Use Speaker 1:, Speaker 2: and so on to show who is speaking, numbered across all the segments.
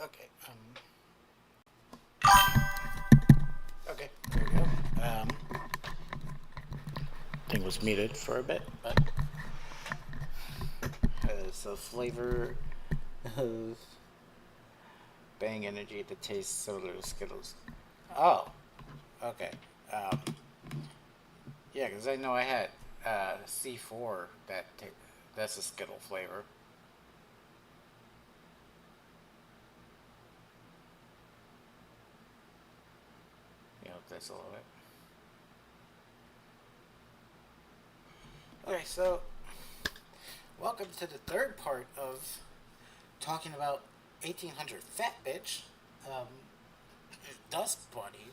Speaker 1: Okay. Okay. There we go. Thing was muted for a bit, but so flavor of Bang Energy that tastes similar to Skittles. Oh. Okay. Um. Yeah, because I know I had C4 that's a Skittle flavor. You know, that's a little bit. Okay, so welcome to the third part of talking about 1800 Fat Bitch, um, Dust Bunny.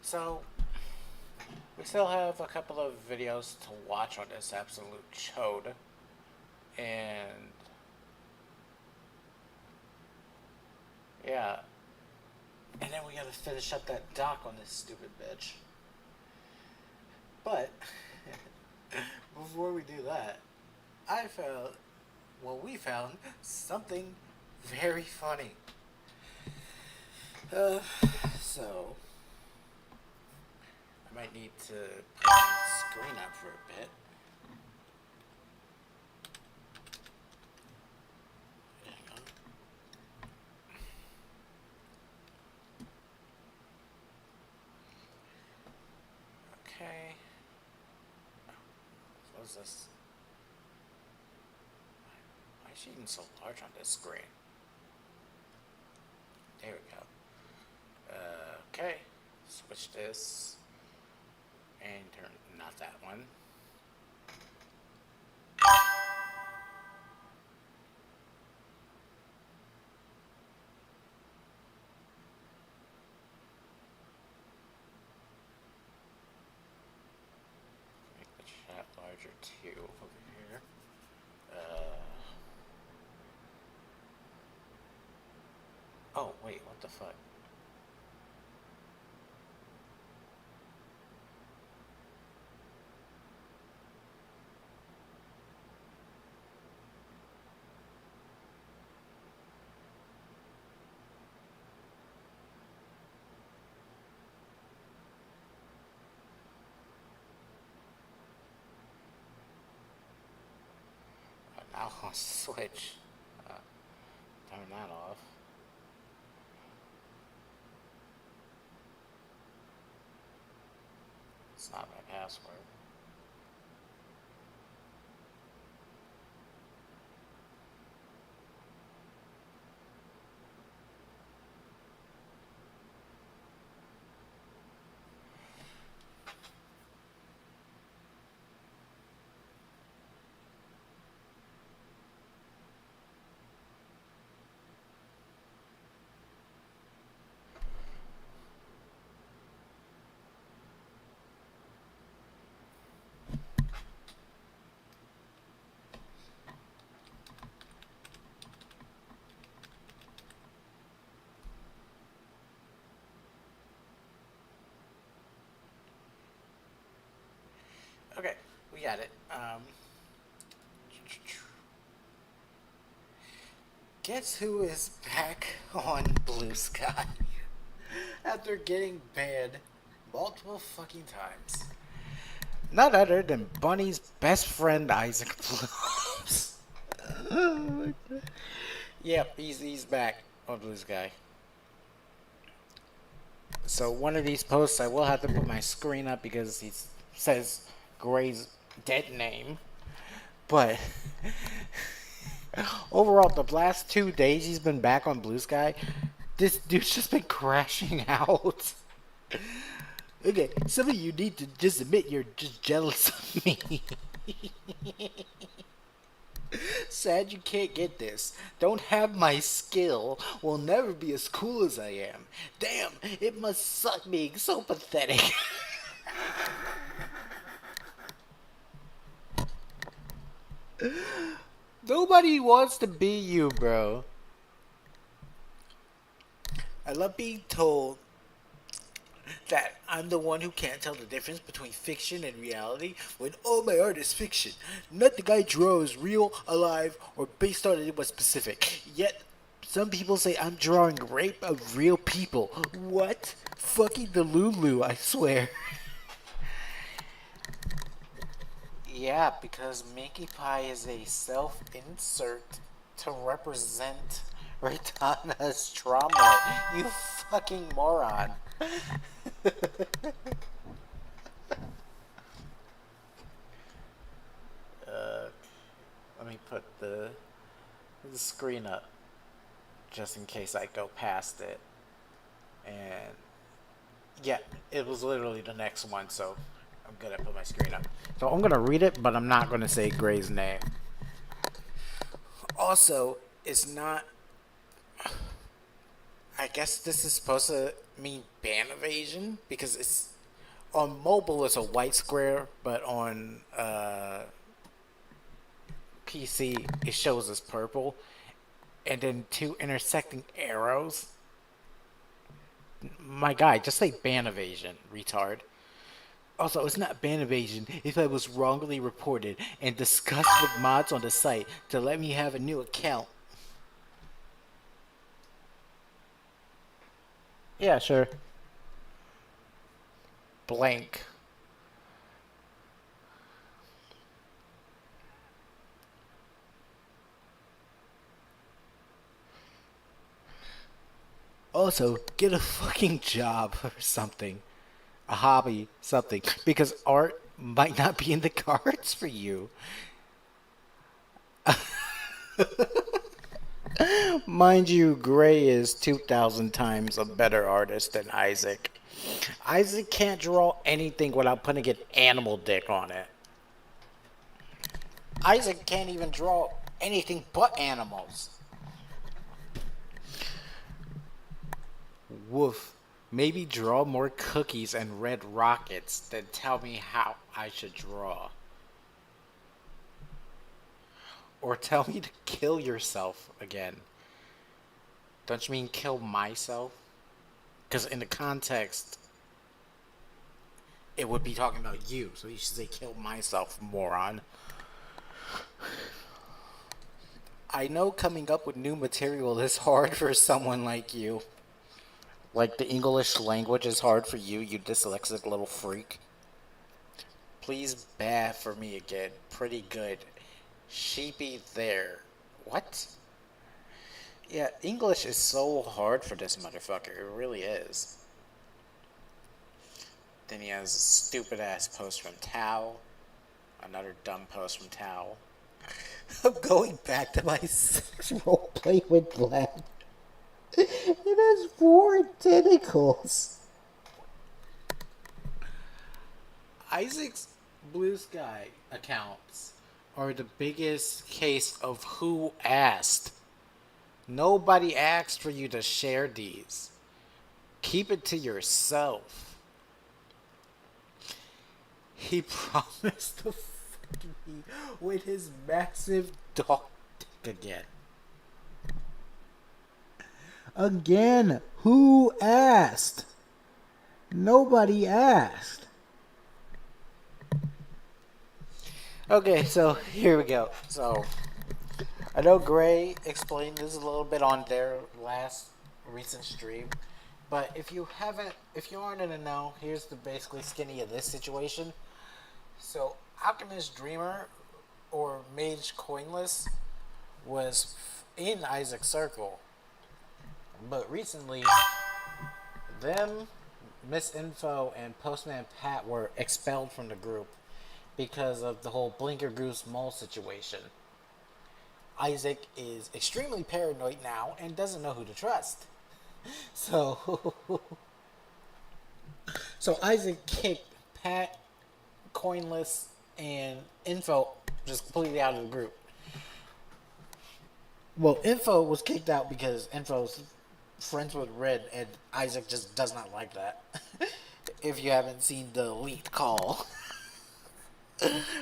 Speaker 1: So we still have a couple of videos to watch on this absolute chode, and yeah, and then we gotta finish up that doc on this stupid bitch. But before we do that, I found, well, we found something very funny. Uh, so I might need to put the screen up for a bit. Hang on. Okay. What is this? Why is she even so large on this screen? There we go. Okay. Switch this. And turn, not that one. Make the chat larger too over here. Oh, wait, what the fuck? Now I'll switch. Turn that off. It's not my password. Okay, we got it. Guess who is back on Blue Sky after getting banned multiple fucking times? None other than Bunny's best friend, Isaac Blooms. Yep, he's back on Blue Sky. So one of these posts, I will have to put my screen up because he says Gray's dead name. But overall, the last 2 days he's been back on Blue Sky, this dude's just been crashing out. Okay, some of you need to just admit you're just jealous of me. Sad you can't get this. Don't have my skill. Will never be as cool as I am. Damn, it must suck being so pathetic. Nobody wants to be you, bro. I love being told that I'm the one who can't tell the difference between fiction and reality when all my art is fiction. Nothing I draw is real, alive, or based on anyone specific. Yet, Some people say I'm drawing rape of real people. What? Fucking the Lulu, I swear. Yeah, because Minky Pie is a self-insert to represent Ritana's trauma. You fucking moron. Let me put the screen up just in case I go past it. And yeah, it was literally the next one, so I'm gonna put my screen up. So I'm gonna read it, but I'm not gonna say Gray's name. Also, it's not. I guess this is supposed to mean ban evasion because it's on mobile. It's a white square, but on PC it shows as purple, and then two intersecting arrows. My guy, just say ban evasion, retard. Also, it's not ban evasion if I was wrongly reported and discussed with mods on the site to let me have a new account. Yeah, sure. Blank. Also, get a fucking job or something. A hobby, something. Because art might not be in the cards for you. Mind you, Gray is 2,000 times a better artist than Isaac. Isaac can't draw anything without putting an animal dick on it. Isaac can't even draw anything but animals. Woof. Maybe draw more cookies and red rockets than tell me how I should draw. Or tell me to kill yourself again. Don't you mean kill myself? Because in the context, it would be talking about you. So you should say kill myself, moron. I know coming up with new material is hard for someone like you. Like the English language is hard for you, you dyslexic little freak. Please bah for me again. Pretty good. Sheepy there. What? Yeah, English is so hard for this motherfucker. It really is. Then he has a stupid ass post from Tao. Another dumb post from Tao. I'm going back to my sex roleplay with Glenn. It has 4 tentacles. Isaac's Blue Sky accounts are the biggest case of who asked. Nobody asked for you to share these. Keep it to yourself. He promised to fuck me with his massive dog dick again. Again, who asked? Nobody asked. Okay, so here we go. So, I know Gray explained this a little bit on their last recent stream, but if you aren't in the know, here's the basically skinny of this situation. So, Alchemist Dreamer or Mage Coinless was in Isaac's circle, but recently, them, Miss Info, and Postman Pat were expelled from the group because of the whole Blinker Goose Mole situation. Isaac is extremely paranoid now and doesn't know who to trust. So, so Isaac kicked Pat, Coinless, and Info just completely out of the group. Well, Info was kicked out because Info's friends with Red, and Isaac just does not like that. If you haven't seen the leaked call,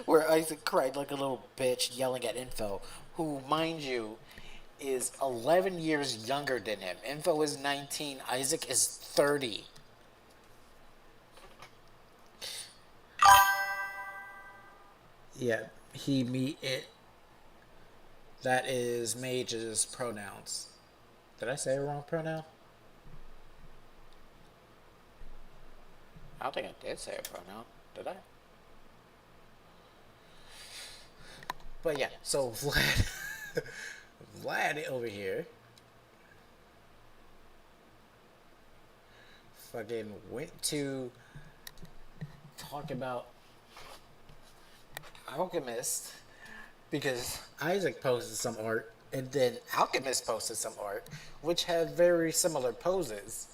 Speaker 1: where Isaac cried like a little bitch yelling at Info, who, mind you, is 11 years younger than him. Info is 19, Isaac is 30. Yeah, he, me, it. That is Mage's pronouns. Did I say a wrong pronoun? I don't think I did say a pronoun. Did I? But yeah, so Vlad over here fucking went to talk about Alchemist because Isaac posted some art and then Alchemist posted some art which had very similar poses.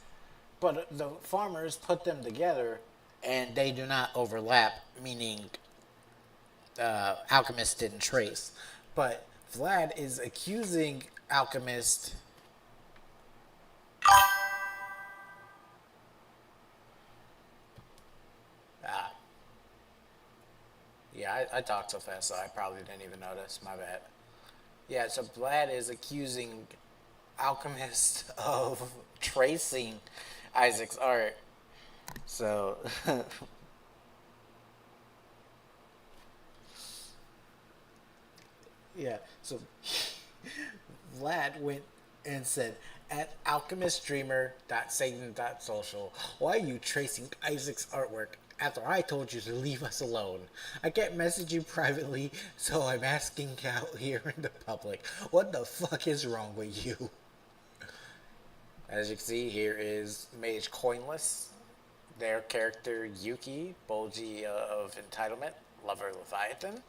Speaker 1: But the farmers put them together and they do not overlap, meaning Alchemist didn't trace. But Vlad is accusing Alchemist. Yeah, I talked so fast, so I probably didn't even notice. My bad. Yeah, so Vlad is accusing Alchemist of tracing Isaac's art. So, yeah, so Vlad went and said, at alchemistdreamer.satan.social, why are you tracing Isaac's artwork after I told you to leave us alone? I can't message you privately, so I'm asking out here in the public. What the fuck is wrong with you? As you can see, here is Mage Coinless, their character Yuki, Bolgi of Entitlement, Lover Leviathan.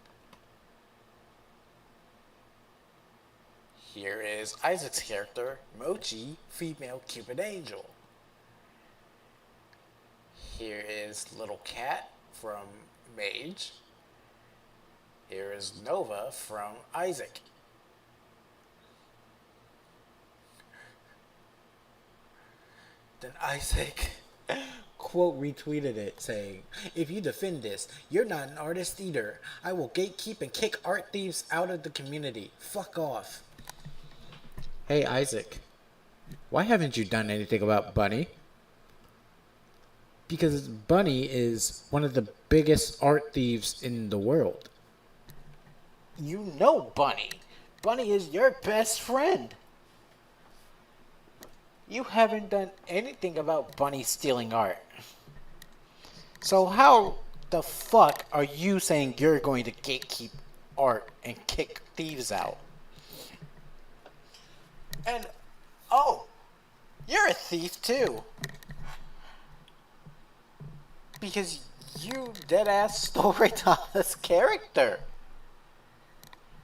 Speaker 1: Here is Isaac's character, Mochi, female Cupid Angel. Here is Little Cat from Mage. Here is Nova from Isaac. Then Isaac quote retweeted it saying, if you defend this, you're not an artist either. I will gatekeep and kick art thieves out of the community. Fuck off. Hey Isaac, why haven't you done anything about Bunny? Because Bunny is one of the biggest art thieves in the world. You know Bunny. Bunny is your best friend. You haven't done anything about Bunny stealing art. So how the fuck are you saying you're going to gatekeep art and kick thieves out? And, oh, you're a thief too. Because you deadass stole Raytana's character.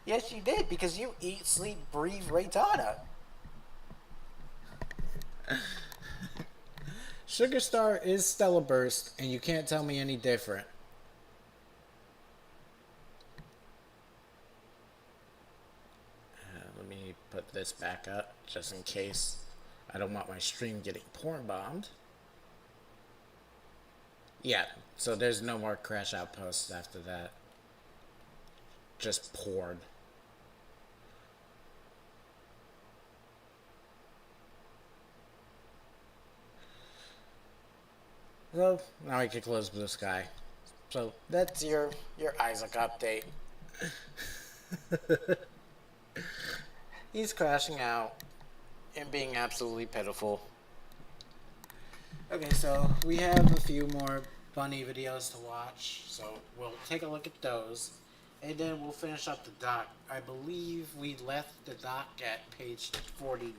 Speaker 1: Yes, you did, because you eat, sleep, breathe Raytana. Sugarstar is Stella Burst, and you can't tell me any different. Let me put this back up, just in case I don't want my stream getting porn bombed. Yeah, so there's no more crash outposts after that. Just porn. So now we can close Blue Sky. So that's your Isaac update. He's crashing out and being absolutely pitiful. Okay, so we have a few more Bunny videos to watch, so we'll take a look at those, and then we'll finish up the doc. I believe we left the doc at page 49.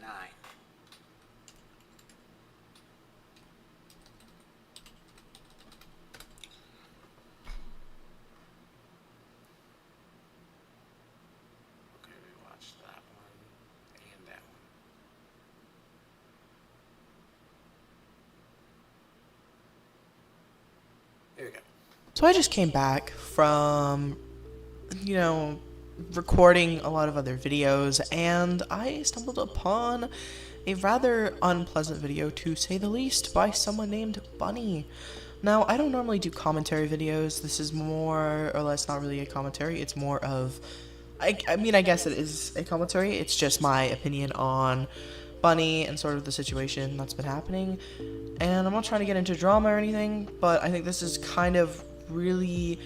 Speaker 2: So I just came back from, recording a lot of other videos, and I stumbled upon a rather unpleasant video, to say the least, by someone named Bunny. Now, I don't normally do commentary videos. This is more or less not really a commentary. It's more of, I guess it is a commentary. It's just my opinion on Bunny and sort of the situation that's been happening. And I'm not trying to get into drama or anything, but I think this is kind of really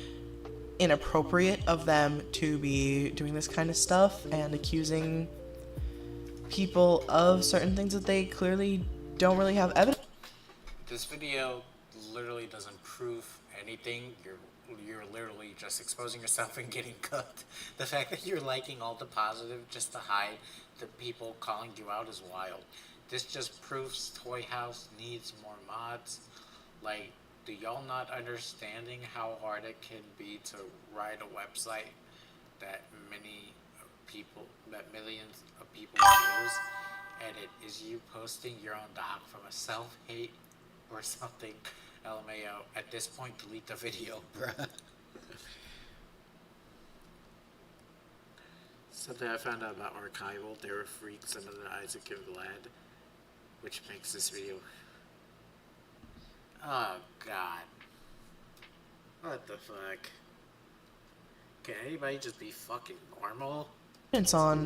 Speaker 2: inappropriate of them to be doing this kind of stuff and accusing people of certain things that they clearly don't really have evidence.
Speaker 1: This video literally doesn't prove anything. You're literally just exposing yourself and getting cooked. The fact that you're liking all the positive just to hide the people calling you out is wild. This just proves Toy House needs more mods. Like, do y'all not understanding how hard it can be to write a website that millions of people use, and it is you posting your own doc from a self-hate or something? LMAO. At this point, delete the video, bruh. Something I found out about Archival, they were freaks under the Isaac and Vlad, which makes this video... Oh, God. What the fuck? Can anybody just be fucking normal?
Speaker 2: On,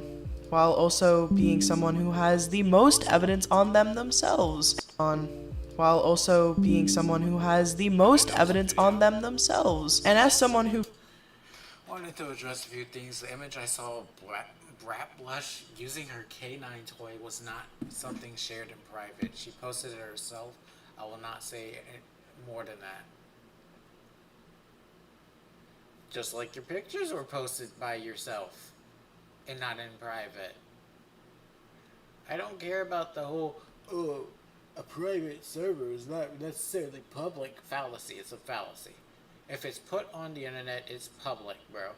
Speaker 2: while also being someone who has the most evidence on them themselves. While also being someone who has the most evidence on them themselves. And as someone who
Speaker 1: wanted to address a few things, the image I saw of Brat Blush using her K9 toy was not something shared in private. She posted it herself. I will not say more than that. Just like your pictures were posted by yourself and not in private. I don't care about the whole, oh, a private server is not necessarily public fallacy. It's a fallacy. If it's put on the internet, it's public, bro.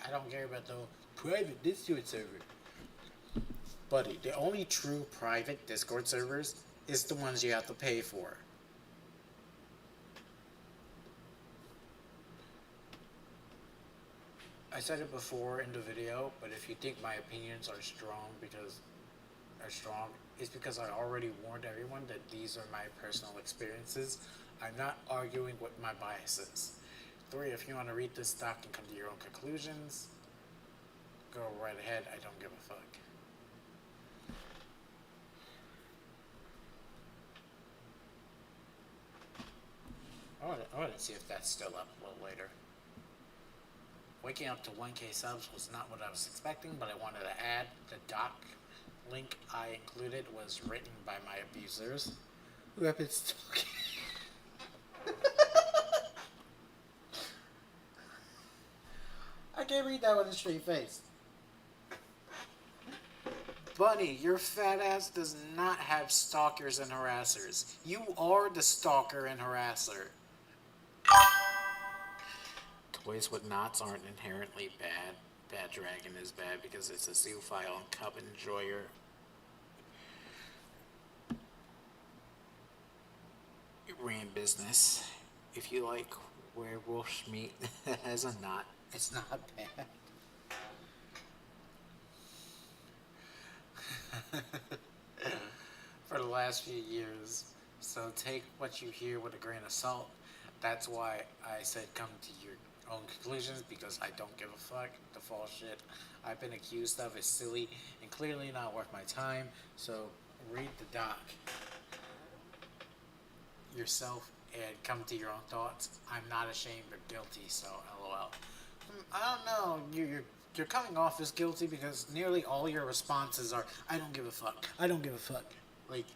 Speaker 1: I don't care about the whole private Discord server. Buddy, the only true private Discord servers is the ones you have to pay for. I said it before in the video, but if you think my opinions are strong, it's because I already warned everyone that these are my personal experiences. I'm not arguing with my biases. 3, if you want to read this doc and come to your own conclusions, go right ahead. I don't give a fuck. I want to see if that's still up a little later. Waking up to 1K subs was not what I was expecting, but I wanted to add the doc link I included was written by my abusers who have been stalking. I can't read that with a straight face. Bunny, your fat ass does not have stalkers and harassers. You are the stalker and harasser. Toys with knots aren't inherently bad. Bad Dragon is bad because it's a zoophile and cub enjoyer. It ran business. If you like werewolf meat as a knot, it's not bad. For the last few years, so take what you hear with a grain of salt. That's why I said come to your own conclusions, because I don't give a fuck. The false shit I've been accused of is silly and clearly not worth my time, so read the doc yourself and come to your own thoughts. I'm not ashamed or guilty, so LOL. I don't know, you're coming off as guilty because nearly all your responses are, I don't give a fuck, I don't give a fuck. Like,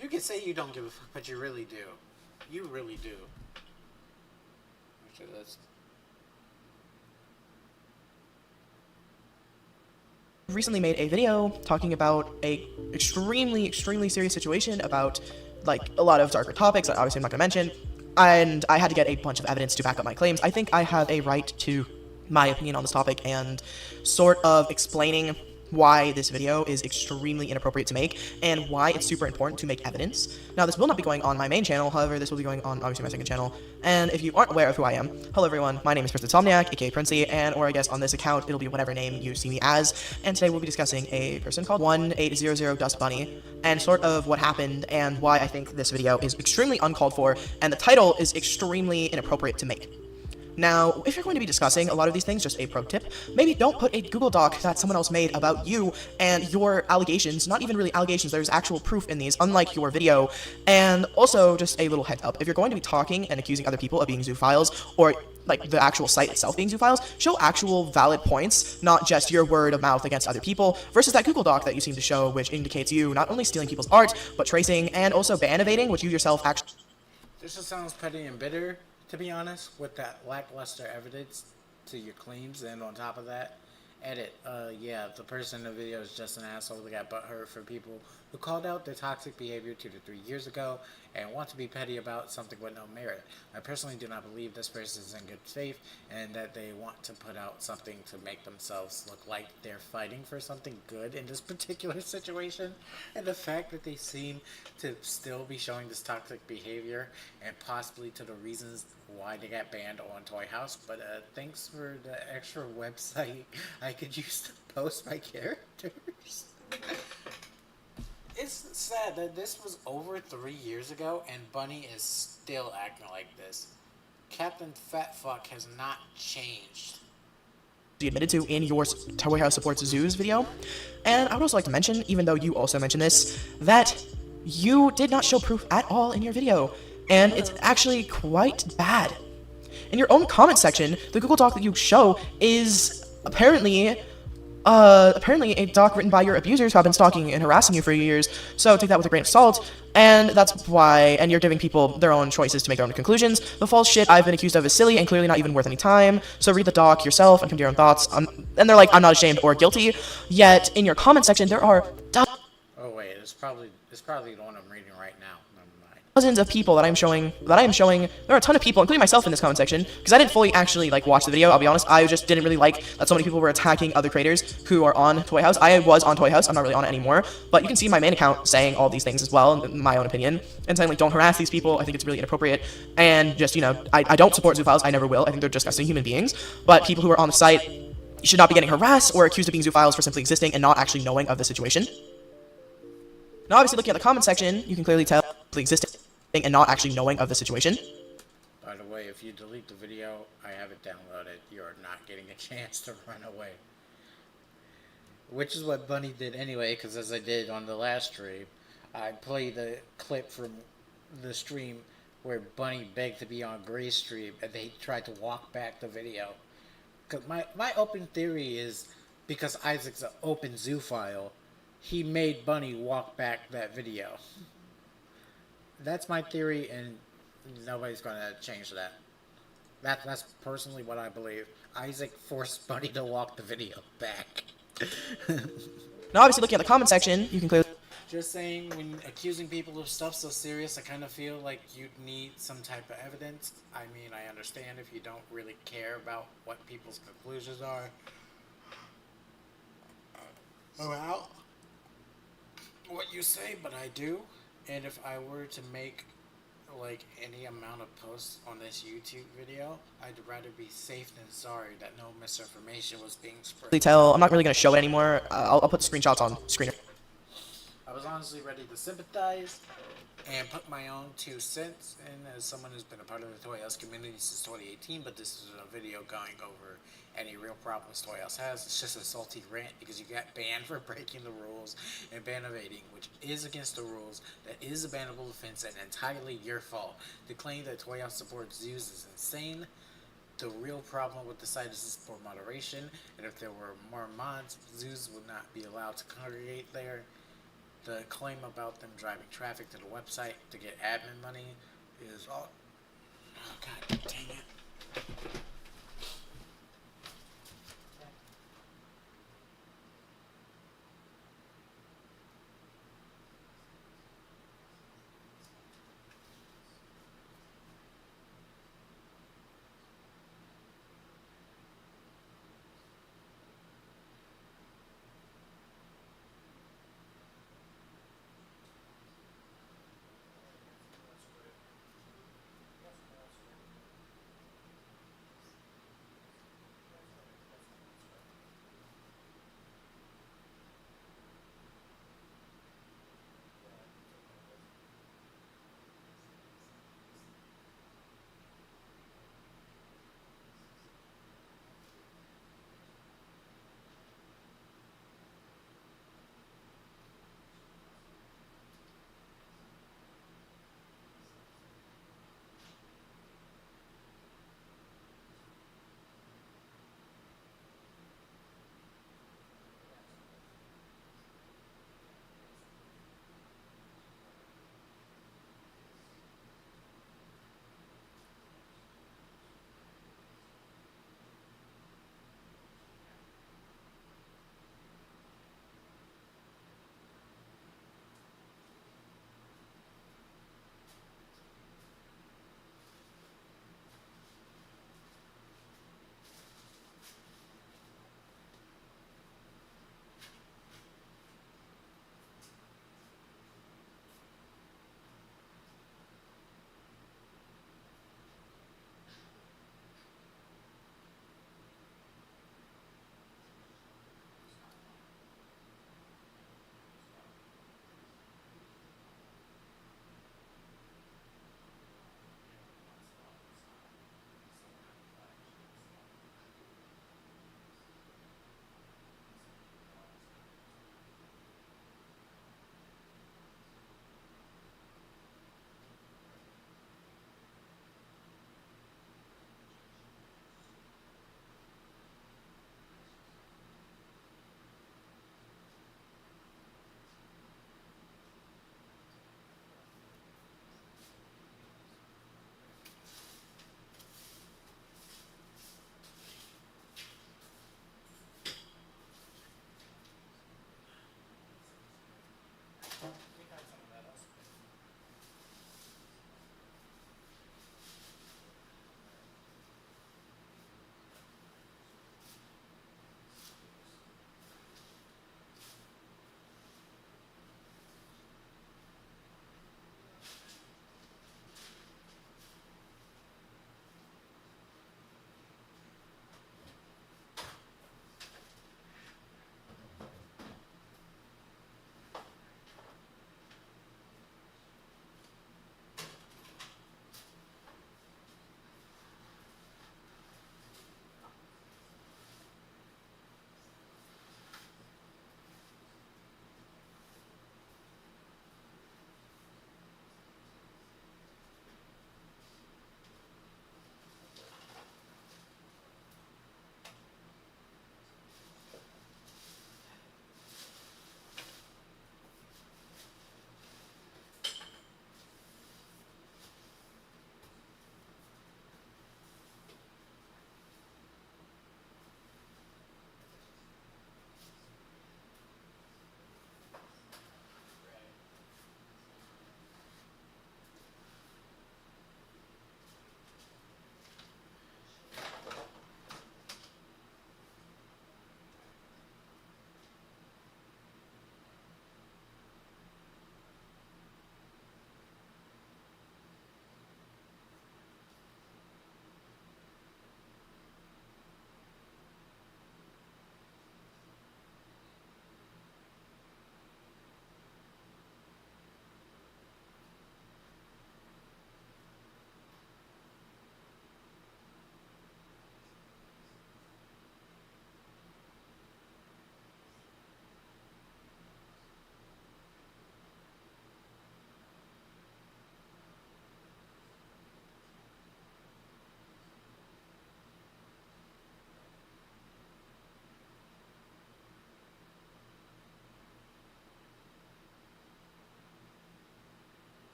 Speaker 1: you can say you don't give a fuck, but you really do. You really do. Actually, that's...
Speaker 2: recently made a video talking about a extremely serious situation about, like, a lot of darker topics that obviously I'm not going to mention, and I had to get a bunch of evidence to back up my claims. I think I have a right to my opinion on this topic and sort of explaining why this video is extremely inappropriate to make and why it's super important to make evidence. Now, this will not be going on my main channel, however, this will be going on, obviously, my second channel. And if you aren't aware of who I am, hello everyone, my name is Prince Insomniac, aka Princey, and or I guess on this account, it'll be whatever name you see me as. And today we'll be discussing a person called 1800 Dust Bunny, and sort of what happened and why I think this video is extremely uncalled for, and the title is extremely inappropriate to make. Now, if you're going to be discussing a lot of these things, just a pro tip, maybe don't put a Google Doc that someone else made about you and your allegations, not even really allegations, there's actual proof in these, unlike your video. And also, just a little heads up, if you're going to be talking and accusing other people of being zoophiles, or like the actual site itself being zoo files, show actual valid points, not just your word of mouth against other people, versus that Google Doc that you seem to show, which indicates you not only stealing people's art, but tracing and also ban evading, which you yourself actually.
Speaker 1: This just sounds petty and bitter, to be honest, with that lackluster evidence to your claims, and on top of that, edit. Yeah, the person in the video is just an asshole that got butthurt for people who called out their toxic behavior 2 to 3 years ago and want to be petty about something with no merit. I personally do not believe this person is in good faith and that they want to put out something to make themselves look like they're fighting for something good in this particular situation. And the fact that they seem to still be showing this toxic behavior and possibly to the reasons why they got banned on Toy House. But thanks for the extra website I could use to post my characters. It's sad that this was over 3 years ago and Bunny is still acting like this. Captain Fat Fuck has not changed.
Speaker 2: You admitted to in your Toy House Supports Zoos video. And I would also like to mention, even though you also mentioned this, that you did not show proof at all in your video. And it's actually quite bad. In your own comment section, the Google Doc that you show is apparently a doc written by your abusers who have been stalking and harassing you for years, so take that with a grain of salt, and that's why, and you're giving people their own choices to make their own conclusions. The false shit I've been accused of is silly and clearly not even worth any time, so read the doc yourself and come to your own thoughts. And they're like, I'm not ashamed or guilty, yet in your comment section there are
Speaker 1: oh wait, it's probably the one I'm reading right now.
Speaker 2: dozens of people that I am showing. There are a ton of people, including myself, in this comment section, because I didn't fully actually watch the video. I'll be honest. I just didn't really like that so many people were attacking other creators who are on Toy House. I was on Toy House. I'm not really on it anymore, but you can see my main account saying all these things as well, in my own opinion, and saying don't harass these people. I think it's really inappropriate, and just I don't support zoophiles. I never will. I think they're disgusting human beings. But people who are on the site should not be getting harassed or accused of being zoophiles for simply existing and not actually knowing of the situation. Now, obviously, looking at the comment section, you can clearly tell existing and not actually knowing of the situation.
Speaker 1: By the way, if you delete the video, I have it downloaded. You're not getting a chance to run away. Which is what Bunny did anyway, because as I did on the last stream, I played the clip from the stream where Bunny begged to be on Gray's stream, and they tried to walk back the video. Because my open theory is, because Isaac's an open zoophile, he made Bunny walk back that video. That's my theory, and nobody's going to change that. That's personally what I believe. Isaac forced Bunny to walk the video back.
Speaker 2: Now, obviously, looking at the comment section, you can clearly...
Speaker 1: Just saying, when accusing people of stuff so serious, I kind of feel like you'd need some type of evidence. I mean, I understand if you don't really care about what people's conclusions are about what you say, but I do. And if I were to make any amount of posts on this YouTube video, I'd rather be safe than sorry that no misinformation was being spread.
Speaker 2: I'm not really going to show it anymore. I'll put the screenshots on screen.
Speaker 1: I was honestly ready to sympathize and put my own 2 cents in as someone who's been a part of the Toy House community since 2018, but this is a video going over any real problems Toy House has. It's just a salty rant because you got banned for breaking the rules and ban evading, which is against the rules. That is a bannable offense and entirely your fault. The claim that Toy House supports zoos is insane. The real problem with the site is poor moderation, and if there were more mods, zoos would not be allowed to congregate there. The claim about them driving traffic to the website to get admin money is all... Oh, god dang it.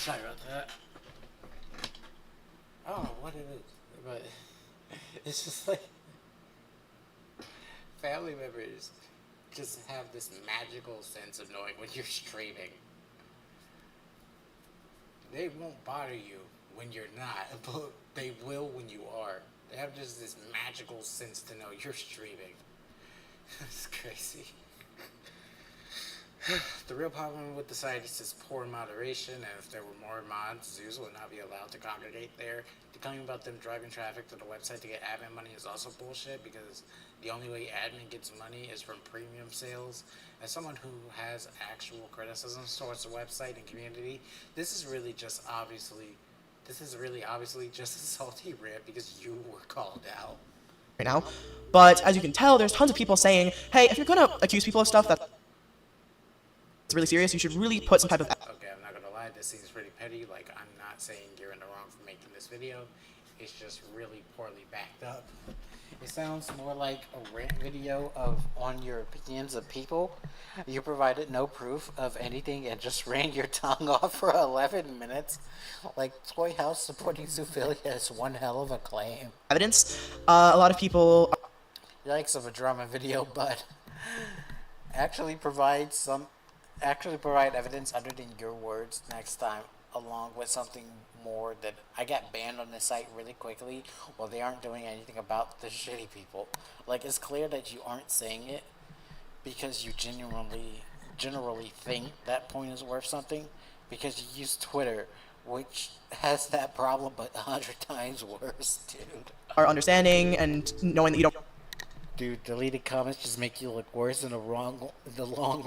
Speaker 1: Sorry about that. I don't know what it is, but it's just like family members just have this magical sense of knowing when you're streaming. They won't bother you when you're not, but they will when you are. They have just this magical sense to know you're streaming. It's crazy. The real problem with the site is just poor moderation, and if there were more mods, zoos would not be allowed to congregate there. The claim about them driving traffic to the website to get admin money is also bullshit, because the only way admin gets money is from premium sales. As someone who has actual criticisms towards the website and community, this is really obviously just a salty rant because you were called out.
Speaker 2: Right now. But as you can tell, there's tons of people saying, hey, if you're gonna accuse people of stuff that's really serious, you should really put some type of...
Speaker 1: Okay, I'm not gonna lie, this seems pretty petty. Like, I'm not saying you're in the wrong for making this video. It's just really poorly backed up. It sounds more like a rant video on your opinions of people. You provided no proof of anything and just ran your tongue off for 11 minutes. Like, Toy House supporting zoophilia is one hell of a claim.
Speaker 2: Evidence. A lot of people...
Speaker 1: Yikes of a drama video, but actually provide evidence other than your words next time, along with something more that I got banned on this site really quickly. Well, they aren't doing anything about the shitty people. Like, it's clear that you aren't saying it because you generally think that point is worth something, because you use Twitter, which has that problem but 100 times worse, dude.
Speaker 2: Our understanding and knowing that you don't...
Speaker 1: Dude, deleted comments just make you look worse in the long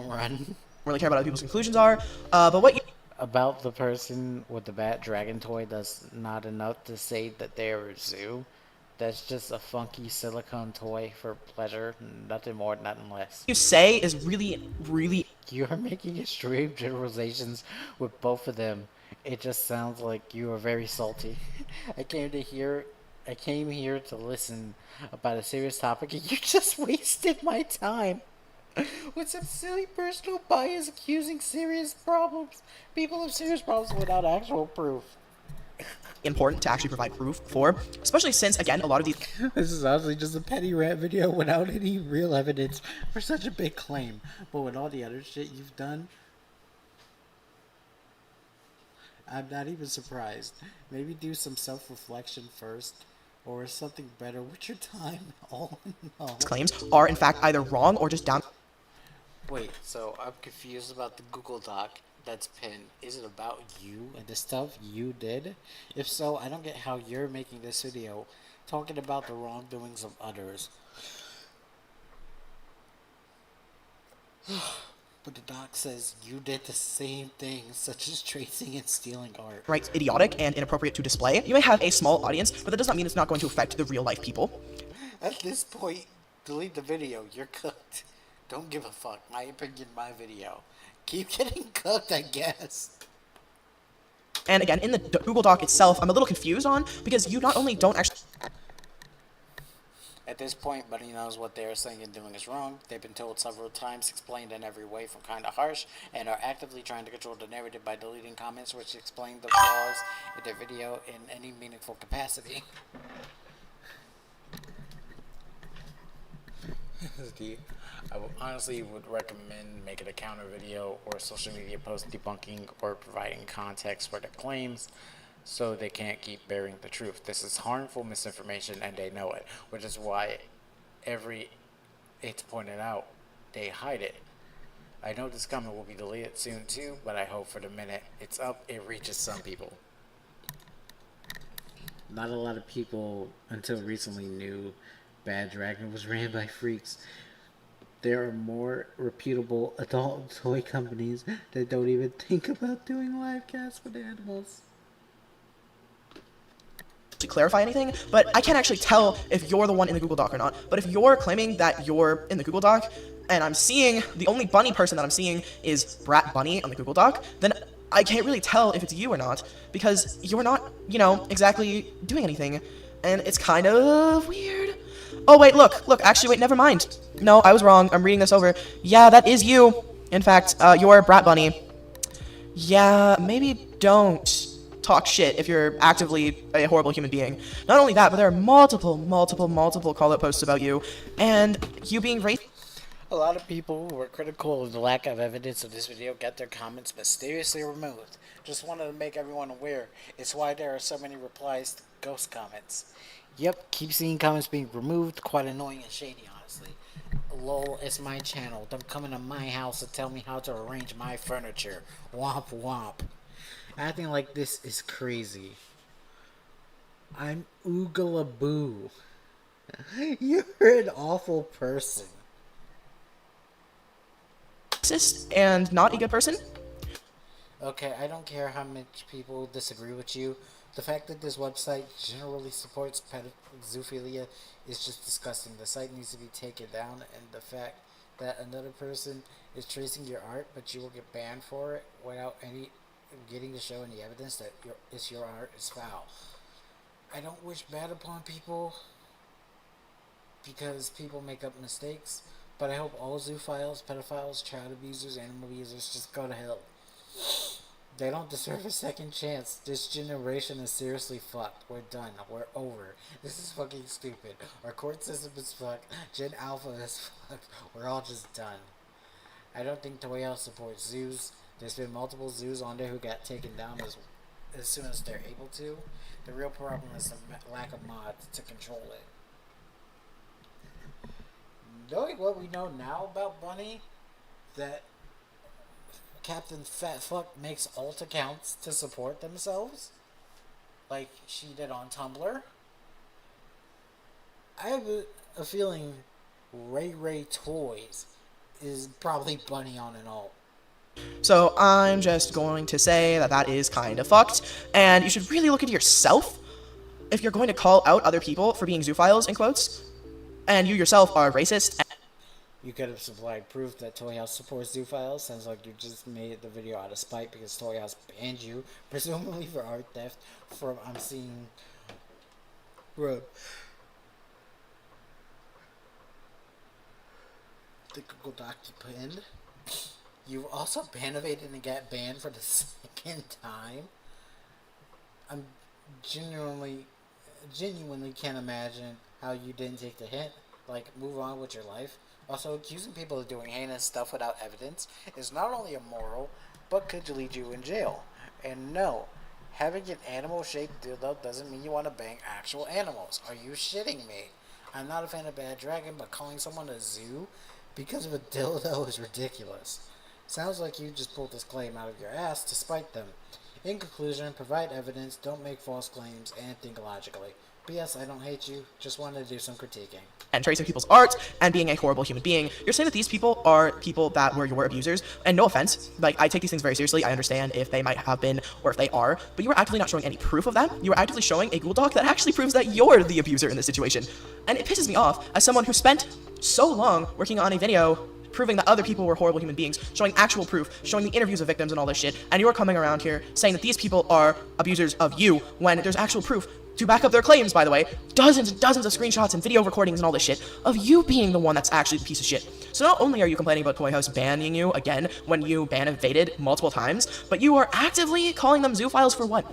Speaker 1: run.
Speaker 2: Really care about other people's conclusions are, but what you...
Speaker 1: About the person with the bat dragon toy, that's not enough to say that they're a zoo. That's just a funky silicone toy for pleasure, nothing more, nothing less.
Speaker 2: You say is really...
Speaker 1: You're making extreme generalizations with both of them. It just sounds like you are very salty. I came here to listen about a serious topic, and you just wasted my time with some silly personal bias accusing people of serious problems without actual proof.
Speaker 2: Important to actually provide proof for, especially since, again, a lot of these...
Speaker 1: This is honestly just a petty rant video without any real evidence for such a big claim. But with all the other shit you've done, I'm not even surprised. Maybe do some self-reflection first, or something better with your time. All in all,
Speaker 2: claims are, in fact, either wrong or just down...
Speaker 1: Wait, so I'm confused about the Google Doc that's pinned. Is it about you and the stuff you did? If so, I don't get how you're making this video talking about the wrongdoings of others. But the doc says you did the same things, such as tracing and stealing art.
Speaker 2: Right, idiotic and inappropriate to display. You may have a small audience, but that does not mean it's not going to affect the real life people.
Speaker 1: At this point, delete the video. You're cooked. Don't give a fuck. My opinion, my video. Keep getting cooked, I guess.
Speaker 2: And again, in the Google Doc itself, I'm a little confused on, because you not only don't actually...
Speaker 1: At this point, Buddy knows what they are saying and doing is wrong. They've been told several times, explained in every way from kinda harsh, and are actively trying to control the narrative by deleting comments which explain the flaws in their video in any meaningful capacity. I honestly would recommend making a counter video or a social media post debunking or providing context for their claims, so they can't keep burying the truth. This is harmful misinformation and they know it, which is why it's pointed out, they hide it. I know this comment will be deleted soon too, but I hope for the minute it's up, it reaches some people. Not a lot of people until recently knew Bad Dragon was ran by freaks. There are more reputable adult toy companies that don't even think about doing live casts with animals.
Speaker 2: To clarify anything, but I can't actually tell if you're the one in the Google Doc or not. But if you're claiming that you're in the Google Doc, and I'm seeing, the only bunny person that I'm seeing is Brat Bunny on the Google Doc, then I can't really tell if it's you or not, because you're not, exactly doing anything. And it's kind of weird. Oh, wait, look, actually, wait, never mind. No, I was wrong. I'm reading this over. Yeah, that is you. In fact, you're Brat Bunny. yeah, maybe don't talk shit if you're actively a horrible human being. Not only that, but there are multiple call-out posts about you, and you being racist.
Speaker 1: A lot of people who were critical of the lack of evidence of this video got their comments mysteriously removed. Just wanted to make everyone aware. It's why there are so many replies to ghost comments. Yep, keep seeing comments being removed. Quite annoying and shady, honestly. Lol, it's my channel. Don't come into my house and tell me how to arrange my furniture. Womp womp. Acting like this is crazy. I'm Oogalaboo. You're an awful person.
Speaker 2: And not a good person.
Speaker 1: Okay, I don't care how much people disagree with you. The fact that this website generally supports zoophilia is just disgusting. The site needs to be taken down, and the fact that another person is tracing your art, but you will get banned for it without any getting to show any evidence that it's your art is foul. I don't wish bad upon people because people make up mistakes, but I hope all zoophiles, pedophiles, child abusers, animal abusers just go to hell. They don't deserve a second chance. This generation is seriously fucked. We're done. We're over. This is fucking stupid. Our court system is fucked. Gen Alpha is fucked. We're all just done. I don't think Toei House supports zoos. There's been multiple zoos on there who got taken down as soon as they're able to. The real problem is the lack of mods to control it. Knowing what we know now about Bunny, that Captain Fat Fuck makes alt accounts to support themselves, like she did on Tumblr, I have a feeling Ray Toys is probably Bunny on an alt.
Speaker 2: So I'm just going to say that that is kind of fucked, and you should really look into yourself if you're going to call out other people for being zoophiles, in quotes, and you yourself are racist.
Speaker 1: You could have supplied proof that Toei House supports zoophiles. Sounds like you just made the video out of spite because Toei House banned you, presumably for art theft. From I'm seeing, bro, the Google Doc you pinned. You also bannovated and got banned for the second time. I'm genuinely can't imagine how you didn't take the hint. Like, move on with your life. Also, accusing people of doing heinous stuff without evidence is not only immoral, but could lead you in jail. And no, having an animal-shaped dildo doesn't mean you want to bang actual animals. Are you shitting me? I'm not a fan of Bad Dragon, but calling someone a zoo because of a dildo is ridiculous. Sounds like you just pulled this claim out of your ass to spite them. In conclusion, provide evidence, don't make false claims, and think logically. P.S. I don't hate you, just wanted to do some critiquing.
Speaker 2: And tracing people's art and being a horrible human being. You're saying that these people are people that were your abusers, and no offense, like, I take these things very seriously. I understand if they might have been or if they are, but you were actively not showing any proof of that. You were actively showing a Google Doc that actually proves that you're the abuser in this situation. And it pisses me off as someone who spent so long working on a video proving that other people were horrible human beings, showing actual proof, showing the interviews of victims and all this shit, and you're coming around here saying that these people are abusers of you when there's actual proof to back up their claims, by the way, dozens and dozens of screenshots and video recordings and all this shit of you being the one that's actually the piece of shit. So not only are you complaining about Toei House banning you again when you ban evaded multiple times, but you are actively calling them zoophiles for what?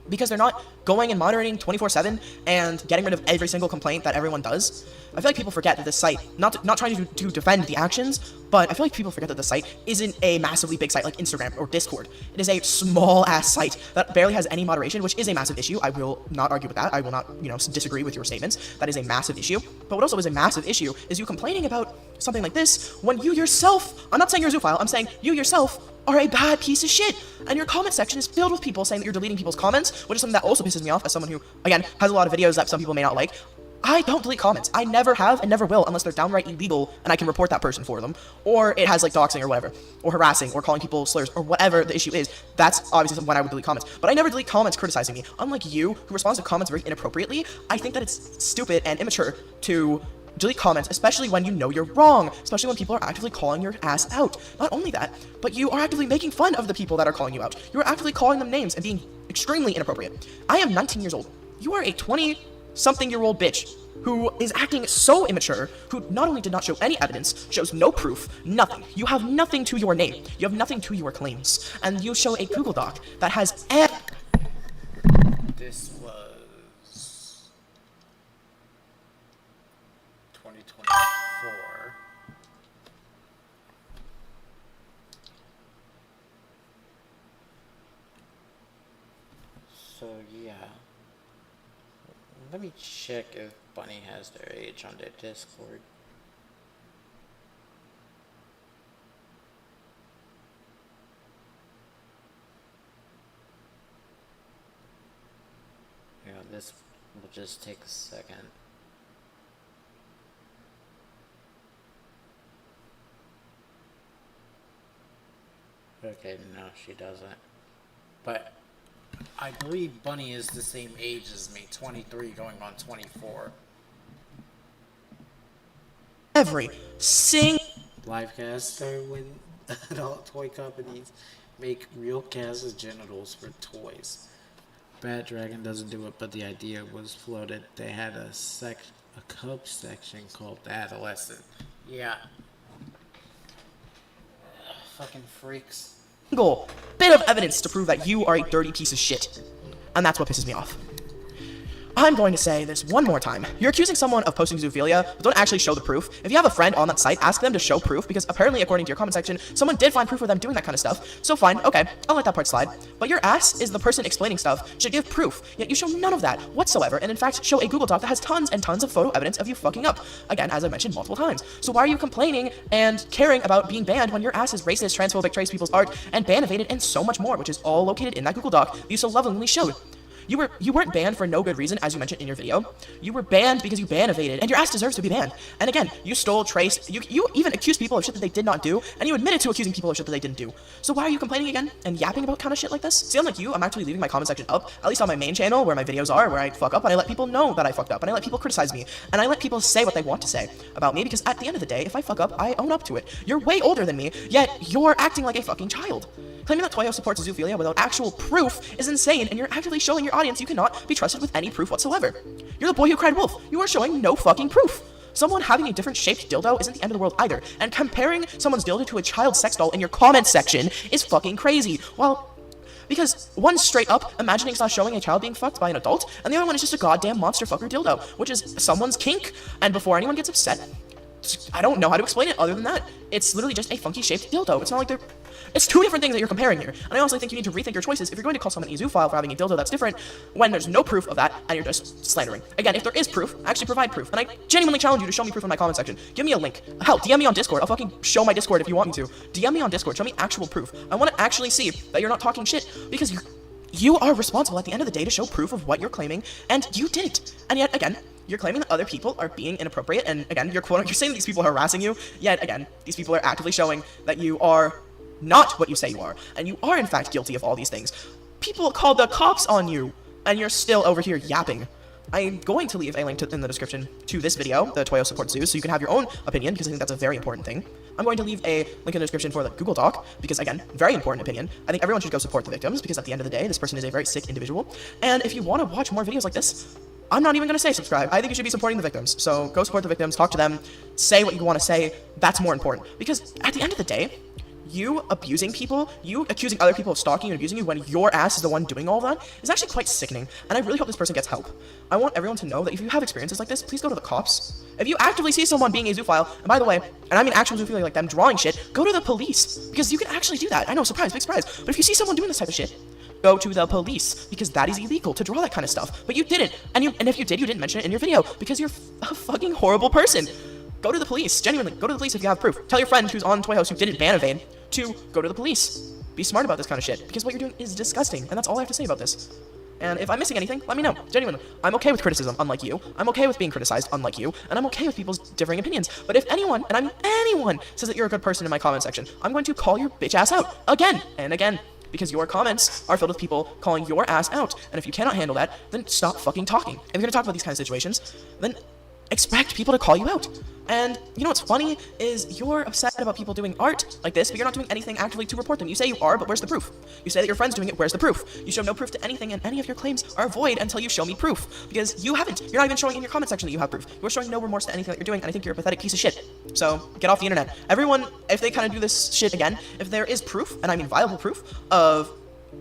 Speaker 2: Because they're not going and moderating 24/7 and getting rid of every single complaint that everyone does. I feel like people forget that this site, not trying to defend the actions, but I feel like people forget that the site isn't a massively big site like Instagram or Discord. It is a small-ass site that barely has any moderation, which is a massive issue. I will not argue with that. I will not, disagree with your statements. That is a massive issue. But what also is a massive issue is you complaining about something like this when you yourself, I'm not saying you're a zoophile, I'm saying you yourself are a bad piece of shit. And your comment section is filled with people saying that you're deleting people's comments, which is something that also pisses me off as someone who, again, has a lot of videos that some people may not like. I don't delete comments. I never have and never will unless they're downright illegal and I can report that person for them. Or it has like doxing or whatever. Or harassing or calling people slurs or whatever the issue is. That's obviously when I would delete comments. But I never delete comments criticizing me. Unlike you, who responds to comments very inappropriately, I think that it's stupid and immature to delete comments, especially when you know you're wrong, especially when people are actively calling your ass out. Not only that, but you are actively making fun of the people that are calling you out. You are actively calling them names and being extremely inappropriate. I am 19 years old. You are a 20-something-year-old bitch who is acting so immature, who not only did not show any evidence, shows no proof, nothing. You have nothing to your name. You have nothing to your claims. And you show a Google Doc that has
Speaker 1: This was 2024. So yeah. Let me check if Bunny has their age on their Discord. Yeah, this will just take a second. Okay, no, she doesn't. But I believe Bunny is the same age as me, 23 going on 24.
Speaker 2: every single
Speaker 1: Livecaster, when adult toy companies make real cast of genitals for toys. Bad Dragon doesn't do it, but the idea was floated. They had a cup section called the Adolescent. Yeah. Fucking freaks.
Speaker 2: bit of evidence to prove that you are a dirty piece of shit. And that's what pisses me off. I'm going to say this one more time. You're accusing someone of posting zoophilia, but don't actually show the proof. If you have a friend on that site, ask them to show proof, because apparently, according to your comment section, someone did find proof of them doing that kind of stuff. So fine, okay, I'll let that part slide. But your ass is the person explaining stuff, should give proof, yet you show none of that whatsoever, and in fact, show a Google Doc that has tons and tons of photo evidence of you fucking up. Again, as I mentioned multiple times. So why are you complaining and caring about being banned when your ass is racist, transphobic, trace people's art, and ban evaded, and so much more, which is all located in that Google Doc that you so lovingly showed? You weren't banned for no good reason, as you mentioned in your video. You were banned because you ban evaded, and your ass deserves to be banned. And again, you stole, traced, you even accused people of shit that they did not do, and you admitted to accusing people of shit that they didn't do. So why are you complaining again and yapping about kind of shit like this? See, unlike you, I'm actually leaving my comment section up, at least on my main channel where my videos are, where I fuck up, and I let people know that I fucked up, and I let people criticize me, and I let people say what they want to say about me, because at the end of the day, if I fuck up, I own up to it. You're way older than me, yet you're acting like a fucking child. Claiming that Toyo supports zoophilia without actual proof is insane, and you're actively showing your audience you cannot be trusted with any proof whatsoever. You're the boy who cried wolf. You are showing no fucking proof. Someone having a different shaped dildo isn't the end of the world either, and comparing someone's dildo to a child sex doll in your comment section is fucking crazy. Because one's straight up imagining slash showing a child being fucked by an adult, and the other one is just a goddamn monster fucker dildo, which is someone's kink. And before anyone gets upset, I don't know how to explain it other than that. It's literally just a funky shaped dildo. It's not like it's two different things that you're comparing here. And I also think you need to rethink your choices if you're going to call someone a zoophile for having a dildo that's different when there's no proof of that and you're just slandering. Again, if there is proof, actually provide proof. And I genuinely challenge you to show me proof in my comment section. Give me a link. Hell, DM me on Discord. I'll fucking show my Discord if you want me to. DM me on Discord. Show me actual proof. I want to actually see that you're not talking shit, because you are responsible at the end of the day to show proof of what you're claiming, and you didn't. And yet, again, you're claiming that other people are being inappropriate, and again, you're saying that these people are harassing you, yet again, these people are actively showing that you are not what you say you are, and you are in fact guilty of all these things. People called the cops on you, and you're still over here yapping. I'm going to leave a link in the description to this video, the Toyo Support Zoo, so you can have your own opinion, because I think that's a very important thing. I'm going to leave a link in the description for the Google Doc, because again, very important opinion. I think everyone should go support the victims, because at the end of the day, this person is a very sick individual. And if you want to watch more videos like this, I'm not even going to say subscribe. I think you should be supporting the victims. So go support the victims, talk to them, say what you want to say. That's more important. Because at the end of the day, you abusing people, you accusing other people of stalking and abusing you when your ass is the one doing all that is actually quite sickening, and I really hope this person gets help. I want everyone to know that if you have experiences like this, please go to the cops. If you actively see someone being a zoophile, and by the way, and I mean actual zoophilia like them drawing shit, go to the police, because you can actually do that. I know, surprise, big surprise, but if you see someone doing this type of shit, go to the police, because that is illegal to draw that kind of stuff. But you didn't, and if you did, you didn't mention it in your video, because you're a fucking horrible person. Go to the police, genuinely, go to the police if you have proof. Tell your friend who's on Toy House who didn't ban evade to go to the police. Be smart about this kind of shit, because what you're doing is disgusting, and that's all I have to say about this. And if I'm missing anything, let me know. Genuinely, I'm okay with criticism, unlike you. I'm okay with being criticized, unlike you, and I'm okay with people's differing opinions. But if anyone, and I mean anyone, says that you're a good person in my comment section, I'm going to call your bitch ass out again and again, because your comments are filled with people calling your ass out. And if you cannot handle that, then stop fucking talking. If you're gonna talk about these kind of situations, then expect people to call you out. And you know what's funny is you're upset about people doing art like this, but you're not doing anything actively to report them. You say you are, but where's the proof? You say that your friend's doing it, where's the proof? You show no proof to anything, and any of your claims are void until you show me proof. Because you haven't. You're not even showing in your comment section that you have proof. You're showing no remorse to anything that you're doing, and I think you're a pathetic piece of shit. So, get off the internet. Everyone, if they kind of do this shit again, if there is proof, and I mean viable proof, of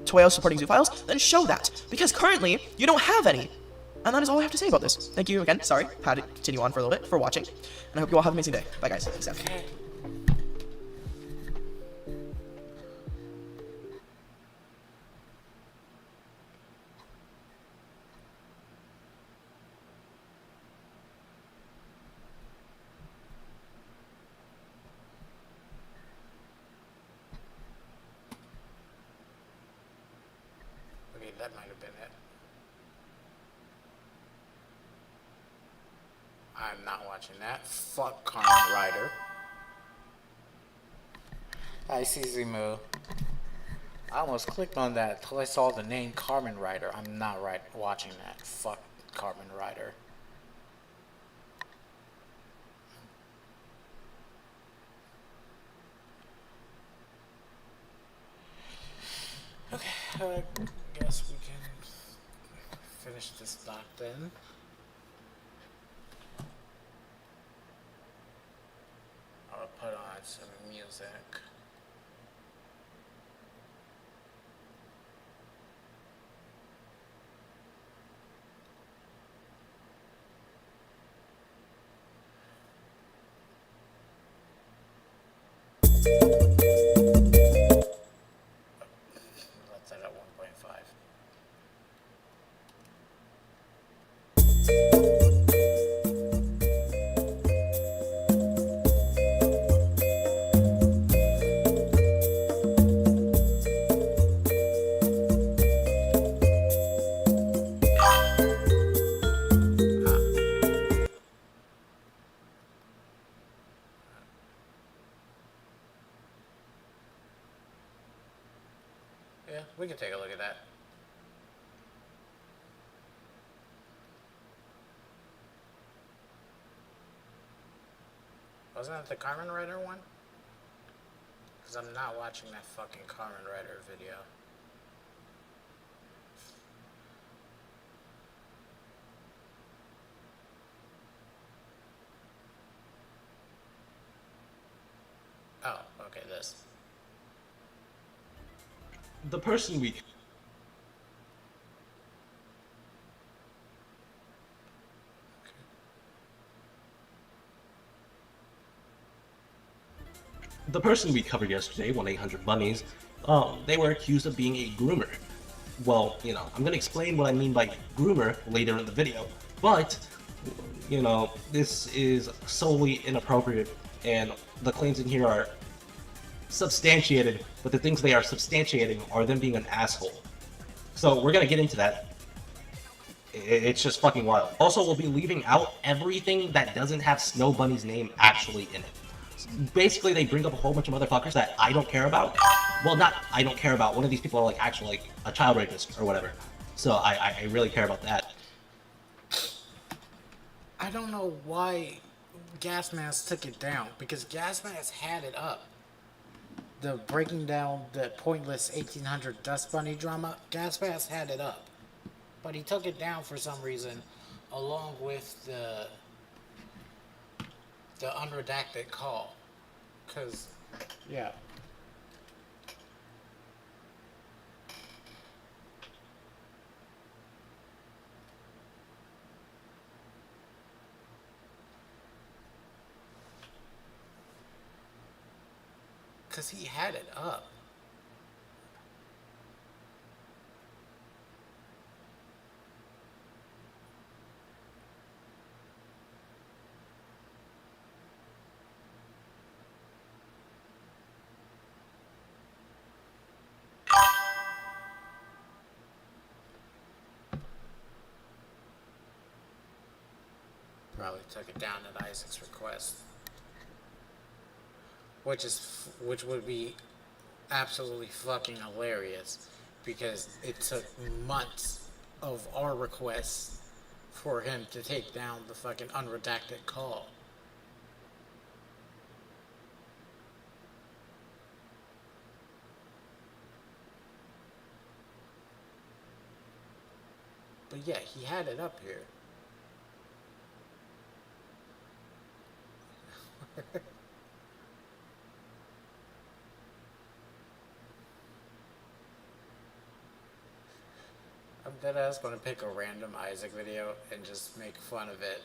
Speaker 2: Toyo supporting Zoophiles, then show that. Because currently, you don't have any. And that is all I have to say about this. Thank you again. Sorry, had to continue on for a little bit for watching. And I hope you all have an amazing day. Bye, guys. Peace out.
Speaker 1: Okay, that might have been it. I'm not watching that. Fuck Carmen Ryder. I see Zimu. I almost clicked on that until I saw the name Carmen Ryder. I'm not watching that. Fuck Carmen Ryder. Okay, I guess we can finish this doc then. I'll put on some music. Let's set it at 1.5. Yeah, we can take a look at that. Wasn't that the Carmen Ryder one? Because I'm not watching that fucking Carmen Ryder video. Oh, okay, this.
Speaker 3: The person we covered yesterday, 1-800-Bunnies, they were accused of being a groomer. Well, you know, I'm gonna explain what I mean by groomer later in the video, but, you know, this is solely inappropriate, and the claims in here are substantiated, but the things they are substantiating are them being an asshole. So we're gonna get into that. It's just fucking wild. Also, we'll be leaving out everything that doesn't have Snow Bunny's name actually in it. Basically, they bring up a whole bunch of motherfuckers that I don't care about. Well, not I don't care about. One of these people are like actually like a child rapist or whatever. So I really care about that.
Speaker 1: I don't know why Gas Mask took it down, because Gas Mask had it up. The breaking down the pointless 1800 Dust Bunny drama, Gas Mask had it up. But he took it down for some reason, along with the unredacted call. Cause, yeah. Cause he had it up. Probably took it down at Isaac's request. Which would be absolutely fucking hilarious, because it took months of our requests for him to take down the fucking unredacted call. But yeah, he had it up here. I'm deadass gonna pick a random Isaac video and just make fun of it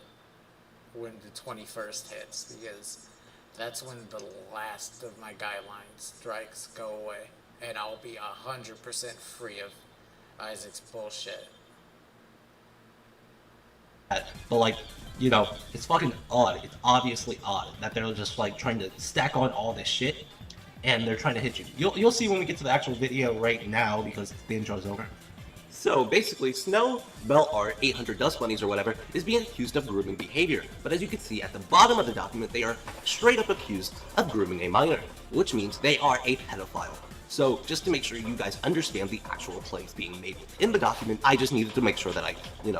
Speaker 1: when the 21st hits, because that's when the last of my guideline strikes go away, and I'll be 100% free of Isaac's bullshit.
Speaker 3: But like, it's fucking odd. It's obviously odd that they're just like trying to stack on all this shit, and they're trying to hit you. You'll see when we get to the actual video right now, because the intro's over.
Speaker 4: So basically, Snow, Bell Art, 800 Dust Bunnies or whatever, is being accused of grooming behavior. But as you can see at the bottom of the document, they are straight up accused of grooming a minor, which means they are a pedophile. So just to make sure you guys understand the actual claims being made in the document, I just needed to make sure that I,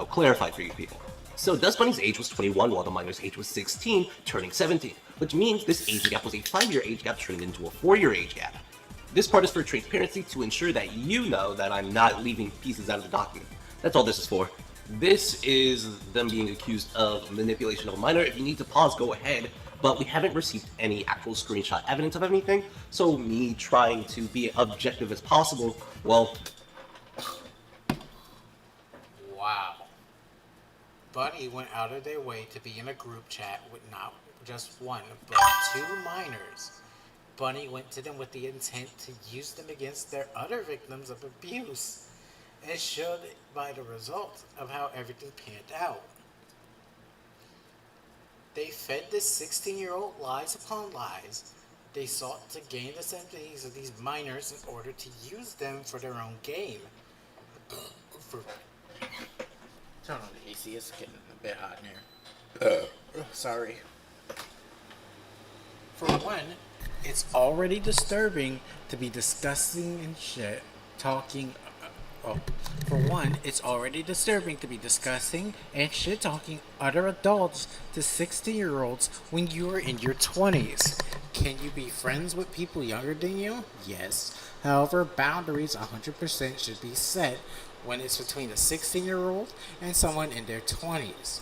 Speaker 4: clarified for you people. So Dust Bunny's age was 21 while the minor's age was 16, turning 17, which means this age gap was a 5-year age gap turning into a 4-year age gap. This part is for transparency to ensure that you know that I'm not leaving pieces out of the document. That's all this is for. This is them being accused of manipulation of a minor. If you need to pause, go ahead. But we haven't received any actual screenshot evidence of anything, so me trying to be objective as possible, well...
Speaker 1: Wow. Bunny went out of their way to be in a group chat with not just one, but 2 minors. Bunny went to them with the intent to use them against their other victims of abuse, as shown by the results of how everything panned out. They fed this 16-year-old lies upon lies. They sought to gain the sympathies of these minors in order to use them for their own game. Turn on the AC, it's getting a bit hot in here. Sorry. For one, it's already disturbing to be discussing and shit, talking. For one, it's already disturbing to be discussing and shit talking other adults to 16-year-olds when you are in your 20s. Can you be friends with people younger than you? Yes. However, boundaries 100% should be set when it's between a 16-year-old and someone in their 20s.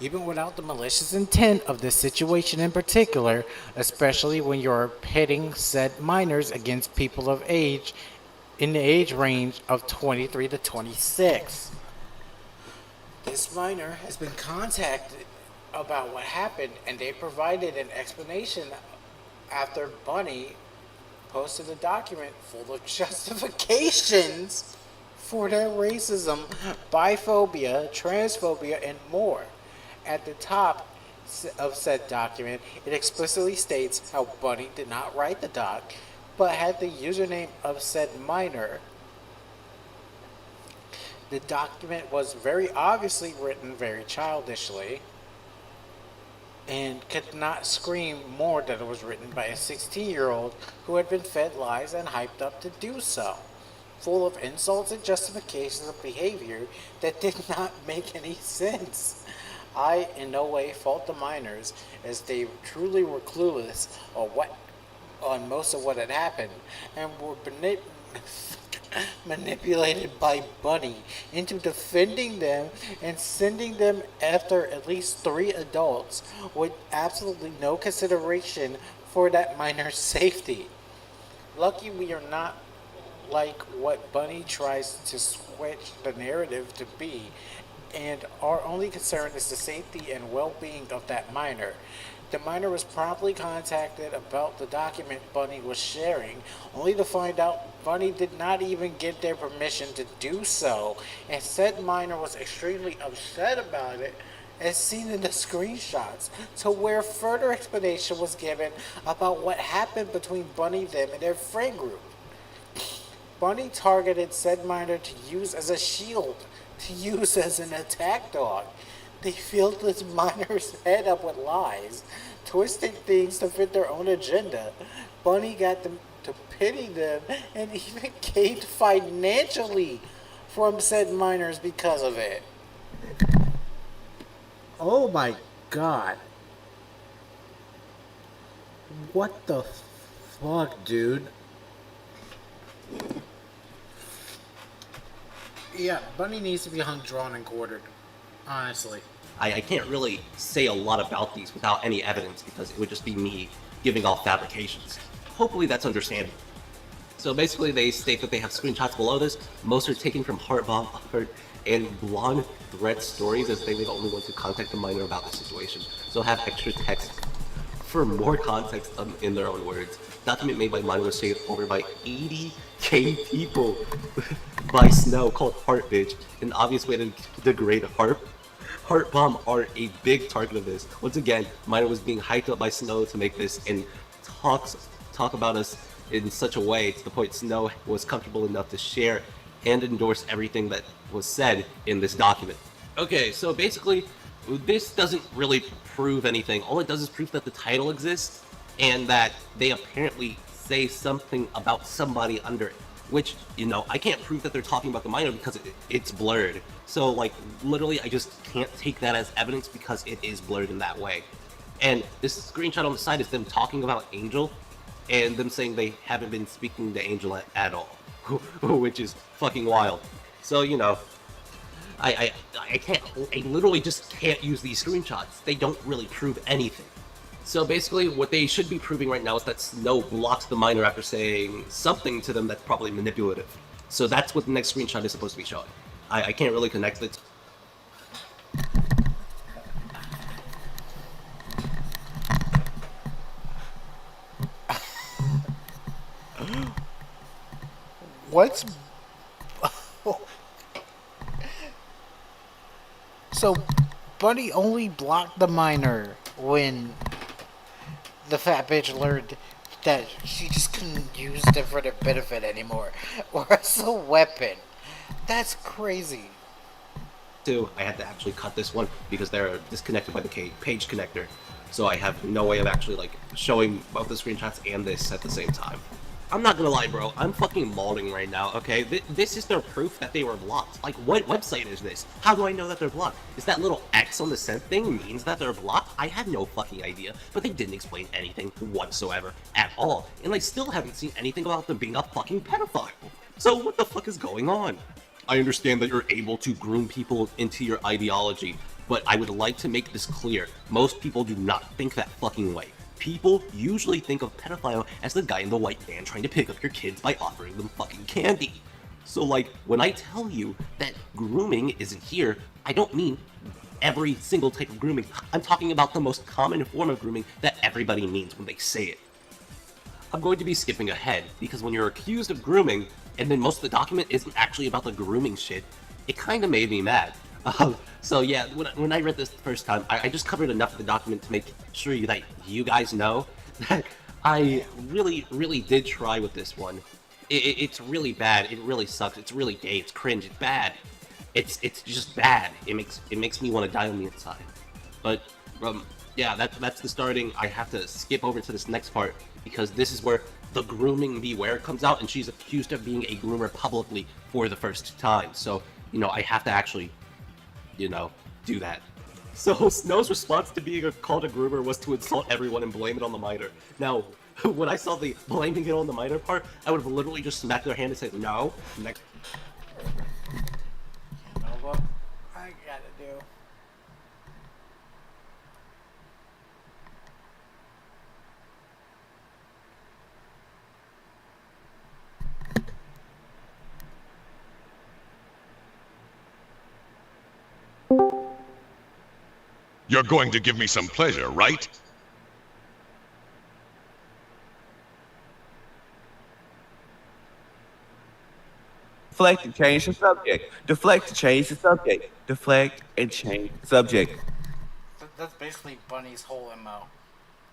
Speaker 1: Even without the malicious intent of this situation in particular, especially when you're pitting said minors against people of age in the age range of 23 to 26. This minor has been contacted about what happened, and they provided an explanation after Bunny posted a document full of justifications for their racism, biphobia, transphobia, and more. At the top of said document, it explicitly states how Bunny did not write the doc, but had the username of said minor. The document was very obviously written very childishly and could not scream more that it was written by a 16-year-old who had been fed lies and hyped up to do so, full of insults and justifications of behavior that did not make any sense. I in no way fault the minors, as they truly were clueless on most of what had happened, and were manipulated by Bunny into defending them and sending them after at least 3 adults with absolutely no consideration for that minor's safety. Lucky we are not like what Bunny tries to switch the narrative to be, and our only concern is the safety and well-being of that minor. The minor was promptly contacted about the document Bunny was sharing, only to find out Bunny did not even get their permission to do so, and said minor was extremely upset about it, as seen in the screenshots, to where further explanation was given about what happened between Bunny, them, and their friend group. Bunny targeted said minor to use as a shield, to use as an attack dog. They filled this minor's head up with lies, twisting things to fit their own agenda. Bunny got them to pity them and even gained financially from said minors because of it. Oh my god. What the fuck, dude? Yeah, Bunny needs to be hung, drawn, and quartered. Honestly.
Speaker 4: I can't really say a lot about these without any evidence because it would just be me giving off fabrications. Hopefully that's understandable. So basically they state that they have screenshots below this. Most are taken from Heartbomb Art and Blonde Threat Stories, as they were the only ones to contact the minor about the situation. So have extra text for more context in their own words. Document made by minor was saved over by 80k people by Snow called Heart Bitch, an obvious way to degrade Heartbomb Art, a big target of this. Once again, minor was being hyped up by Snow to make this and talk about us in such a way to the point Snow was comfortable enough to share and endorse everything that was said in this document. Okay, so basically, this doesn't really prove anything. All it does is prove that the title exists and that they apparently say something about somebody under it. Which, you know, I can't prove that they're talking about the minor because it's blurred. So, like, literally, I just can't take that as evidence because it is blurred in that way. And this screenshot on the side is them talking about Angel and them saying they haven't been speaking to Angel at all, which is fucking wild. So, you know, I literally just can't use these screenshots. They don't really prove anything. So basically, what they should be proving right now is that Snow blocks the minor after saying something to them that's probably manipulative. So that's what the next screenshot is supposed to be showing. I can't really connect it.
Speaker 1: What's... So, Bunny only blocked the minor when the fat bitch learned that she just couldn't use it for their benefit anymore, or as a weapon. That's crazy.
Speaker 4: I had to actually cut this one because they're disconnected by the page connector. So I have no way of actually like showing both the screenshots and this at the same time. I'm not gonna lie, bro. I'm fucking mauling right now, okay? This is their proof that they were blocked. Like, what website is this? How do I know that they're blocked? Is that little X on the sent thing means that they're blocked? I had no fucking idea, but they didn't explain anything whatsoever at all. And I still haven't seen anything about them being a fucking pedophile. So what the fuck is going on? I understand that you're able to groom people into your ideology, but I would like to make this clear. Most people do not think that fucking way. People usually think of pedophile as the guy in the white van trying to pick up your kids by offering them fucking candy. So like, when I tell you that grooming isn't here, I don't mean every single type of grooming. I'm talking about the most common form of grooming that everybody means when they say it. I'm going to be skipping ahead, because when you're accused of grooming, and then most of the document isn't actually about the grooming shit, it kinda made me mad. So yeah, when I read this the first time, I just covered enough of the document to make sure that you guys know that I really did try with this one. It's really bad, it really sucks, it's really gay, it's cringe, it's bad. It's just bad. It makes me want to die on the inside. But yeah, that's the starting. I have to skip over to this next part because this is where the grooming beware comes out, and she's accused of being a groomer publicly for the first time. So, you know, I have to actually, you know, do that. So Snow's response to being called a groomer was to insult everyone and blame it on the minor. Now, when I saw the blaming it on the minor part, I would have literally just smacked their hand and said, no. Next.
Speaker 1: You know what I gotta do?
Speaker 5: You're going to give me some pleasure, right?
Speaker 6: Deflect and change the subject. Deflect and change the subject. Deflect and change the subject.
Speaker 1: That's basically Bunny's whole MO.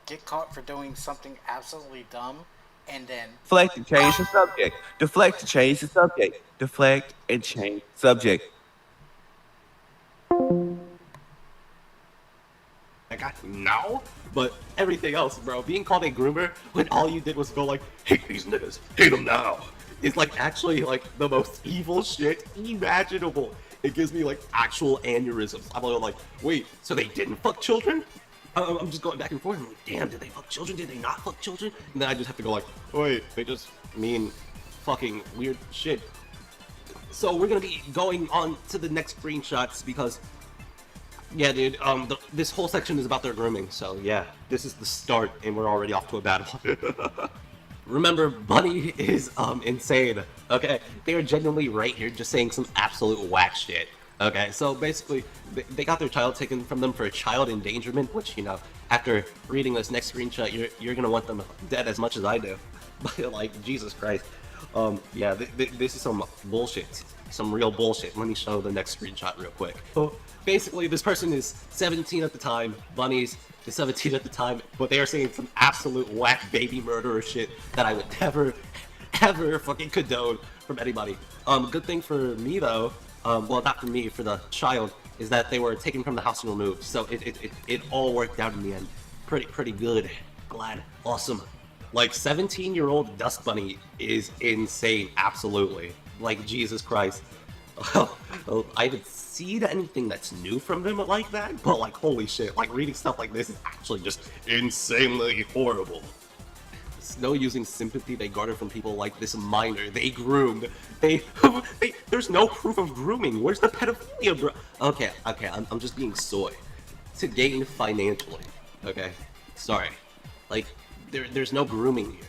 Speaker 1: Get caught for doing something absolutely dumb, and then...
Speaker 6: Deflect and change the subject. Deflect and change the subject. Deflect and change the subject.
Speaker 4: I got no, but everything else, bro, being called a groomer when all you did was go like, hate these niggas, hate them now, is like actually like the most evil shit imaginable. It gives me like actual aneurysms. I'm like, wait, so they didn't fuck children? I'm just going back and forth. I'm like, damn, did they fuck children? Did they not fuck children? And then I just have to go like, wait, they just mean fucking weird shit. So we're gonna be going on to the next screenshots because, yeah, dude, this whole section is about their grooming. So yeah, this is the start, and we're already off to a bad one. Remember, Bunny is insane. Okay, they are genuinely right here, just saying some absolute whack shit. Okay, so basically, they got their child taken from them for child endangerment, which, you know, after reading this next screenshot, you're gonna want them dead as much as I do. But, like, Jesus Christ. Yeah, this is some bullshit. Some real bullshit. Let me show the next screenshot real quick. So, basically, this person is 17 at the time, Bunny's is 17 at the time, but they are saying some absolute whack baby murderer shit that I would never, ever fucking condone from anybody. Good thing for me, though, well, not for me, for the child, is that they were taken from the house and removed. So it all worked out in the end. Pretty good. Glad. Awesome. Like, 17-year-old Dusk Bunny is insane, absolutely. Like, Jesus Christ. I haven't seen anything that's new from them like that, but like, holy shit, like, reading stuff like this is actually just insanely horrible. Snow using sympathy they garner from people like this minor they groomed. There's no proof of grooming. Where's the pedophilia, bro? Okay, I'm just being soy. To gain financially, okay? Sorry. Like, there's no grooming here.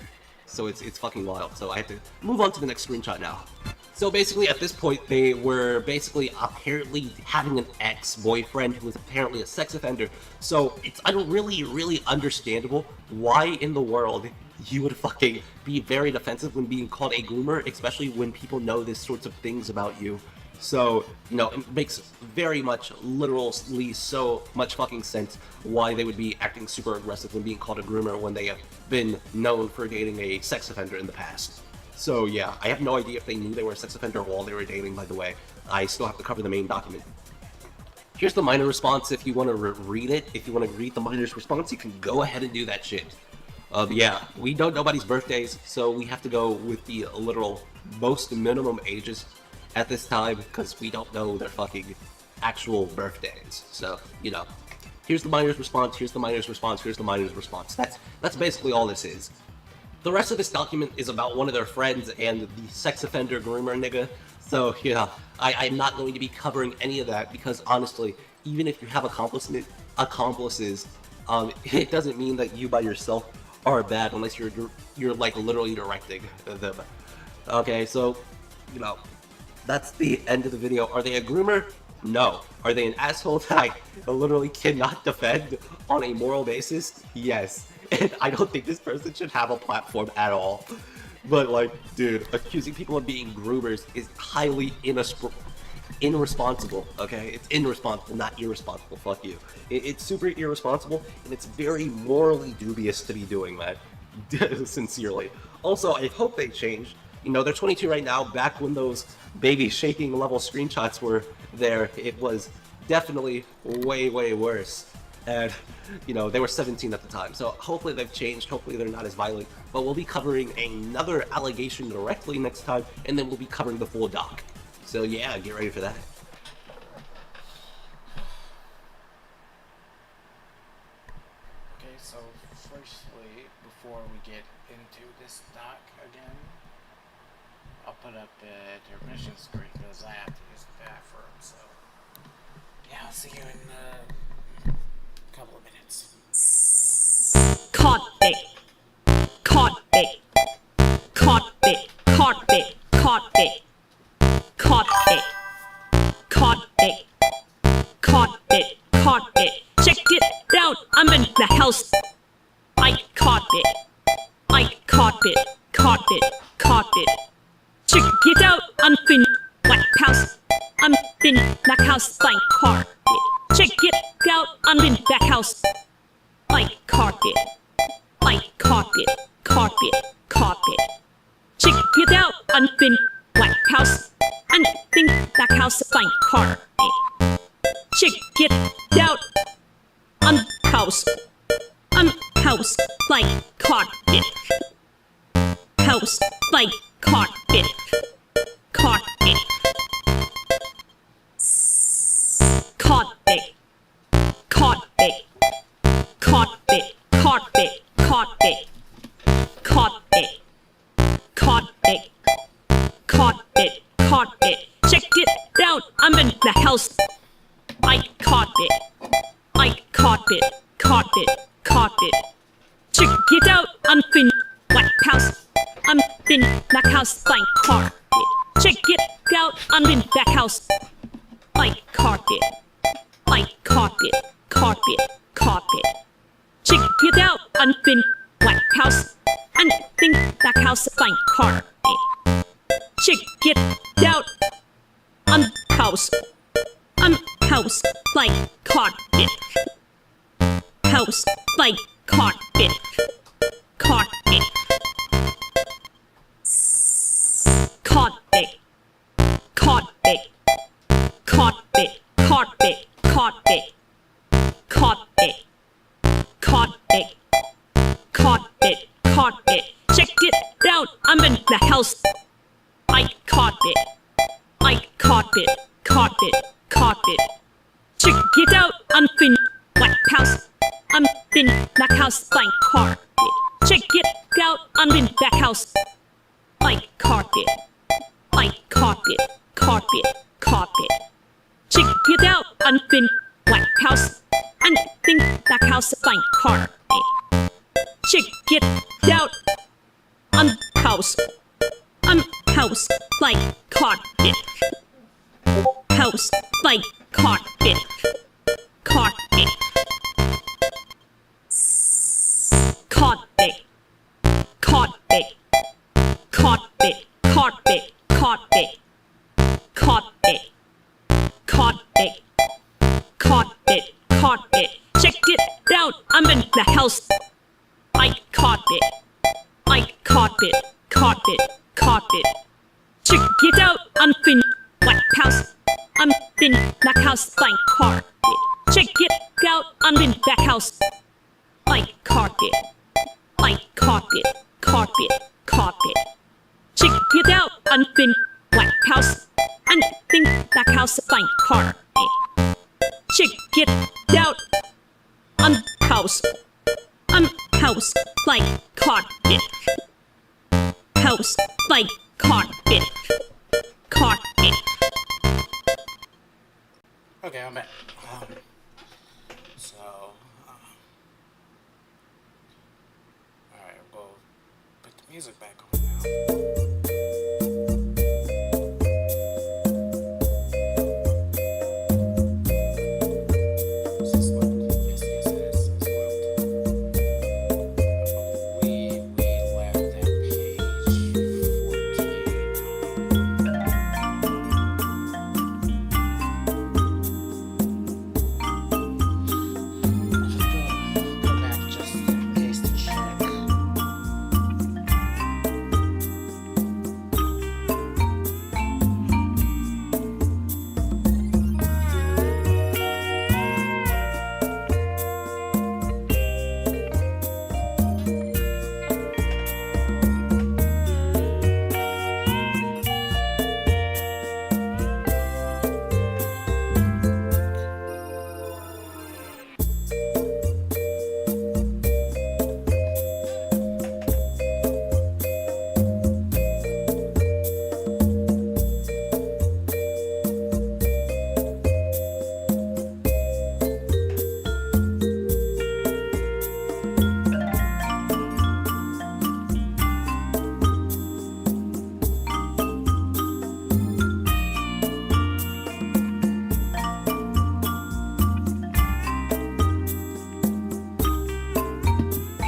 Speaker 4: So it's fucking wild. So I have to move on to the next screenshot now. So basically, at this point, they were basically apparently having an ex-boyfriend who was apparently a sex offender. So it's really understandable why in the world you would fucking be very defensive when being called a groomer, especially when people know these sorts of things about you. So, you know, it makes very much, literally so much fucking sense why they would be acting super aggressive when being called a groomer when they have been known for dating a sex offender in the past. So yeah, I have no idea if they knew they were a sex offender while they were dating, by the way. I still have to cover the main document. Here's the minor response if you want to read it. If you want to read the minor's response, you can go ahead and do that shit. Yeah, we don't know nobody's birthdays, so we have to go with the literal most minimum ages at this time, because we don't know their fucking actual birthdays. So, you know, here's the minor's response, here's the minor's response, here's the minor's response. That's basically all this is. The rest of this document is about one of their friends and the sex offender groomer nigga. So, yeah, I'm not going to be covering any of that because, honestly, even if you have accomplices, it doesn't mean that you by yourself are bad unless you're like literally directing them. Okay, so, you know, that's the end of the video. Are they a groomer? No. Are they an asshole that I literally cannot defend on a moral basis? Yes. And I don't think this person should have a platform at all. But, like, dude, accusing people of being groomers is highly irresponsible, okay? It's irresponsible, not irresponsible. Fuck you. It's super irresponsible, and it's very morally dubious to be doing that. Sincerely. Also, I hope they change. You know, they're 22 right now. Back when those baby shaking level screenshots were there, it was definitely way worse. And, you know, they were 17 at the time. So hopefully they've changed. Hopefully they're not as violent. But we'll be covering another allegation directly next time, and then we'll be covering the full doc. So yeah, get ready for that.
Speaker 1: Okay, so firstly, before we get into this doc again, I'll put up the permission screen because I have to use the bathroom, so yeah, I'll see you in a couple of minutes.
Speaker 7: Caught it. Caught it. Caught it. Caught it. Caught it. Caught it. Caught it. Caught it. Caught it. Check it out. I'm in the house. I caught it. I caught it. Caught it. Caught it. Check it out. I'm in White House. I'm in the house. I caught it. Check it out. I'm in the house. I caught it. I caught it. Caught it. Caught it. Check it out. I'm in White House. I'm in the house. I caught it. Check it out. I'm house. I'm house. Like caught it. House. Like caught it. Caught it. out. I'm in the house. I caught it. I caught it. Caught it. Caught it. Check it out. I'm in White House. I'm in the house. I caught it. Check it out. I'm in the house. I caught it. I caught it. Caught it. Caught it. Check it out. I'm in White House. I'm in the house. I caught it. Check it out. I'm house. I'm house. Like caught it. House. Like caught it. Caught it. Caught it. Caught it. Caught it. Caught it. Caught it. Caught it. Caught it. Caught it. Caught it. Check it out. I'm in the house. I caught it. I caught it. Caught it. Caught it. Check it out. I'm in White House. I'm in the house. I caught it. Check it out. I'm in the house. I caught it. I caught it. Caught it. Caught it. Check it out. I'm in White House. I'm in the house. I caught it. Check it out. I'm house. I'm house. Like caught it. House. Like caught it. Caught it. Caught it. Caught it. Caught it. Caught it. Caught it. Caught it. Caught it. Caught it. Caught it. Check it out. I'm in the house. I caught it. I caught it. Caught it. Caught it. Check it out. I'm in White House. I'm in the house. I caught it. Check it out. I'm in the house. I caught it. I caught it. Caught it. Caught it. Check it out. I'm in White House. I'm in the house. I caught it. Check it out. I'm house. I'm house. Like caught it. House. Like caught it. Caught it.
Speaker 1: Okay, I'm back. Alright, we'll put the music back on now. Is this loud? Yes, it is. It's loud. We left at page 14. Go back just in case to check.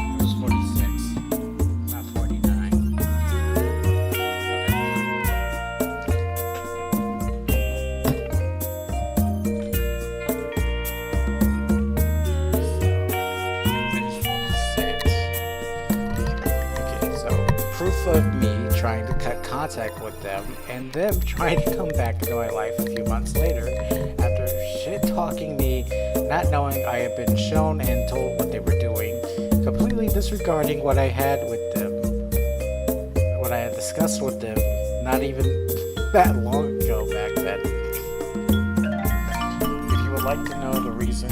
Speaker 1: It was 46, not 49. Okay, so proof of me trying to cut contact with them and them trying to come back into my life a few months later after shit talking me, not knowing I had been shown and told what they were doing, completely disregarding what I had with them, what I had discussed with them, not even that long ago back then. If you would like to know the reason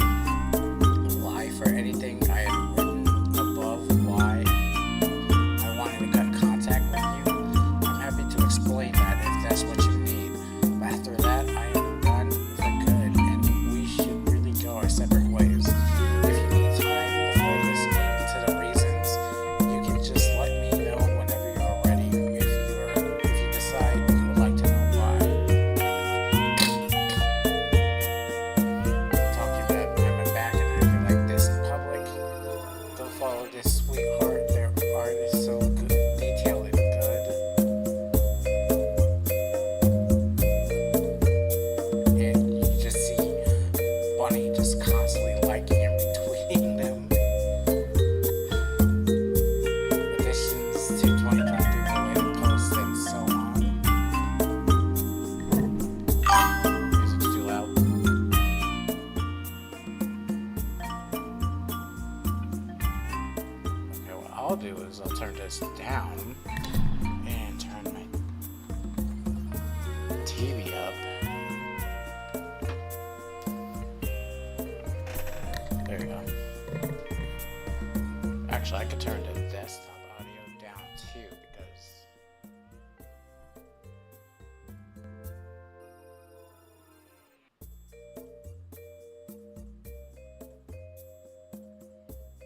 Speaker 1: why for anything I had written above why I wanted to cut contact with you, I'm happy to explain that if that's what you need. But after that, I am is I'll turn this down and turn my TV up. There we go. Actually, I could turn the desktop audio down too because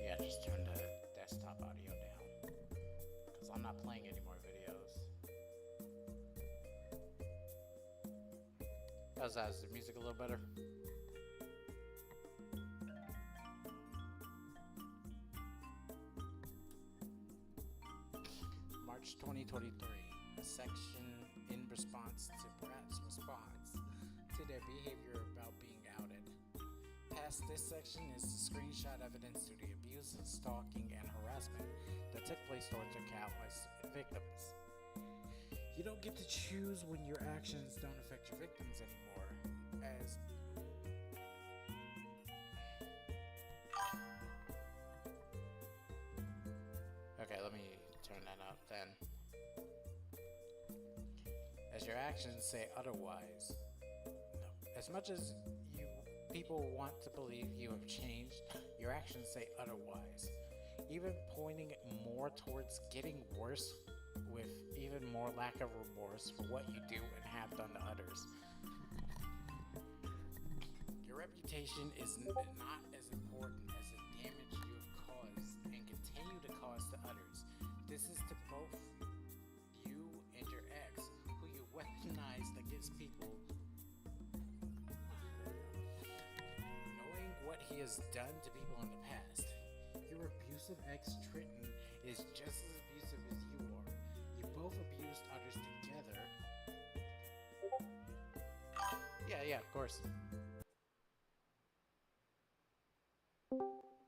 Speaker 1: yeah, just turn the desktop audio down because I'm not playing any more videos. How's that? Is the music a little better? March 2023, a section in response to Brat's response to their behavior about being outed. Past this section is the screenshot evidence to the abuse, stalking, and harassment that took place towards their countless victims. You don't get to choose when your actions don't affect your victims anymore, as okay, let me turn that up then. As your actions say otherwise. No. As much as you people want to believe you have changed, your actions say otherwise. Even pointing more towards getting worse with even more lack of remorse for what you do and have done to others. Your reputation is not as important as the damage you have caused and continue to cause to others. This is to both you and your ex, who you weaponized against people. Knowing what he has done to people in the past, your abusive ex Triton is just as abusive as you are. You both abused others together. Yeah, of course.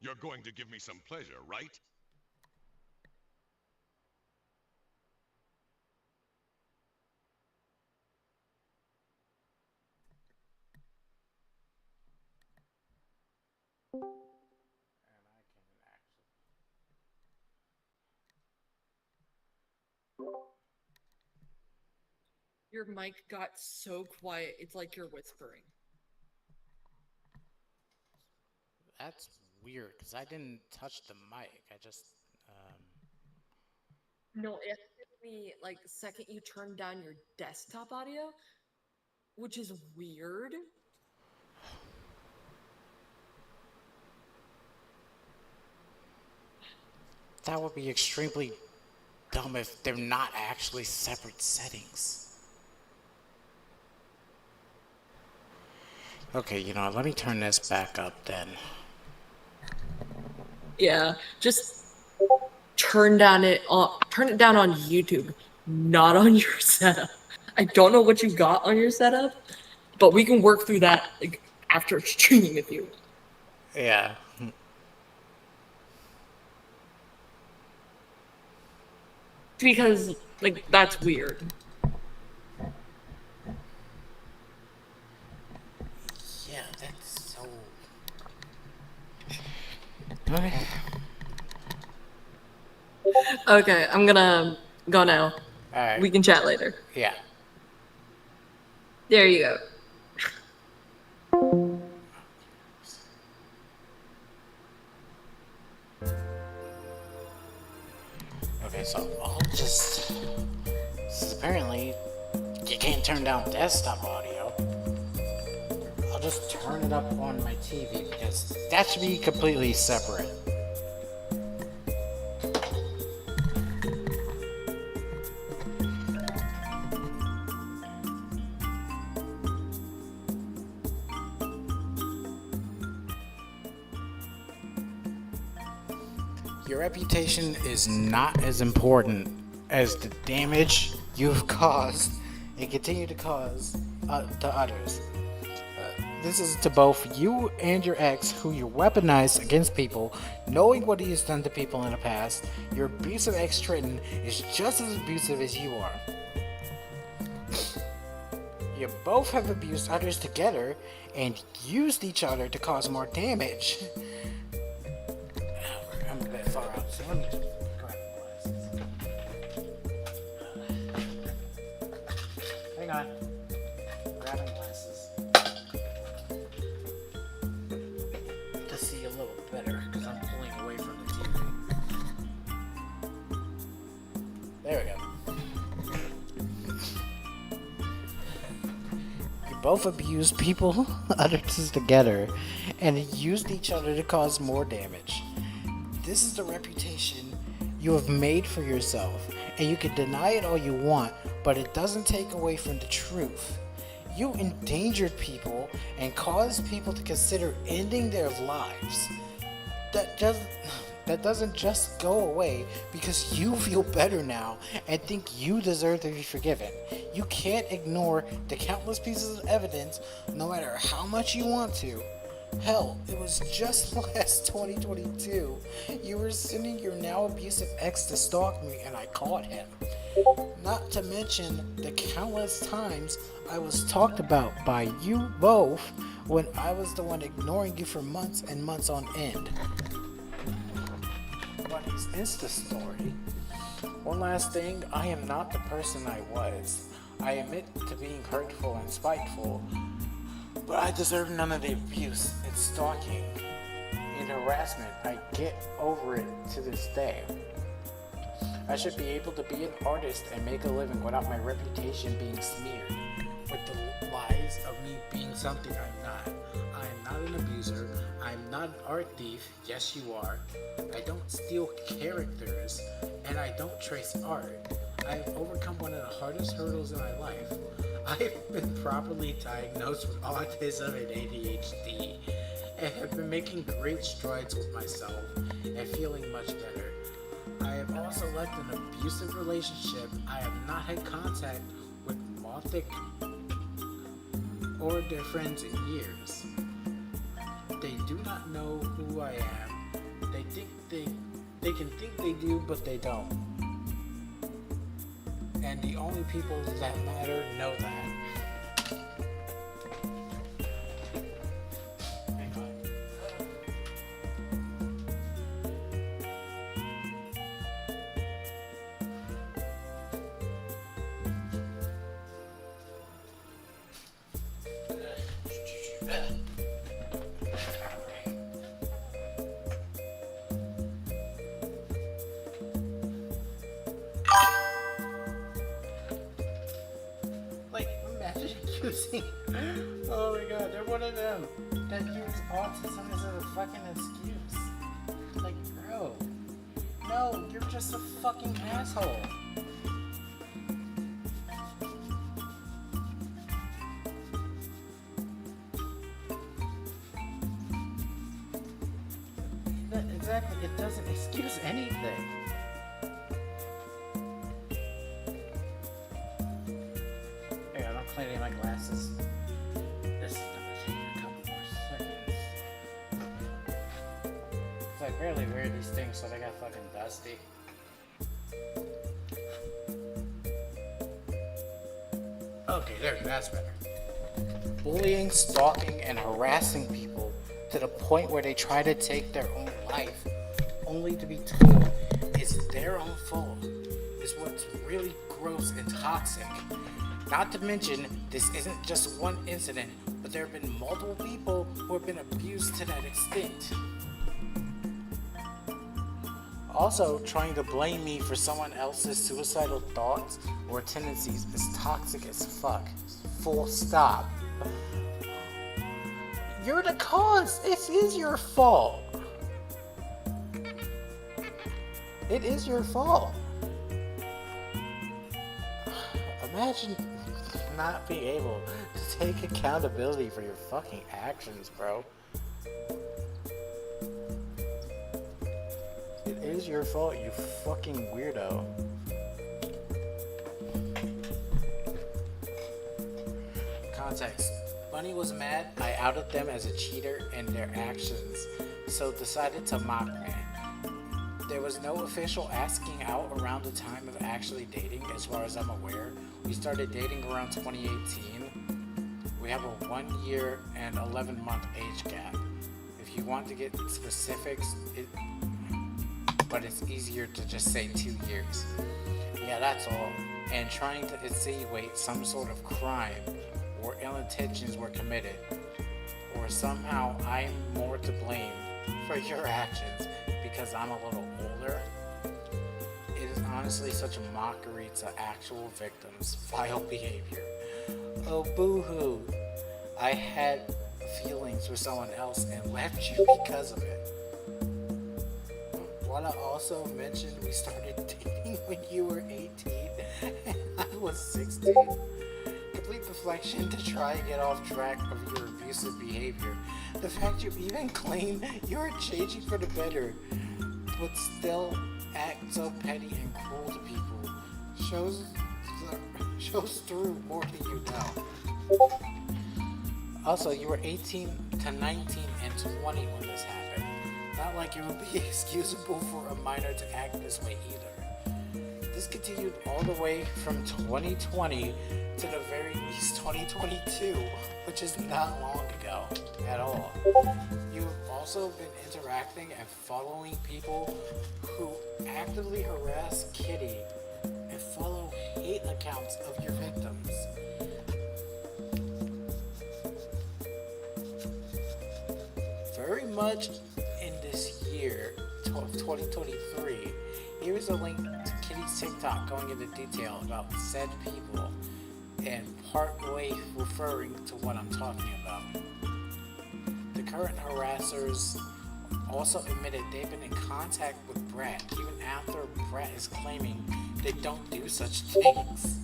Speaker 5: You're going to give me some pleasure, right?
Speaker 1: And I can actually.
Speaker 8: Your mic got so quiet, it's like you're whispering.
Speaker 1: That's weird, because I didn't touch the mic. I just,
Speaker 8: No, it has to be like the second you turn down your desktop audio, which is weird.
Speaker 1: that would be extremely dumb if they're not actually separate settings. Okay, you know what, let me turn this back up then.
Speaker 8: Yeah, just turn it down on YouTube, not on your setup. I don't know what you got on your setup, but we can work through that like after streaming with you.
Speaker 1: Yeah.
Speaker 8: Because like that's weird.
Speaker 1: Yeah, that's so... Okay.
Speaker 8: Okay, I'm gonna go now.
Speaker 1: Alright.
Speaker 8: We can chat later.
Speaker 1: Yeah.
Speaker 8: There you go.
Speaker 1: Okay, so I'll just... apparently, you can't turn down desktop audio. I'll just turn it up on my TV because that should be completely separate. Your reputation is not as important as the damage you've caused and continue to cause to others. This is to both you and your ex, who you weaponized against people, knowing what he has done to people in the past. Your abusive ex Triton is just as abusive as you are. You both have abused others together and used each other to cause more damage. I'm a bit far out, so let me just grab a glass. both abused people, others together, and used each other to cause more damage. This is the reputation you have made for yourself, and you can deny it all you want, but it doesn't take away from the truth. You endangered people and caused people to consider ending their lives. That doesn't just go away because you feel better now and think you deserve to be forgiven. You can't ignore the countless pieces of evidence no matter how much you want to. Hell, it was just last 2022. You were sending your now abusive ex to stalk me and I caught him. Not to mention the countless times I was talked about by you both when I was the one ignoring you for months and months on end. Bunny's Insta story. One last thing, I am not the person I was. I admit to being hurtful and spiteful, but I deserve none of the abuse and stalking and harassment. I get over it to this day. I should be able to be an artist and make a living without my reputation being smeared with the lies of me being something I'm not. I am not an abuser. I'm not an art thief. Yes, you are. I don't steal characters, and I don't trace art. I've overcome one of the hardest hurdles in my life. I've been properly diagnosed with autism and ADHD, and have been making great strides with myself and feeling much better. I have also left an abusive relationship. I have not had contact with Mothic or their friends in years. They do not know who I am. They think they can think they do, but they don't. And the only people that matter know that. Hang on. Like, imagine accusing. Oh my god, they're one of them that use autism as a fucking excuse. Like, bro. No, you're just a fucking asshole. Exactly, it doesn't excuse anything. Here, I'm cleaning my glasses. This is gonna take a couple more seconds. 'Cause I barely wear these things, so they got fucking dusty. Okay, there, that's better. Bullying, stalking, and harassing people to the point where they try to take their own life, only to be told it's their own fault, is what's really gross and toxic. Not to mention, this isn't just one incident, but there have been multiple people who have been abused to that extent. Also, trying to blame me for someone else's suicidal thoughts or tendencies is toxic as fuck. Full stop. You're the cause. It is your fault. It is your fault. Imagine not being able to take accountability for your fucking actions, bro. It is your fault, you fucking weirdo. Context. Bunny was mad I outed them as a cheater in their actions, so decided to mock me. There was no official asking out around the time of actually dating, as far as I'm aware. We started dating around 2018. We have a 1 year and 11-month age gap. If you want to get specifics, but it's easier to just say 2 years. Yeah, that's all. And trying to insinuate some sort of crime or ill intentions were committed, or somehow I'm more to blame for your actions because I'm a little older. It is honestly such a mockery to actual victims' vile behavior. Oh, boo-hoo. I had feelings for someone else and left you because of it. Want to also mention we started dating when you were 18 and I was 16. Complete deflection to try and get off track of your abusive behavior. The fact you even claim you're changing for the better, but still act so petty and cruel to people, shows through more than you know. Also, you were 18 to 19 and 20 when this happened. Not like it would be excusable for a minor to act this way either. This continued all the way from 2020 to the very least 2022, which is not long ago at all. You've also been interacting and following people who actively harass Kitty and follow hate accounts of your victims. Very much in this year, 2023, here's a link to Kitty's TikTok going into detail about said people and partway referring to what I'm talking about. The current harassers also admitted they've been in contact with Brett even after Brett is claiming they don't do such things.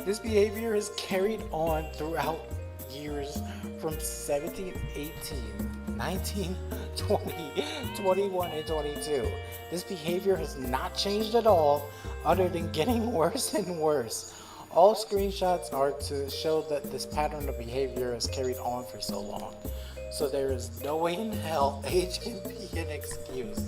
Speaker 1: This behavior is carried on throughout years from 17, 18, 19, 20, 21, and 22. This behavior has not changed at all, other than getting worse and worse. All screenshots are to show that this pattern of behavior has carried on for so long. So there is no way in hell age can be an excuse.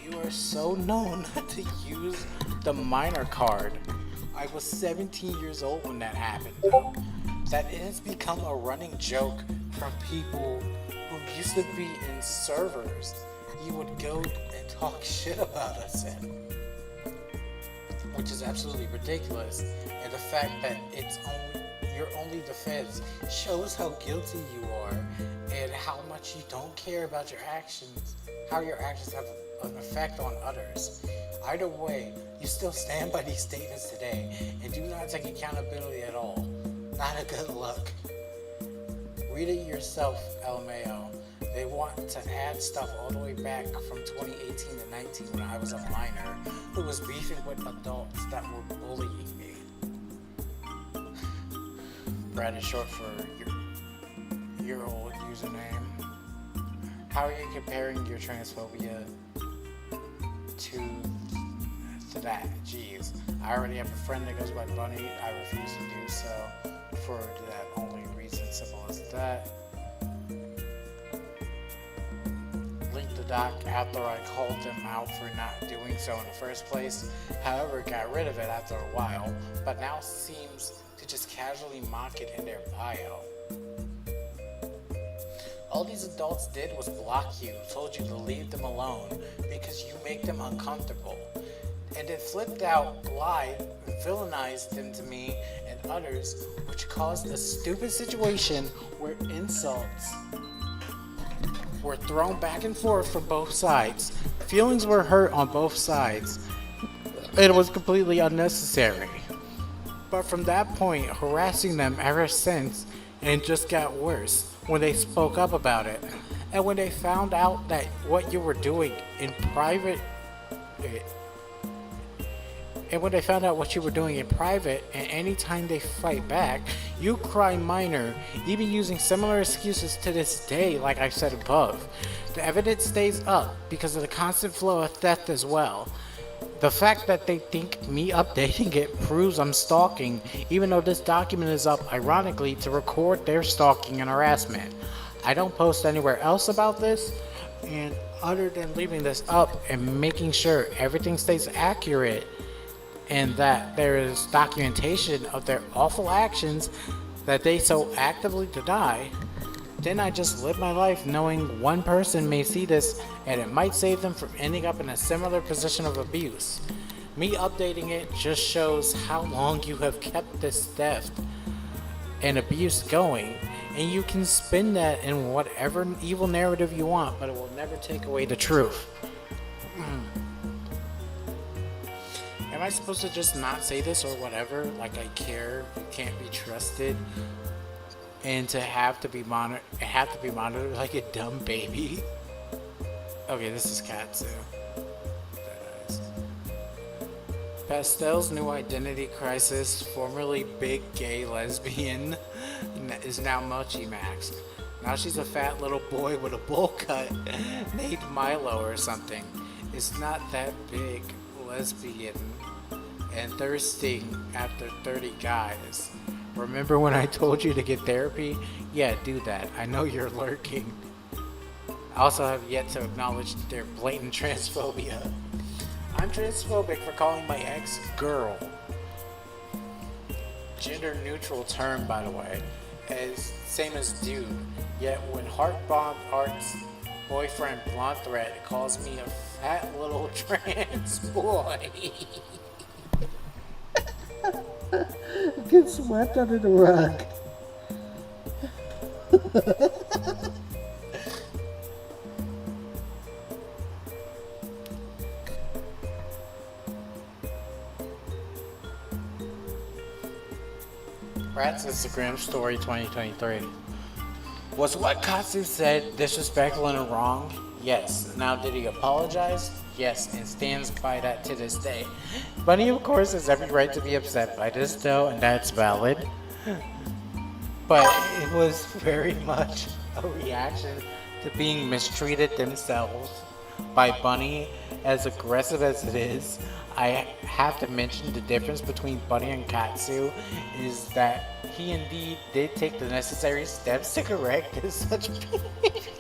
Speaker 1: You are so known to use the minor card. I was 17 years old when that happened, though. That it has become a running joke from people who used to be in servers. You would go and talk shit about us in, which is absolutely ridiculous. And the fact that your only defense shows how guilty you are and how much you don't care about your actions, how your actions have an effect on others. Either way, you still stand by these statements today and do not take accountability at all. Not a good look. Read it yourself, LMAO. They want to add stuff all the way back from 2018 to 19 when I was a minor who was beefing with adults that were bullying me. Brad is short for your old username. How are you comparing your transphobia to that? Jeez. I already have a friend that goes by Bunny. I refuse to do so for that only reason, simple as that. Linked the doc after I called them out for not doing so in the first place. However, got rid of it after a while, but now seems to just casually mock it in their bio. All these adults did was block you, told you to leave them alone because you make them uncomfortable, and then flipped out, lied, and villainized them to me and others, which caused a stupid situation where insults were thrown back and forth from both sides. Feelings were hurt on both sides. It was completely unnecessary. But from that point, harassing them ever since, and it just got worse when they spoke up about it. And when they found out that what you were doing in private, and anytime they fight back, you cry minor, even using similar excuses to this day, like I said above. The evidence stays up because of the constant flow of theft as well. The fact that they think me updating it proves I'm stalking, even though this document is up, ironically, to record their stalking and harassment. I don't post anywhere else about this, and other than leaving this up and making sure everything stays accurate, and that there is documentation of their awful actions that they so actively deny, then I just live my life knowing one person may see this and it might save them from ending up in a similar position of abuse. Me updating it just shows how long you have kept this theft and abuse going, and you can spin that in whatever evil narrative you want, but it will never take away the truth. Am I supposed to just not say this or whatever? Like I care, you can't be trusted, and to have to be monitored like a dumb baby? Okay, this is Katsu. Pastel's new identity crisis, formerly big gay lesbian, is now Mochi Max. Now she's a fat little boy with a bowl cut named Milo or something. It's not that big, lesbian, and thirsting after 30 guys. Remember when I told you to get therapy? Yeah, do that. I know you're lurking. I also have yet to acknowledge their blatant transphobia. I'm transphobic for calling my ex girl. Gender neutral term, by the way, as same as dude. Yet when Heartbomb Art's boyfriend Blonde Threat calls me a fat little trans boy.
Speaker 9: Get swept under the rug.
Speaker 1: Rat's Instagram story 2023. Was what Katsu said disrespectful and wrong? Yes. Now did he apologize? Yes, and stands by that to this day. Bunny, of course, has every right to be upset by this though, and that's valid. But it was very much a reaction to being mistreated themselves by Bunny. As aggressive as it is, I have to mention the difference between Bunny and Katsu is that he indeed did take the necessary steps to correct such behavior.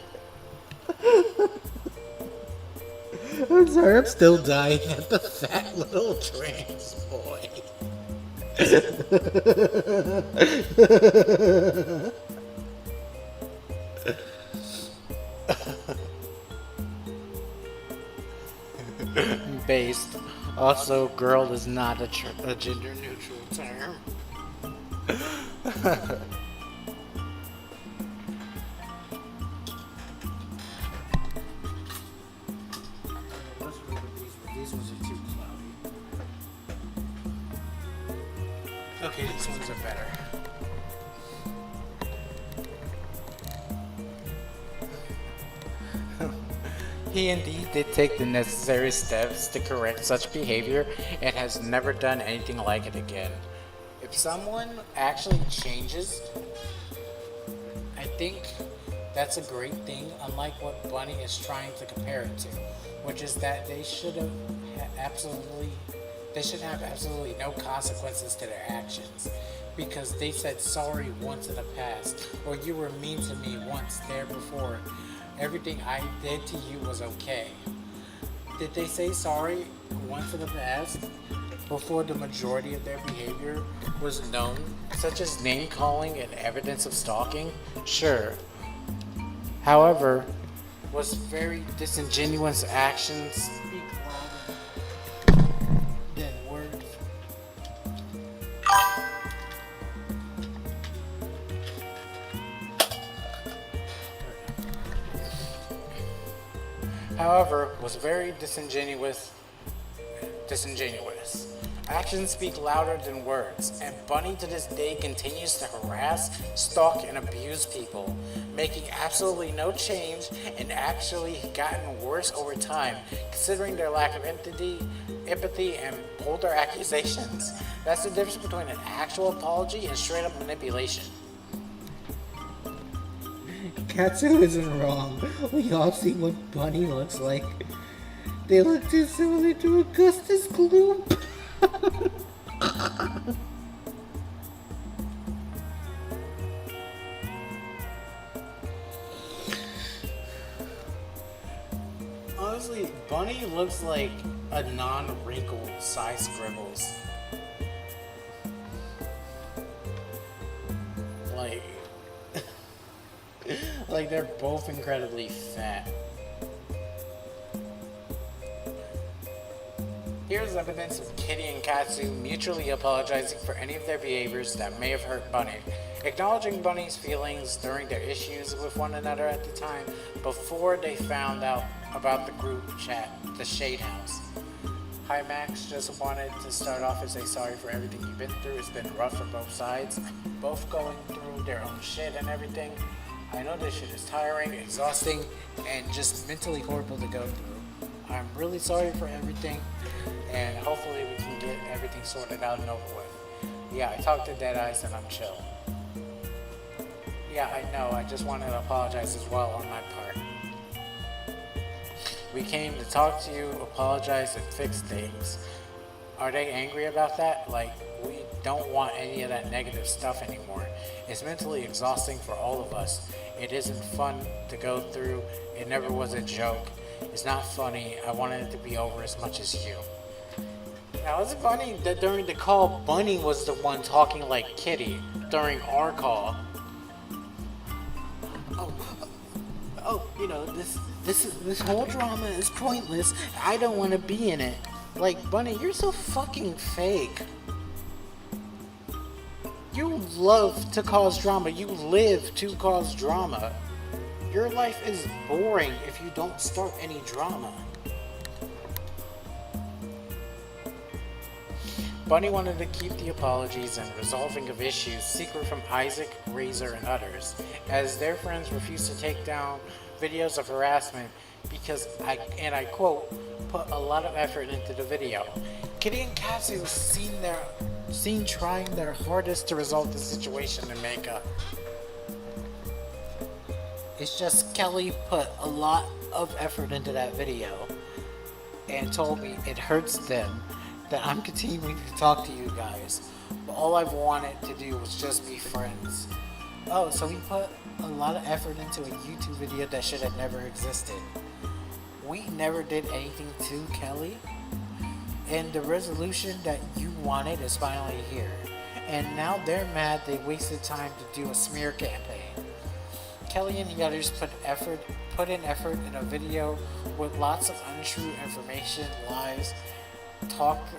Speaker 1: I'm sorry, I'm still dying at the fat little trans boy. Based. Also, girl is not a gender neutral term. These ones are too cloudy. Okay, these ones are better. He indeed did take the necessary steps to correct such behavior and has never done anything like it again. If someone actually changes, I think that's a great thing, unlike what Bunny is trying to compare it to, which is that they should have absolutely no consequences to their actions because they said sorry once in the past, or you were mean to me once there before. Everything I did to you was okay. Did they say sorry once in the past before the majority of their behavior was known, such as name calling and evidence of stalking? Sure. However, was very disingenuous actions speak louder than words. However, was very disingenuous. Actions speak louder than words, and Bunny to this day continues to harass, stalk, and abuse people, making absolutely no change and actually gotten worse over time, considering their lack of empathy, and bolder accusations. That's the difference between an actual apology and straight up manipulation.
Speaker 9: Katsu isn't wrong. We all see what Bunny looks like. They look too similar to Augustus Gloop.
Speaker 1: Honestly, Bunny looks like a non-wrinkled Cy Scribbles. Like they're both incredibly fat. Here's evidence of Kitty and Katsu mutually apologizing for any of their behaviors that may have hurt Bunny, acknowledging Bunny's feelings during their issues with one another at the time before they found out about the group chat, the Shade House. Hi Max, just wanted to start off and say sorry for everything you've been through. It's been rough for both sides, both going through their own shit and everything. I know this shit is tiring, exhausting, and just mentally horrible to go through. I'm really sorry for everything, and hopefully we can get everything sorted out and over with. Yeah, I talked to Deadeyes and I'm chill. Yeah, I know, I just wanted to apologize as well on my part. We came to talk to you, apologize, and fix things. Are they angry about that? Like, we don't want any of that negative stuff anymore. It's mentally exhausting for all of us. It isn't fun to go through. It never was a joke. It's not funny. I wanted it to be over as much as you. Now, is it funny that during the call, Bunny was the one talking like Kitty during our call? You know, this whole drama is pointless. I don't want to be in it. Like, Bunny, you're so fucking fake. You love to cause drama. You live to cause drama. Your life is boring if you don't start any drama. Bunny wanted to keep the apologies and resolving of issues secret from Isaac, Razor, and others, as their friends refused to take down videos of harassment because I quote, put a lot of effort into the video. Kitty and Katsu seen trying their hardest to resolve the situation and make up. It's just Kelly put a lot of effort into that video and told me it hurts them that I'm continuing to talk to you guys, but all I've wanted to do was just be friends. Oh, so he put a lot of effort into a YouTube video that should have never existed. We never did anything to Kelly, and the resolution that you wanted is finally here. And now they're mad they wasted time to do a smear campaign. Kelly and the others put in effort in a video with lots of untrue information, lies, talks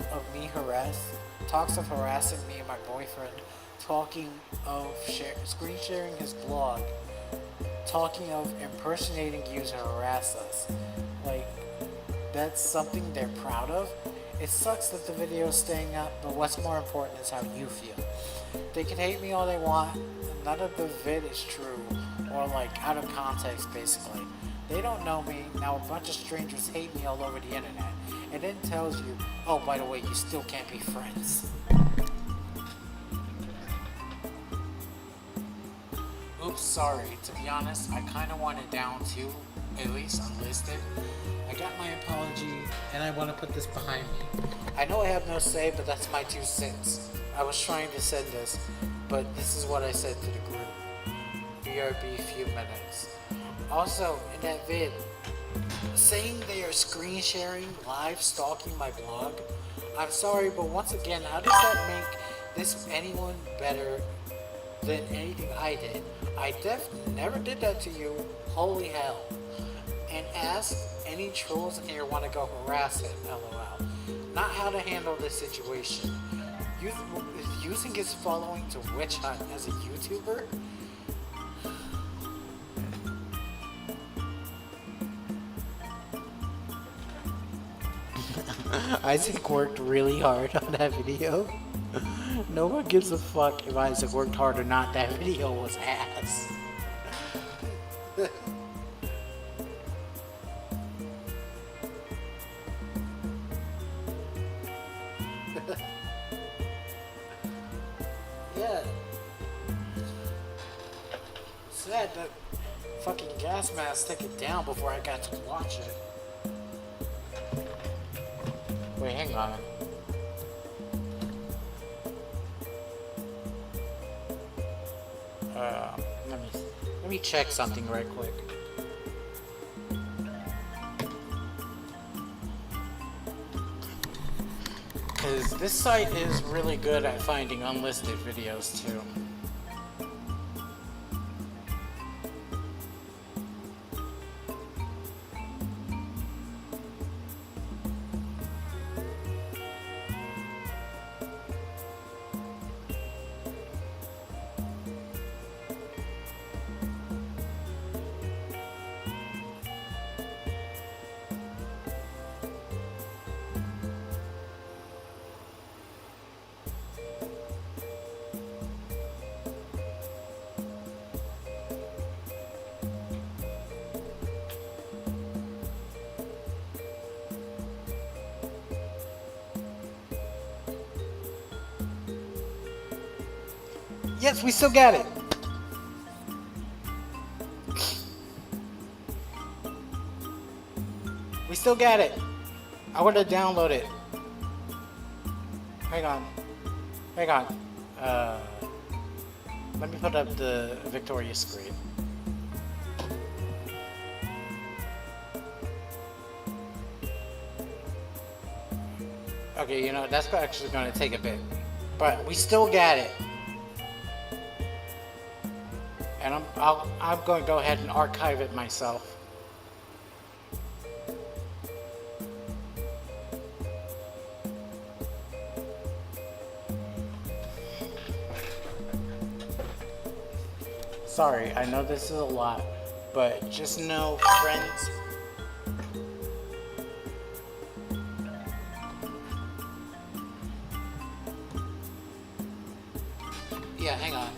Speaker 1: of harassing me and my boyfriend, talking of screen sharing his blog, talking of impersonating you to harass us. Like, that's something they're proud of. It sucks that the video is staying up, but what's more important is how you feel. They can hate me all they want. None of the vid is true, or like out of context basically. They don't know me. Now a bunch of strangers hate me all over the internet. And then tells you, oh, by the way, you still can't be friends. Oops, sorry. To be honest, I kind of want it down too, at least unlisted. I got my apology, and I want to put this behind me. I know I have no say, but that's my 2 cents. I was trying to send this, but this is what I said to the group. BRB few minutes. Also, in that vid, saying they are screen sharing, live stalking my blog. I'm sorry, but once again, how does that make this anyone better than anything I did? I never did that to you. Holy hell. And ask any trolls in here want to go harass it, lol. Not how to handle this situation. Using his following to witch hunt as a YouTuber? Isaac worked really hard on that video. No one gives a fuck if Isaac worked hard or not. That video was ass. Yeah. Sad that fucking gas mask took it down before I got to watch it. Wait, hang on. Let me check something right quick. Because this site is really good at finding unlisted videos too. Yes, we still got it. We still got it. I want to download it. Hang on. Hang on. Let me put up the Victoria screen. Okay, you know, that's actually going to take a bit. But we still got it. And I'm going to go ahead and archive it myself. Sorry, I know this is a lot, but just know, friends. Yeah, hang on.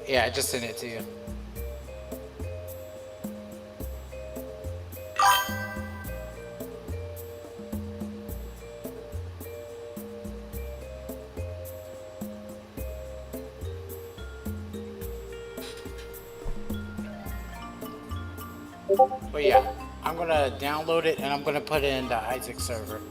Speaker 1: Yeah, I just sent it to you. But yeah, I'm gonna download it and I'm gonna put it in the Isaac server.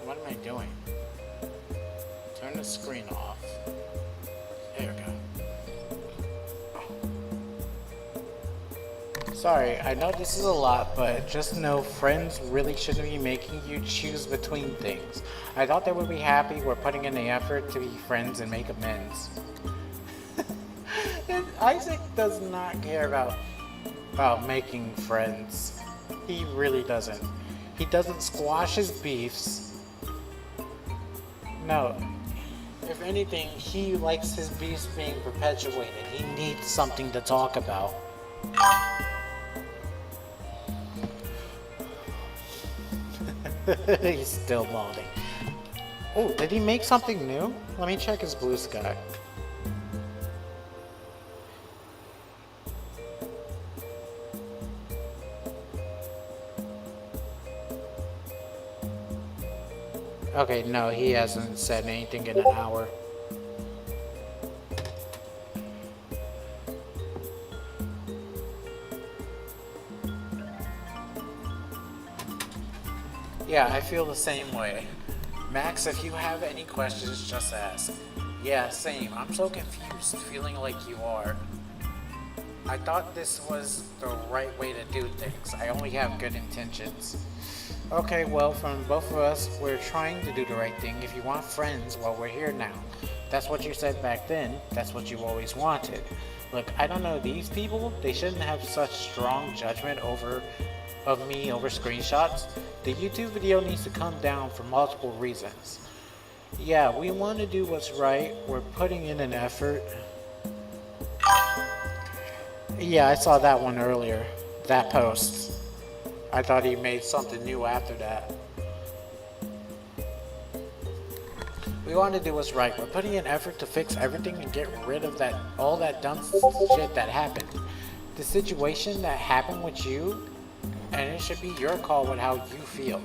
Speaker 1: What am I doing? Turn the screen off. There we go. Sorry, I know this is a lot, but just know friends really shouldn't be making you choose between things. I thought they would be happy we're putting in the effort to be friends and make amends. Isaac does not care about making friends. He really doesn't. He doesn't squash his beefs. No. If anything, he likes his beefs being perpetuated. He needs something to talk about. He's still modding. Oh, did he make something new? Let me check his blue sky. Okay, no, he hasn't said anything in an hour. Yeah, I feel the same way. Max, if you have any questions, just ask. Yeah, same. I'm so confused, feeling like you are. I thought this was the right way to do things. I only have good intentions. Okay, well, from both of us, we're trying to do the right thing. If you want friends, well, we're here now. That's what you said back then. That's what you always wanted. Look, I don't know these people. They shouldn't have such strong judgment of me over screenshots. The YouTube video needs to come down for multiple reasons. Yeah, we want to do what's right. We're putting in an effort. Yeah, I saw that one earlier. That post. I thought he made something new after that. We want to do what's right. We're putting in effort to fix everything and get rid of all that dumb shit that happened. The situation that happened with you, and it should be your call with how you feel.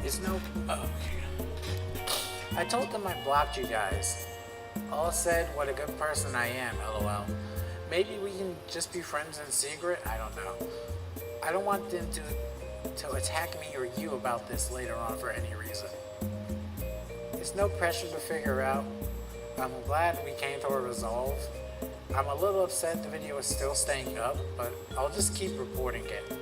Speaker 1: It's no... I told them I blocked you guys. All said what a good person I am, lol. Maybe we can just be friends in secret? I don't know. I don't want them to attack me or you about this later on for any reason. It's no pressure to figure out. I'm glad we came to a resolve. I'm a little upset the video is still staying up, but I'll just keep reporting it.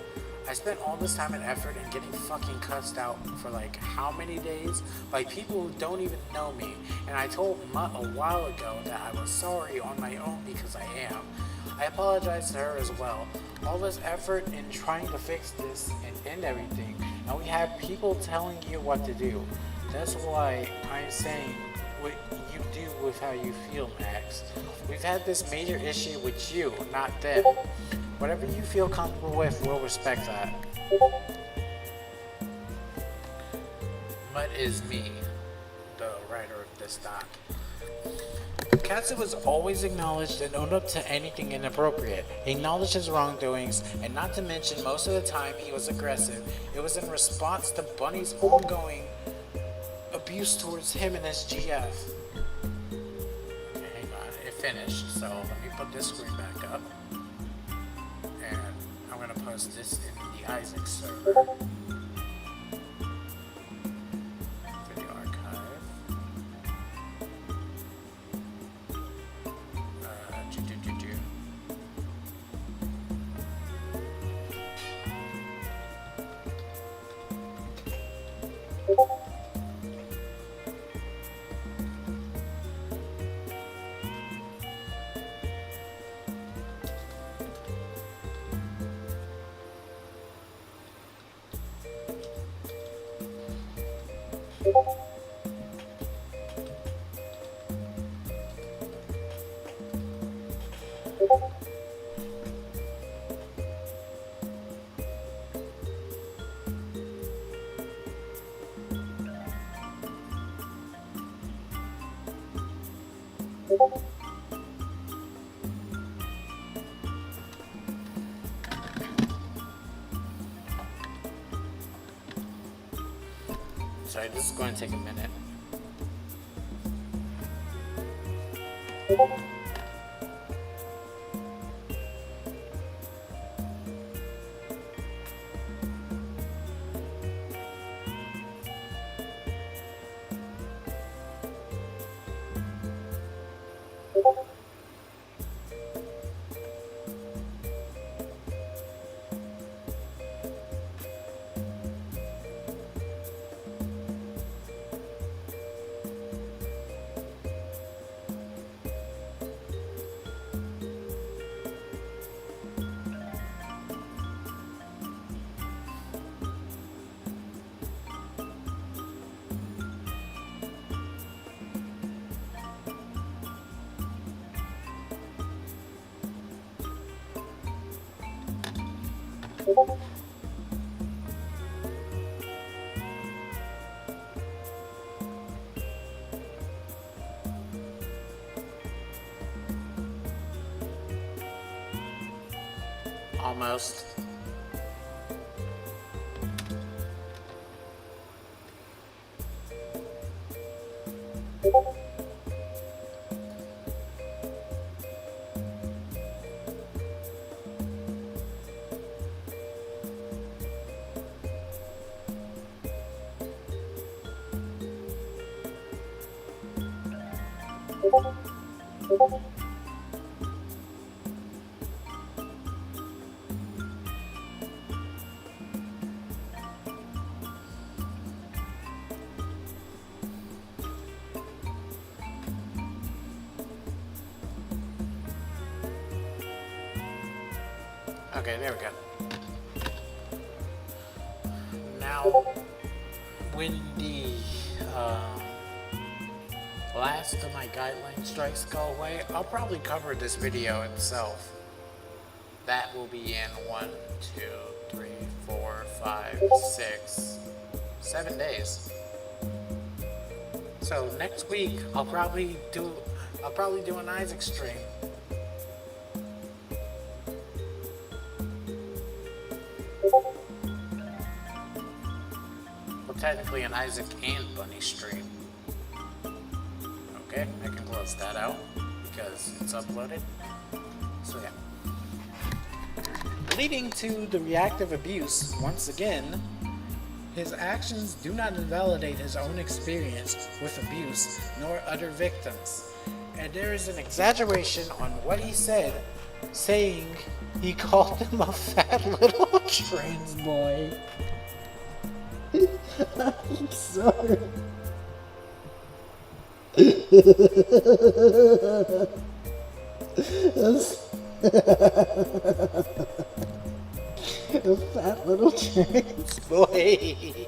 Speaker 1: I spent all this time and effort in getting fucking cussed out for like how many days by people who don't even know me, and I told Mutt a while ago that I was sorry on my own because I am. I apologize to her as well. All this effort in trying to fix this and end everything, and we have people telling you what to do. That's why I'm saying what you do with how you feel, Max. We've had this major issue with you, not them. Whatever you feel comfortable with, we'll respect that. Mutt is me, the writer of this doc. Katsu was always acknowledged and owned up to anything inappropriate, acknowledged his wrongdoings, and not to mention most of the time he was aggressive. It was in response to Bunny's ongoing abuse towards him and his GF. Okay, hang on, it finished, so let me put this screen back up. And I'm gonna post this in the Isaac server. Video archive. Sorry, this is going to take a minute. Almost. Okay, there we go. Now, when the last of my guideline strikes go away, I'll probably cover this video itself. That will be in 1, 2, 3, 4, 5, 6, 7 days. So next week I'll probably do an Isaac stream. Well, technically an Isaac and Bunny stream. buzz that out because it's uploaded. So yeah. Leading to the reactive abuse, once again, his actions do not invalidate his own experience with abuse nor other victims. And there is an exaggeration on what he said, saying he called him a fat little trans boy. I'm sorry. A fat little trans boy.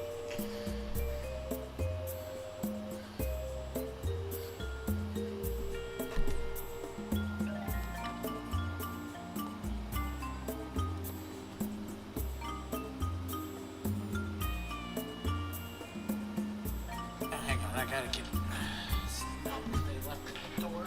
Speaker 1: Hang on, I gotta get. They left the door.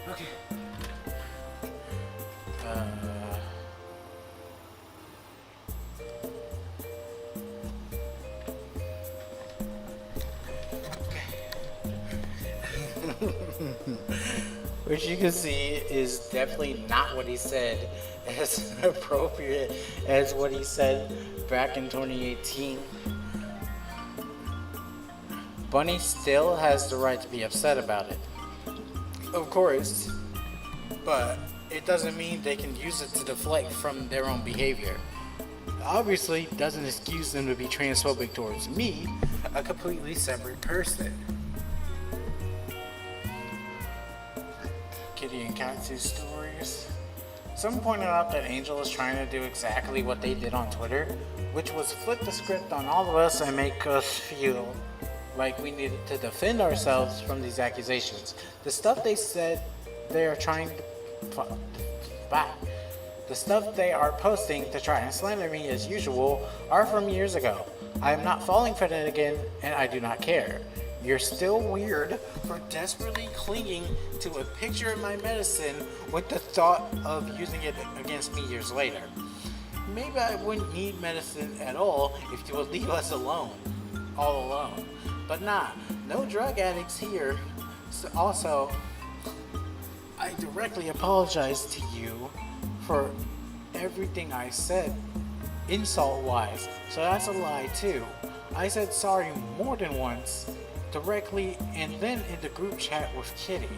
Speaker 1: Okay. Which you can see is definitely not what he said, as appropriate as what he said back in 2018. Bunny still has the right to be upset about it. Of course, but it doesn't mean they can use it to deflect from their own behavior. Obviously, doesn't excuse them to be transphobic towards me, a completely separate person. Kitty and Katsu stories. Someone pointed out that Angel is trying to do exactly what they did on Twitter, which was flip the script on all of us and make us feel like we needed to defend ourselves from these accusations. The stuff they said they are trying to... The stuff they are posting to try and slander me as usual are from years ago. I am not falling for that again, and I do not care. You're still weird for desperately clinging to a picture of my medicine with the thought of using it against me years later. Maybe I wouldn't need medicine at all if you would leave us alone. All alone. But nah, no drug addicts here. So also, I directly apologize to you for everything I said, insult-wise. So that's a lie too. I said sorry more than once, directly and then in the group chat with Kitty.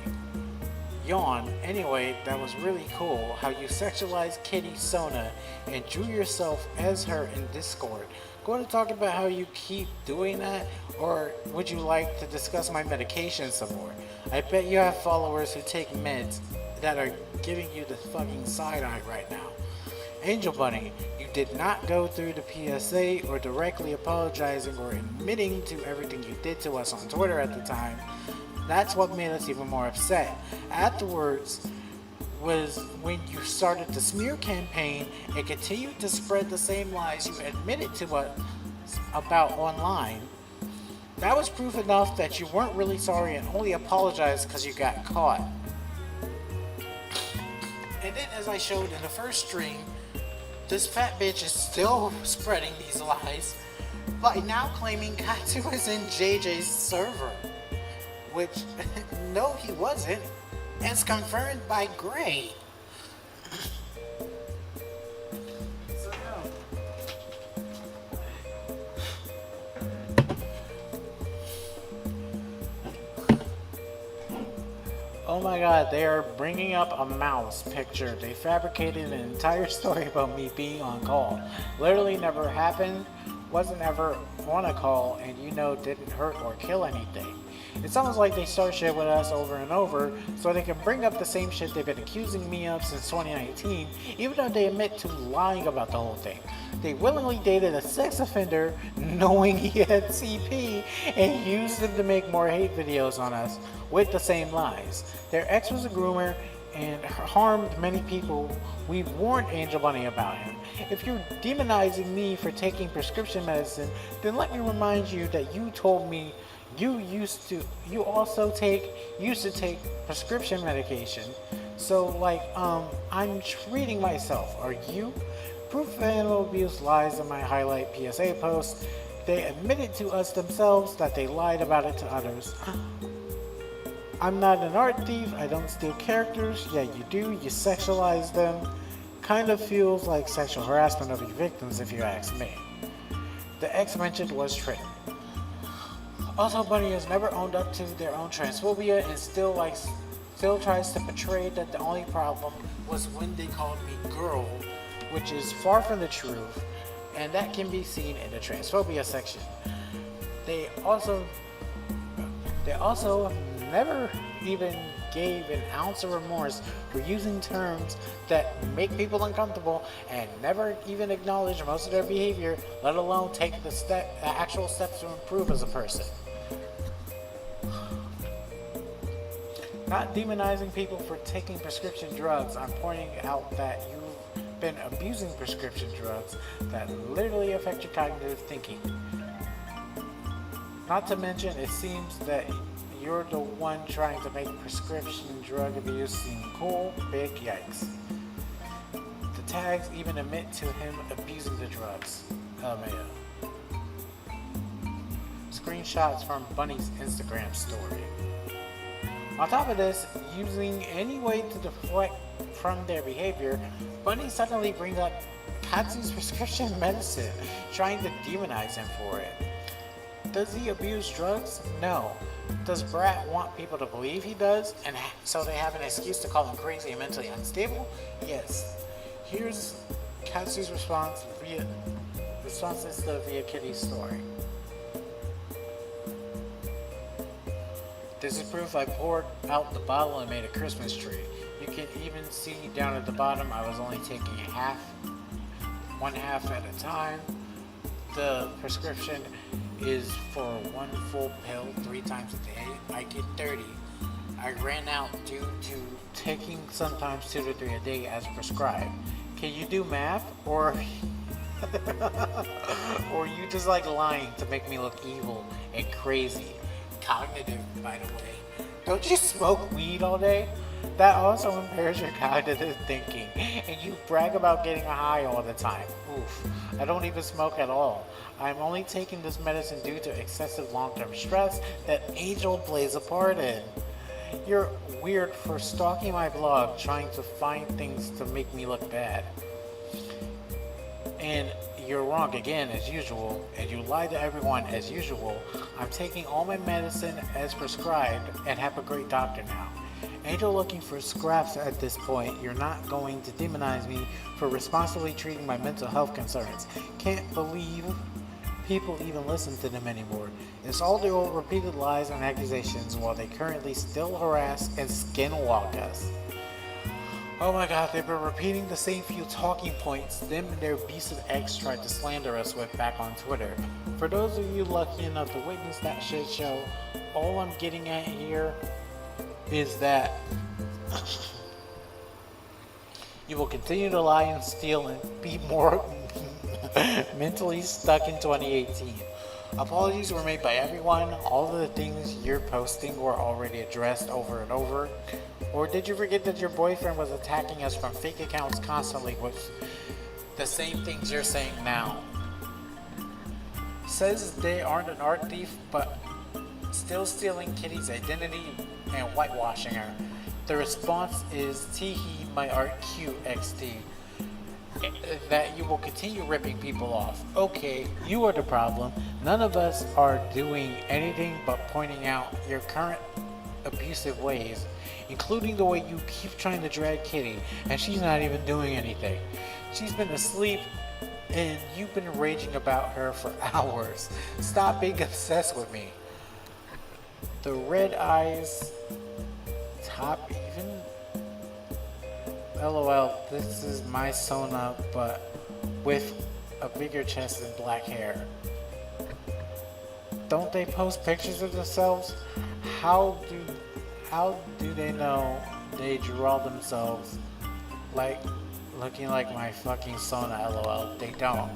Speaker 1: Yawn. Anyway, that was really cool how you sexualized Kitty Sona and drew yourself as her in Discord. Going to talk about how you keep doing that, or would you like to discuss my medication some more? I bet you have followers who take meds that are giving you the fucking side eye right now. Angel Bunny, you did not go through the PSA or directly apologizing or admitting to everything you did to us on Twitter at the time. That's what made us even more upset. Afterwards was when you started the smear campaign and continued to spread the same lies you admitted to us about online. That was proof enough that you weren't really sorry and only apologized because you got caught. And then, as I showed in the first stream, this fat bitch is still spreading these lies by now claiming Katsu is in JJ's server, which no, he wasn't, as confirmed by Gray. Oh my god, they are bringing up a mouse picture. They fabricated an entire story about me being on call. Literally never happened, wasn't ever on a call, and didn't hurt or kill anything. It's almost like they start shit with us over and over so they can bring up the same shit they've been accusing me of since 2019, even though they admit to lying about the whole thing. They willingly dated a sex offender knowing he had CP and used him to make more hate videos on us with the same lies. Their ex was a groomer and harmed many people. We warned Angel Bunny about him. If you're demonizing me for taking prescription medicine, then let me remind you that you told me you used to take prescription medication. So I'm treating myself. Are you? Proof of animal abuse lies in my highlight PSA post. They admitted to us themselves that they lied about it to others. I'm not an art thief. I don't steal characters. Yeah, you do. You sexualize them. Kind of feels like sexual harassment of your victims, if you ask me. The ex mentioned was Shiten. Also, Bunny has never owned up to their own transphobia and still tries to portray that the only problem was when they called me girl, which is far from the truth, and that can be seen in the transphobia section. They also never even gave an ounce of remorse for using terms that make people uncomfortable and never even acknowledge most of their behavior, let alone take the actual steps to improve as a person. Not demonizing people for taking prescription drugs, I'm pointing out that you've been abusing prescription drugs that literally affect your cognitive thinking. Not to mention, it seems that you're the one trying to make prescription drug abuse seem cool. Big yikes. The tags even admit to him abusing the drugs. Screenshots from Bunny's Instagram story. On top of this, using any way to deflect from their behavior, Bunny suddenly brings up Katsu's prescription medicine, trying to demonize him for it. Does he abuse drugs? No. Does Brat want people to believe he does, and so they have an excuse to call him crazy and mentally unstable? Yes. Here's Katsu's response via Kitty's story. This is proof I poured out the bottle and made a Christmas tree. You can even see down at the bottom I was only taking one half at a time. The prescription is for one full pill 3 times a day. I get 30. I ran out due to taking sometimes 2 to 3 a day as prescribed. Can you do math? Or you just like lying to make me look evil and crazy? Cognitive, by the way. Don't you smoke weed all day? That also impairs your cognitive thinking, and you brag about getting a high all the time. Oof. I don't even smoke at all. I'm only taking this medicine due to excessive long-term stress that Angel plays a part in. You're weird for stalking my blog, trying to find things to make me look bad. And you're wrong again, as usual, and you lie to everyone as usual. I'm taking all my medicine as prescribed and have a great doctor now. Angel looking for scraps at this point. You're not going to demonize me for responsibly treating my mental health concerns. Can't believe people even listen to them anymore. It's all the old repeated lies and accusations while they currently still harass and skinwalk us. Oh my god, they've been repeating the same few talking points them and their abusive ex tried to slander us with back on Twitter. For those of you lucky enough to witness that shit show, all I'm getting at here is that you will continue to lie and steal and be more mentally stuck in 2018. Apologies were made by everyone. All of the things you're posting were already addressed over and over. Or did you forget that your boyfriend was attacking us from fake accounts constantly with the same things you're saying now? Says they aren't an art thief, but still stealing Kitty's identity and whitewashing her. The response is teehee my art cute XD. That you will continue ripping people off. Okay, you are the problem. None of us are doing anything but pointing out your current abusive ways, including the way you keep trying to drag Kitty, and she's not even doing anything. She's been asleep, and you've been raging about her for hours. Stop being obsessed with me. The red eyes, top even. LOL, this is my Sona, but with a bigger chest and black hair. Don't they post pictures of themselves? How do they know they draw themselves like looking like my fucking Sona? LOL, they don't.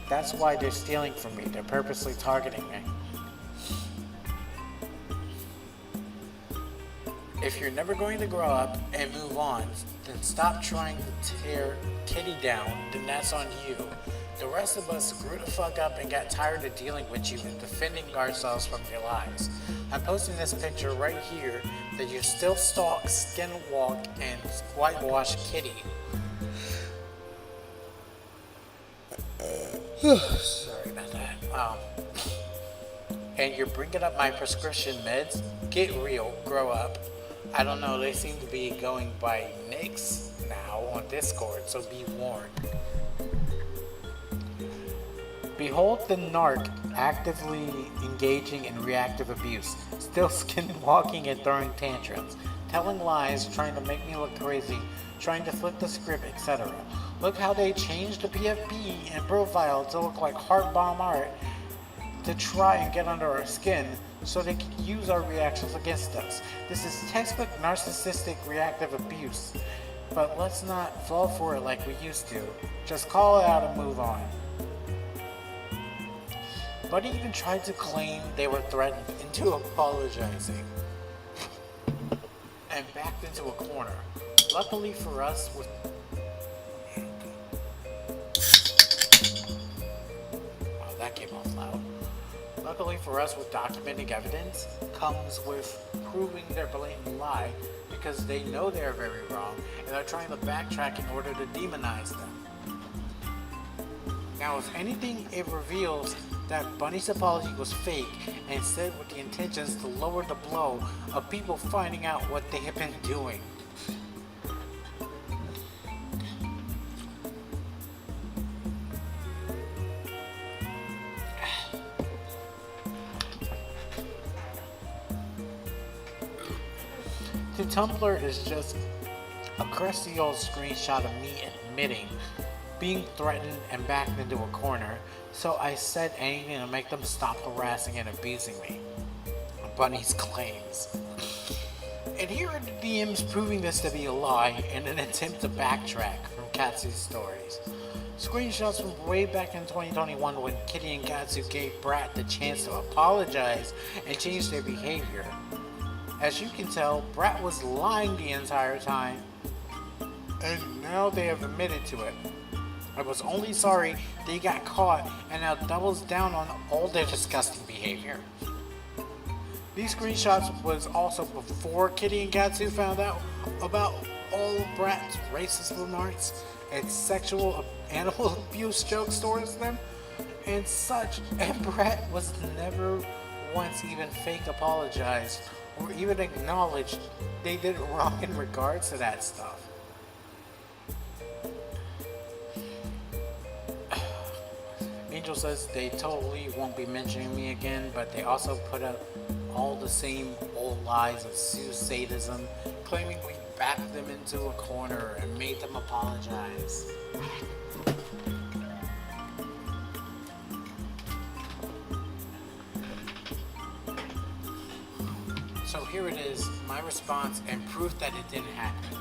Speaker 1: That's why they're stealing from me. They're purposely targeting me. If you're never going to grow up and move on, then stop trying to tear Kitty down, then that's on you. The rest of us grew the fuck up and got tired of dealing with you and defending ourselves from your lies. I'm posting this picture right here that you still stalk, skinwalk, and whitewash Kitty. Sorry about that. And you're bringing up my prescription meds? Get real, grow up. I don't know, they seem to be going by nicks now on Discord, so be warned. Behold the narc actively engaging in reactive abuse, still skinwalking and throwing tantrums, telling lies, trying to make me look crazy, trying to flip the script, etc. Look how they changed the PFP and profile to look like heart bomb art to try and get under our skin so they can use our reactions against us. This is textbook narcissistic reactive abuse, but let's not fall for it like we used to. Just call it out and move on. Buddy even tried to claim they were threatened into apologizing and backed into a corner. Luckily for us, with that came off loud. Luckily for us, with documenting evidence comes with proving their blatant lie, because they know they're very wrong and are trying to backtrack in order to demonize them. Now, if anything, it reveals that Bunny's apology was fake and said with the intentions to lower the blow of people finding out what they have been doing. The Tumblr is just a crusty old screenshot of me admitting being threatened and backed into a corner, so I said anything to make them stop harassing and abusing me. Bunny's claims. And here are the DMs proving this to be a lie in an attempt to backtrack from Katsu's stories. Screenshots from way back in 2021 when Kitty and Katsu gave Brat the chance to apologize and change their behavior. As you can tell, Brat was lying the entire time, and now they have admitted to it. I was only sorry they got caught and now doubles down on all their disgusting behavior. These screenshots was also before Kitty and Katsu found out about all of Brat's racist remarks and sexual animal abuse jokes towards them and such, and Brat was never once even fake apologized or even acknowledged they did it wrong in regards to that stuff. Angel says they totally won't be mentioning me again, but they also put up all the same old lies of Sue's sadism, claiming we backed them into a corner and made them apologize. So here it is, my response and proof that it didn't happen.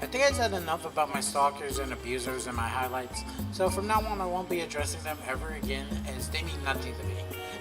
Speaker 1: I think I said enough about my stalkers and abusers in my highlights, so from now on I won't be addressing them ever again, as they mean nothing to me.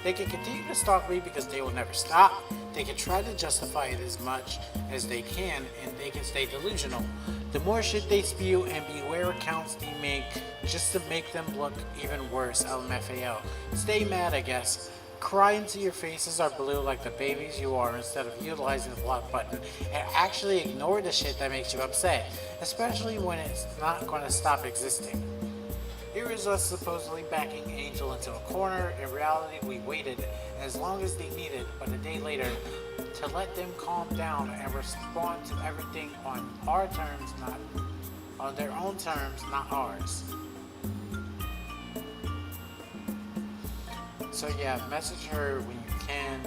Speaker 1: They can continue to stalk me because they will never stop, they can try to justify it as much as they can, and they can stay delusional. The more shit they spew and beware accounts they make just to make them look even worse, LMFAO. Stay mad, I guess. Cry until your faces are blue like the babies you are instead of utilizing the block button, and actually ignore the shit that makes you upset, especially when it's not going to stop existing. Here is us supposedly backing Angel into a corner. In reality, we waited as long as they needed, but a day later, to let them calm down and respond to everything on our terms, not on their own terms, not ours. So yeah, message her when you can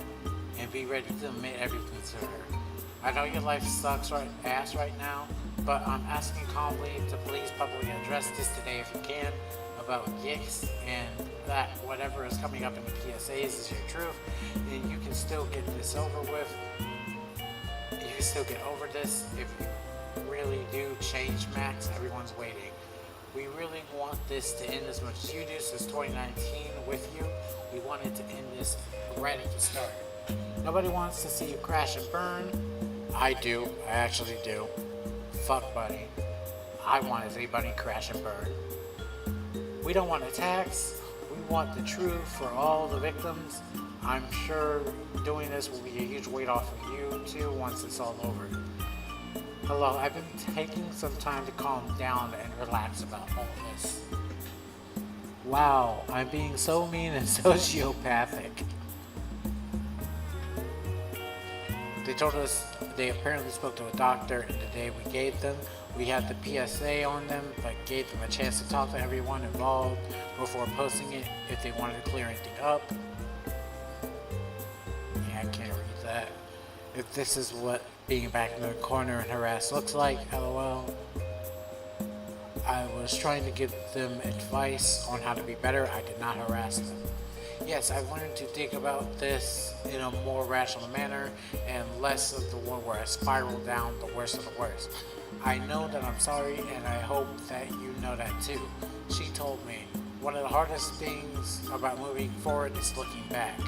Speaker 1: and be ready to admit everything to her. I know your life sucks ass right now, but I'm asking calmly to please publicly address this today if you can about Yix, and that whatever is coming up in the PSAs is your truth, and you can still get this over with. You can still get over this if you really do change Max. Everyone's waiting. We really want this to end as much as you do since 2019 with you. We wanted to end this right at the start. Nobody wants to see you crash and burn. I do. I actually do. Fuck Bunny. I want to see Bunny crash and burn. We don't want attacks. We want the truth for all the victims. I'm sure doing this will be a huge weight off of you too once it's all over. Hello, I've been taking some time to calm down and relax about all this. Wow, I'm being so mean and sociopathic. They told us they apparently spoke to a doctor, and the day we gave them, we had the PSA on them, but gave them a chance to talk to everyone involved before posting it if they wanted to clear anything up. Yeah, I can't read that. If this is what being back in the corner and harassed looks like, lol. I was trying to give them advice on how to be better. I did not harass them. Yes, I've learned to think about this in a more rational manner and less of the one where I spiral down the worst of the worst. I know that I'm sorry, and I hope that you know that too. She told me, one of the hardest things about moving forward is looking back.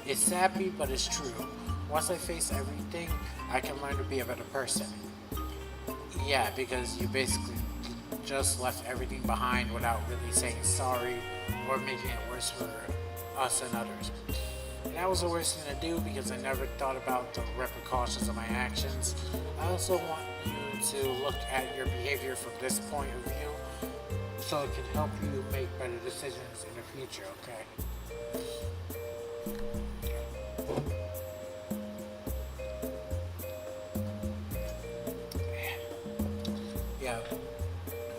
Speaker 1: It's sappy, but it's true. Once I face everything, I can learn to be a better person. Yeah, because you basically just left everything behind without really saying sorry or making it worse for us and others. And that was the worst thing to do because I never thought about the repercussions of my actions. I also want you to look at your behavior from this point of view so it can help you make better decisions in the future, okay? Yeah.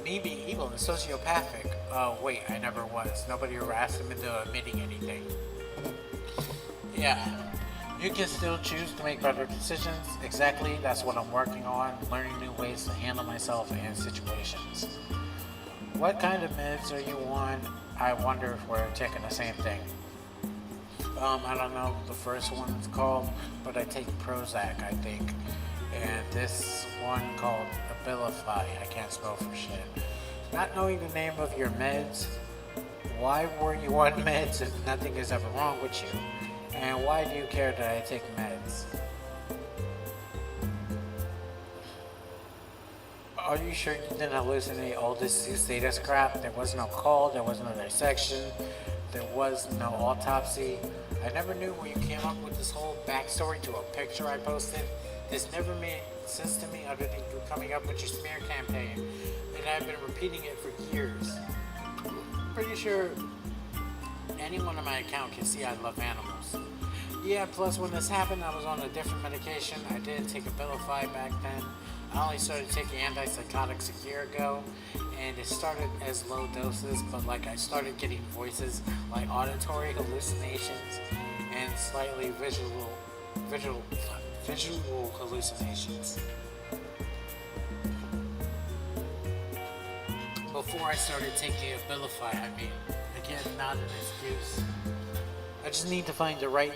Speaker 1: Me being evil and sociopathic. Wait, I never was. Nobody harassed him into admitting anything. Yeah. You can still choose to make better decisions. Exactly, that's what I'm working on. Learning new ways to handle myself in situations. What kind of meds are you on? I wonder if we're taking the same thing. I don't know what the first one's called, but I take Prozac, I think. And this one called Abilify. I can't spell for shit. Not knowing the name of your meds, why were you on meds if nothing is ever wrong with you? And why do you care that I take meds? Are you sure you didn't hallucinate all this status crap? There was no call, there was no dissection, there was no autopsy. I never knew where you came up with this whole backstory to a picture I posted. This never made sense to me other than you coming up with your smear campaign, and I've been repeating it for years. Pretty sure anyone on my account can see I love animals. Yeah, plus when this happened, I was on a different medication. I didn't take Abilify back then. I only started taking antipsychotics a year ago, and it started as low doses, but like I started getting voices like auditory hallucinations and slightly visual hallucinations. Before I started taking Abilify, again, not an excuse. I just need to find the right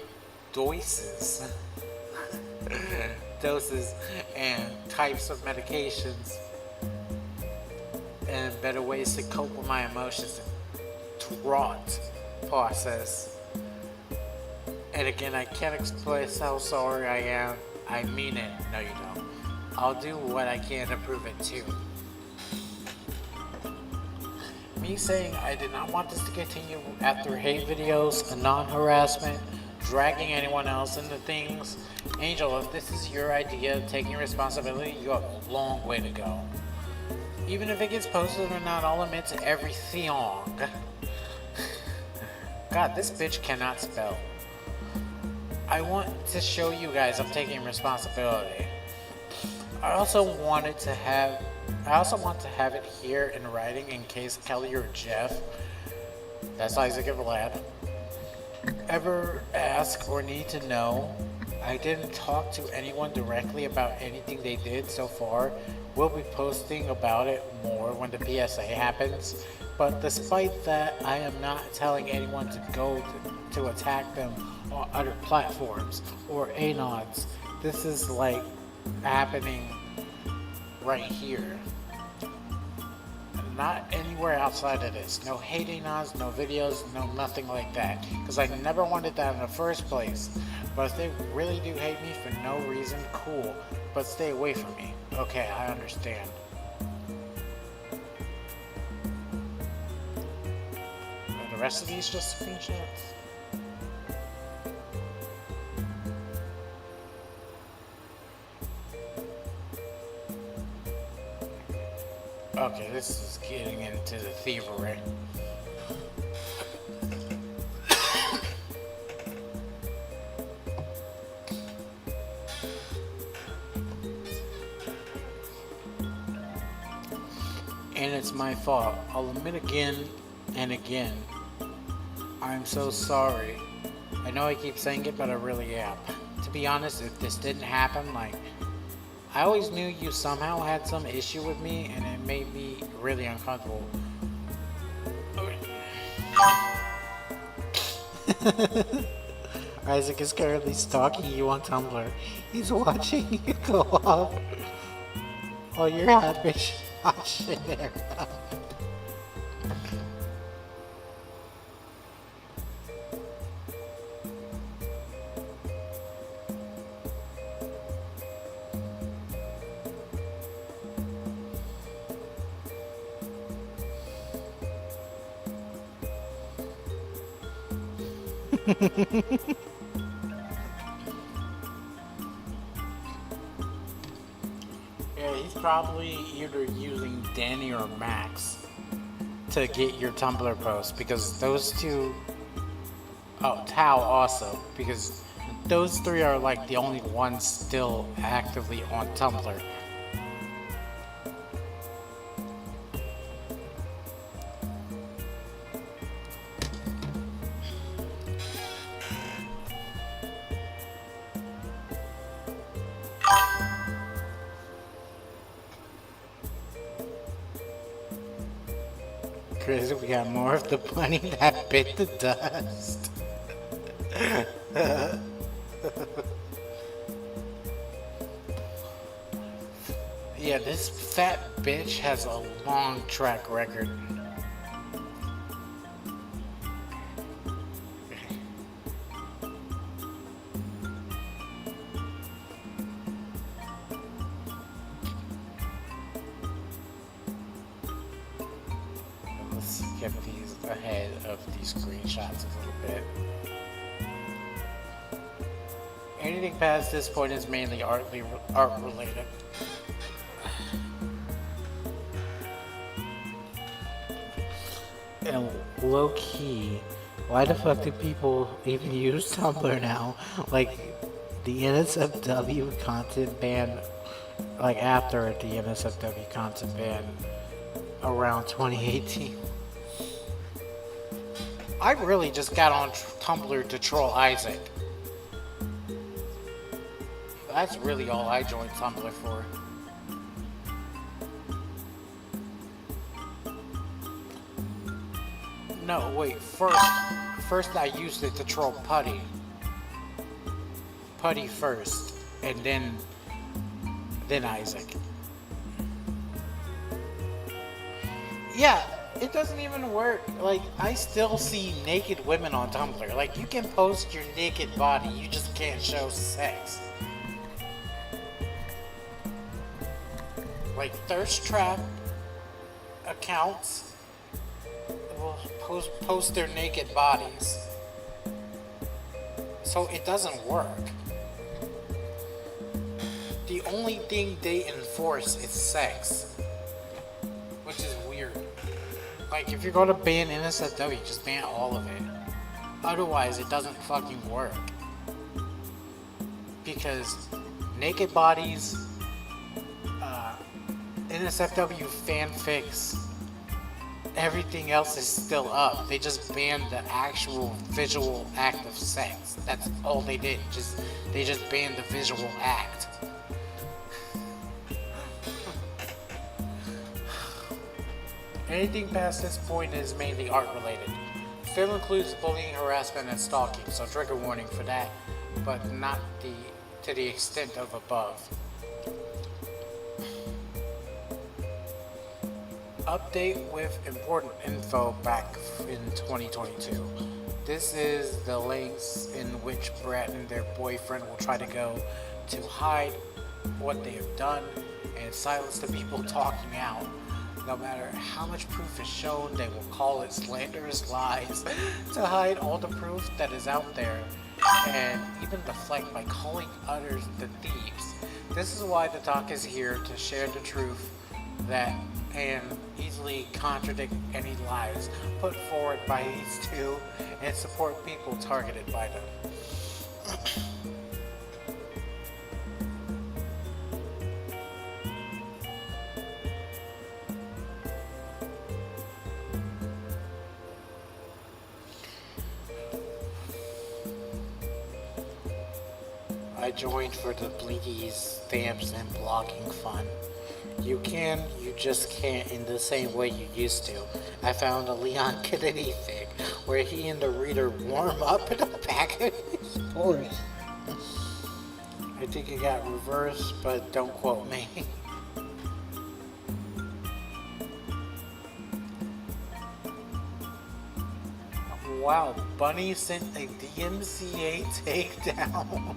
Speaker 1: doses and types of medications and better ways to cope with my emotions and thought process. And again, I can't express how sorry I am. I mean it. No, you don't. I'll do what I can to prove it too. Me saying I did not want this to continue after hate videos, a non-harassment, dragging anyone else into things. Angel, if this is your idea of taking responsibility, you have a long way to go. Even if it gets posted or not, I'll admit to everything. God, this bitch cannot spell. I want to show you guys I'm taking responsibility. I also want to have it here in writing in case Kelly or Jeff, that's Isaac and Vlad, ever ask or need to know. I didn't talk to anyone directly about anything they did so far. We'll be posting about it more when the PSA happens. But despite that, I am not telling anyone to go to attack them on other platforms or anods. This is like happening right here. Not anywhere outside of this. No hate anods, no videos, no nothing like that. Because I never wanted that in the first place. But if they really do hate me for no reason, cool. But stay away from me. Okay, I understand. Are the rest of these just screenshots? Okay, this is getting into the thievery. And it's my fault. I'll admit again and again. I'm so sorry. I know I keep saying it, but I really am. To be honest, if this didn't happen, like, I always knew you somehow had some issue with me, and it made me really uncomfortable. Isaac is currently stalking you on Tumblr. He's watching you go off. Oh, you're hot, bitch. Oh, shit. Yeah, he's probably either using Danny or Max to get your Tumblr post, because those two... Oh, Tao also, because those three are like the only ones still actively on Tumblr. Chris, we got more of the bunny that bit the dust. Yeah, this fat bitch has a long track record. Let's get these ahead of these screenshots a little bit. Anything past this point is mainly art related. And low key, why the fuck do people even use Tumblr now? Like, the NSFW content ban, like after the NSFW content ban around 2018. I really just got on Tumblr to troll Isaac. That's really all I joined Tumblr for. No, wait, first I used it to troll Putty. Putty first, and then Isaac. Yeah, it doesn't even work. Like, I still see naked women on Tumblr. Like, you can post your naked body, you just can't show sex. Like, thirst trap accounts will post their naked bodies. So it doesn't work. The only thing they enforce is sex. Like, if you're gonna ban NSFW, just ban all of it. Otherwise, it doesn't fucking work. Because naked bodies, NSFW fanfics, everything else is still up. They just banned the actual visual act of sex. That's all they did. They just banned the visual act. Anything past this point is mainly art related. Still includes bullying, harassment, and stalking, so trigger warning for that, but not to the extent of above. Update with important info back in 2022. This is the lengths in which Brett and their boyfriend will try to go to hide what they have done and silence the people talking out. No matter how much proof is shown, they will call it slanderous lies to hide all the proof that is out there and even deflect by calling others the thieves. This is why the talk is here, to share the truth that and easily contradict any lies put forward by these two and support people targeted by them. I joined for the blinkies, stamps, and blogging fun. You just can't in the same way you used to. I found a Leon Kennedy thing where he and the reader warm up in the back of his horse. I think it got reversed, but don't quote me. Wow, Bunny sent a DMCA takedown.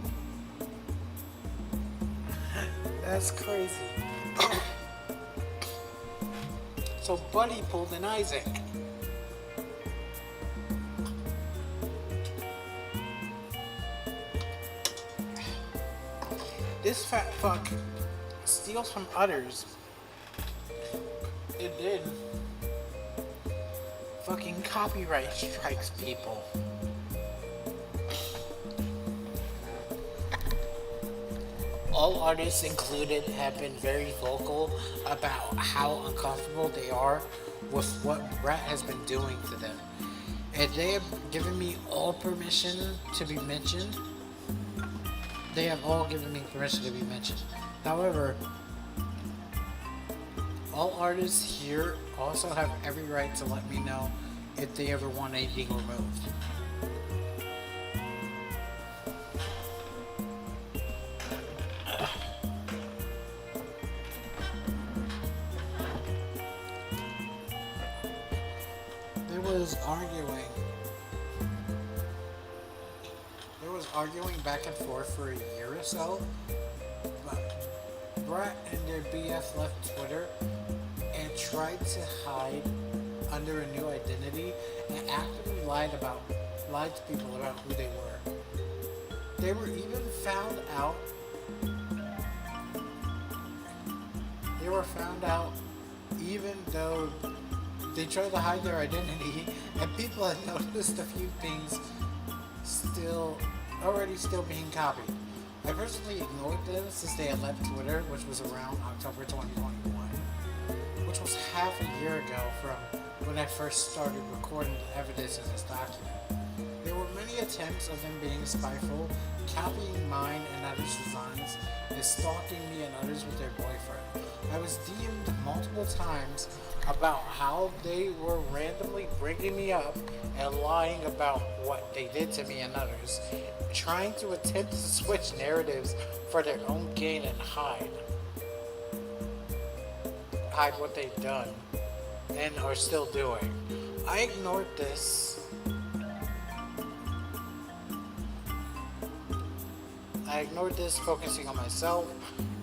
Speaker 1: That's crazy. So Buddy pulled an Isaac. This fat fuck steals from others. It did. Fucking copyright strikes people. All artists included have been very vocal about how uncomfortable they are with what Brett has been doing to them. And they have given me all permission to be mentioned. They have all given me permission to be mentioned. However, all artists here also have every right to let me know if they ever want anything removed. There was arguing back and forth for a year or so, but Brett and their BF left Twitter and tried to hide under a new identity and actively lied to people about who they were. They were even found out. They were found out even though they tried to hide their identity, and people had noticed a few things still being copied. I personally ignored them since they had left Twitter, which was around October 2021, which was half a year ago from when I first started recording the evidence in this document. There were many attempts of them being spiteful, copying mine and others' designs, and stalking me and others with their boyfriend. I was DM'd multiple times about how they were randomly bringing me up and lying about what they did to me and others, trying to attempt to switch narratives for their own gain and hide what they've done and are still doing. I ignored this. Focusing on myself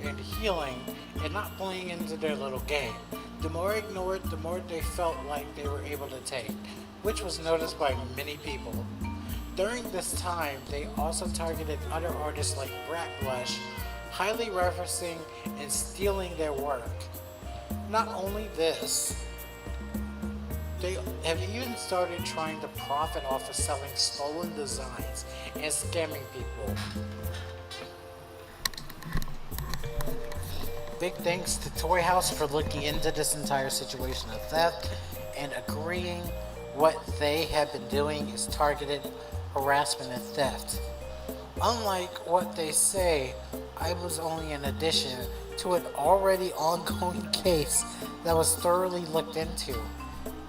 Speaker 1: and healing and not playing into their little game. The more I ignored, the more they felt like they were able to take, which was noticed by many people. During this time, they also targeted other artists like Brat Blush, highly referencing and stealing their work. Not only this, They have even started trying to profit off of selling stolen designs and scamming people. Big thanks to Toy House for looking into this entire situation of theft and agreeing what they have been doing is targeted harassment and theft. Unlike what they say, I was only an addition to an already ongoing case that was thoroughly looked into.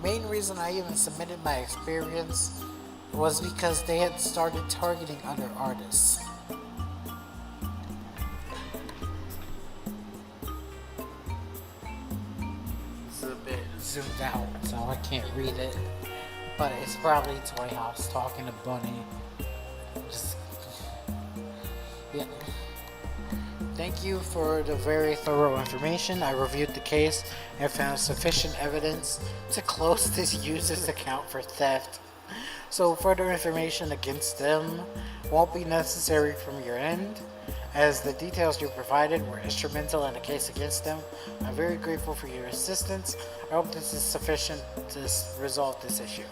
Speaker 1: Main reason I even submitted my experience was because they had started targeting other artists. It's a bit zoomed out, so I can't read it. But it's probably Toy House talking to Bunny. Just, yeah. Thank you for the very thorough information. I reviewed the case and found sufficient evidence to close this user's account for theft. So further information against them won't be necessary from your end, as the details you provided were instrumental in the case against them. I'm very grateful for your assistance. I hope this is sufficient to resolve this issue.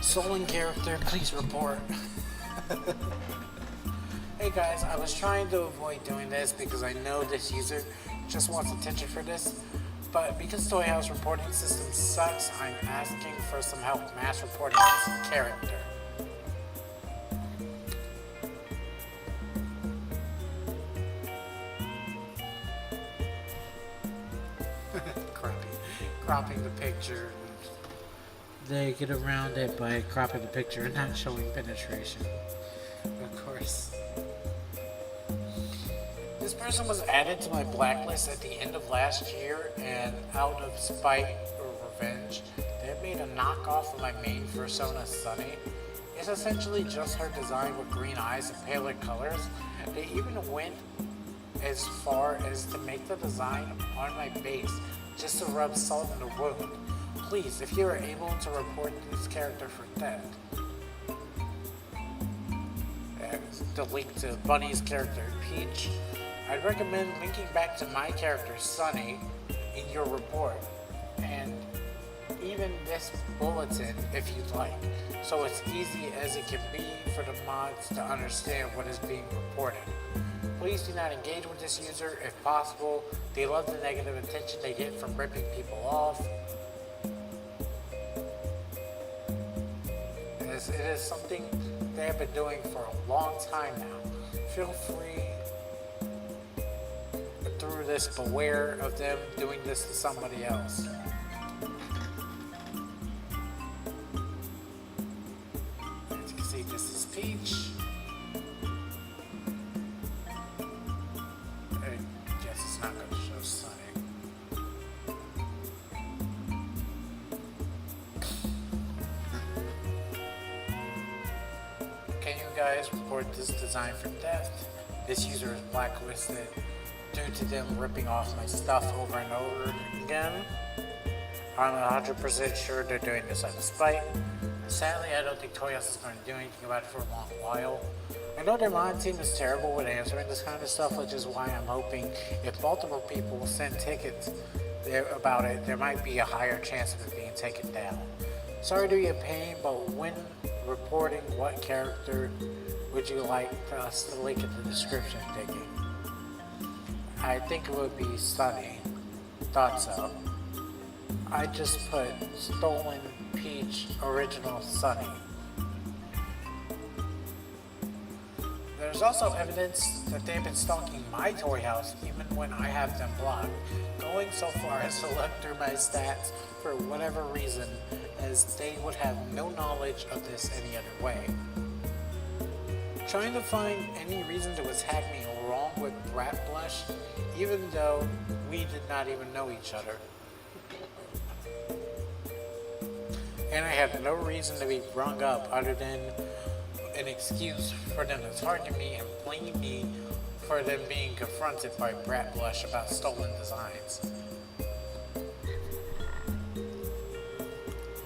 Speaker 1: Stolen character, please report. Hey guys, I was trying to avoid doing this because I know this user just wants attention for this, but because Toy House reporting system sucks, I'm asking for some help mass reporting this character. Cropping the picture. They get around it by cropping the picture and not showing penetration. Of course. This person was added to my blacklist at the end of last year, and out of spite or revenge, they made a knockoff of my main persona, Sunny. It's essentially just her design with green eyes and paler colors. They even went as far as to make the design on my base just to rub salt in the wound. Please, if you are able to report this character for theft. The link to Bunny's character, Peach. I'd recommend linking back to my character, Sunny, in your report. And even this bulletin, if you'd like. So it's easy as it can be for the mods to understand what is being reported. Please do not engage with this user if possible. They love the negative attention they get from ripping people off. It is something they have been doing for a long time now. Feel free, through this, beware of them doing this to somebody else. As you can see, this is Peach. I guess it's not going to show Sunny. Can you guys report this design for theft? This user is blacklisted due to them ripping off my stuff over and over again. I'm 100% sure they're doing this out of spite. Sadly, I don't think Toy House is going to do anything about it for a long while. I know their mod team is terrible with answering this kind of stuff, which is why I'm hoping if multiple people send tickets about it, there might be a higher chance of it being taken down. Sorry to be a pain, but when reporting, what character would you like for us to link in the description, Diggy? I think it would be Sunny. Thought so. I just put Stolen Peach Original Sunny. There's also evidence that they've been stalking my Toy House even when I have them blocked, going so far as to look through my stats for whatever reason, as they would have no knowledge of this any other way. Trying to find any reason to attack me along with Brat Blush, even though we did not even know each other. And I had no reason to be brung up other than an excuse for them to target me and blame me for them being confronted by Brat Blush about stolen designs.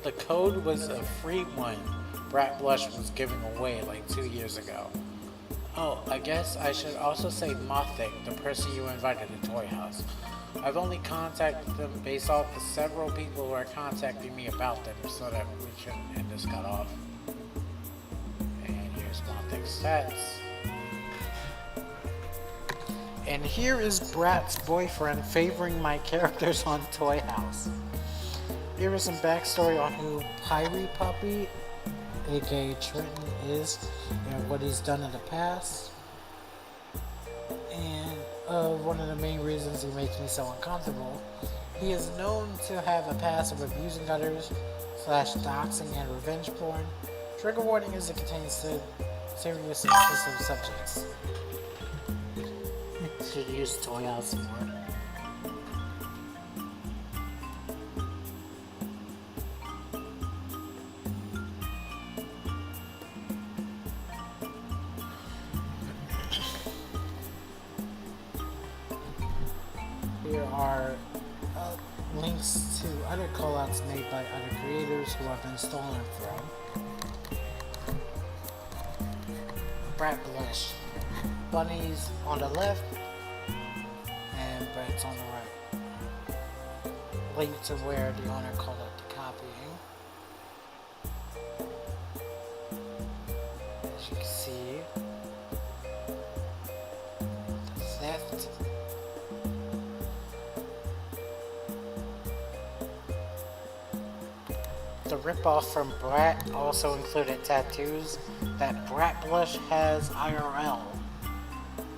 Speaker 1: The code was a free one, Brat Blush was giving away like 2 years ago. Oh, I guess I should also say Mothic, the person you invited to Toy House. I've only contacted them based off the several people who are contacting me about them so that we shouldn't end this cut off. And here's Mothic's stats. And here is Brat's boyfriend favoring my characters on Toy House. Here is some backstory on who Pyrie Puppy, aka Trenton, is and what he's done in the past. And one of the main reasons he makes me so uncomfortable. He is known to have a past of abusing others, /doxing and revenge porn. Trigger warning as it contains serious and sensitive subjects. Should use Toy House more. Here are links to other callouts made by other creators who have been stolen from. Brat Blush. Bunny's on the left, and Brat's on the right. Link to where the owner called up the copying. As you can see, theft. The ripoff from Brat also included tattoos that Brat Blush has IRL,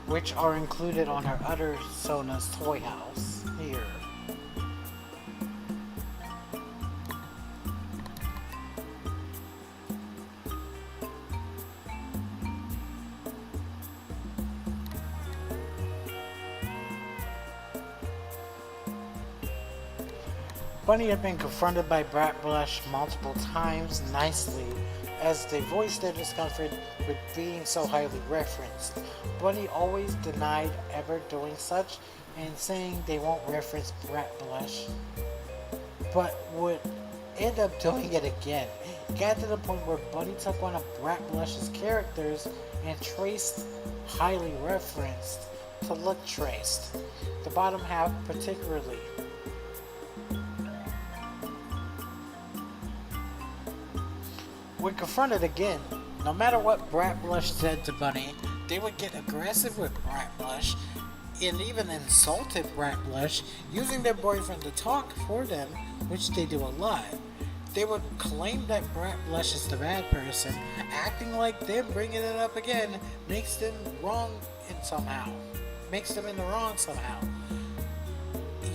Speaker 1: which are included on her other Sona's Toy House here. Bunny had been confronted by Brat Blush multiple times nicely as they voiced their discomfort with being so highly referenced. Bunny always denied ever doing such and saying they won't reference Brat Blush, but would end up doing it again. It got to the point where Bunny took one of Brat Blush's characters and traced highly referenced to look traced, the bottom half particularly. When confronted again, no matter what Brat Blush said to Bunny, they would get aggressive with Brat Blush and even insulted Brat Blush, using their boyfriend to talk for them, which they do a lot. They would claim that Brat Blush is the bad person, acting like them bringing it up again makes them makes them in the wrong somehow.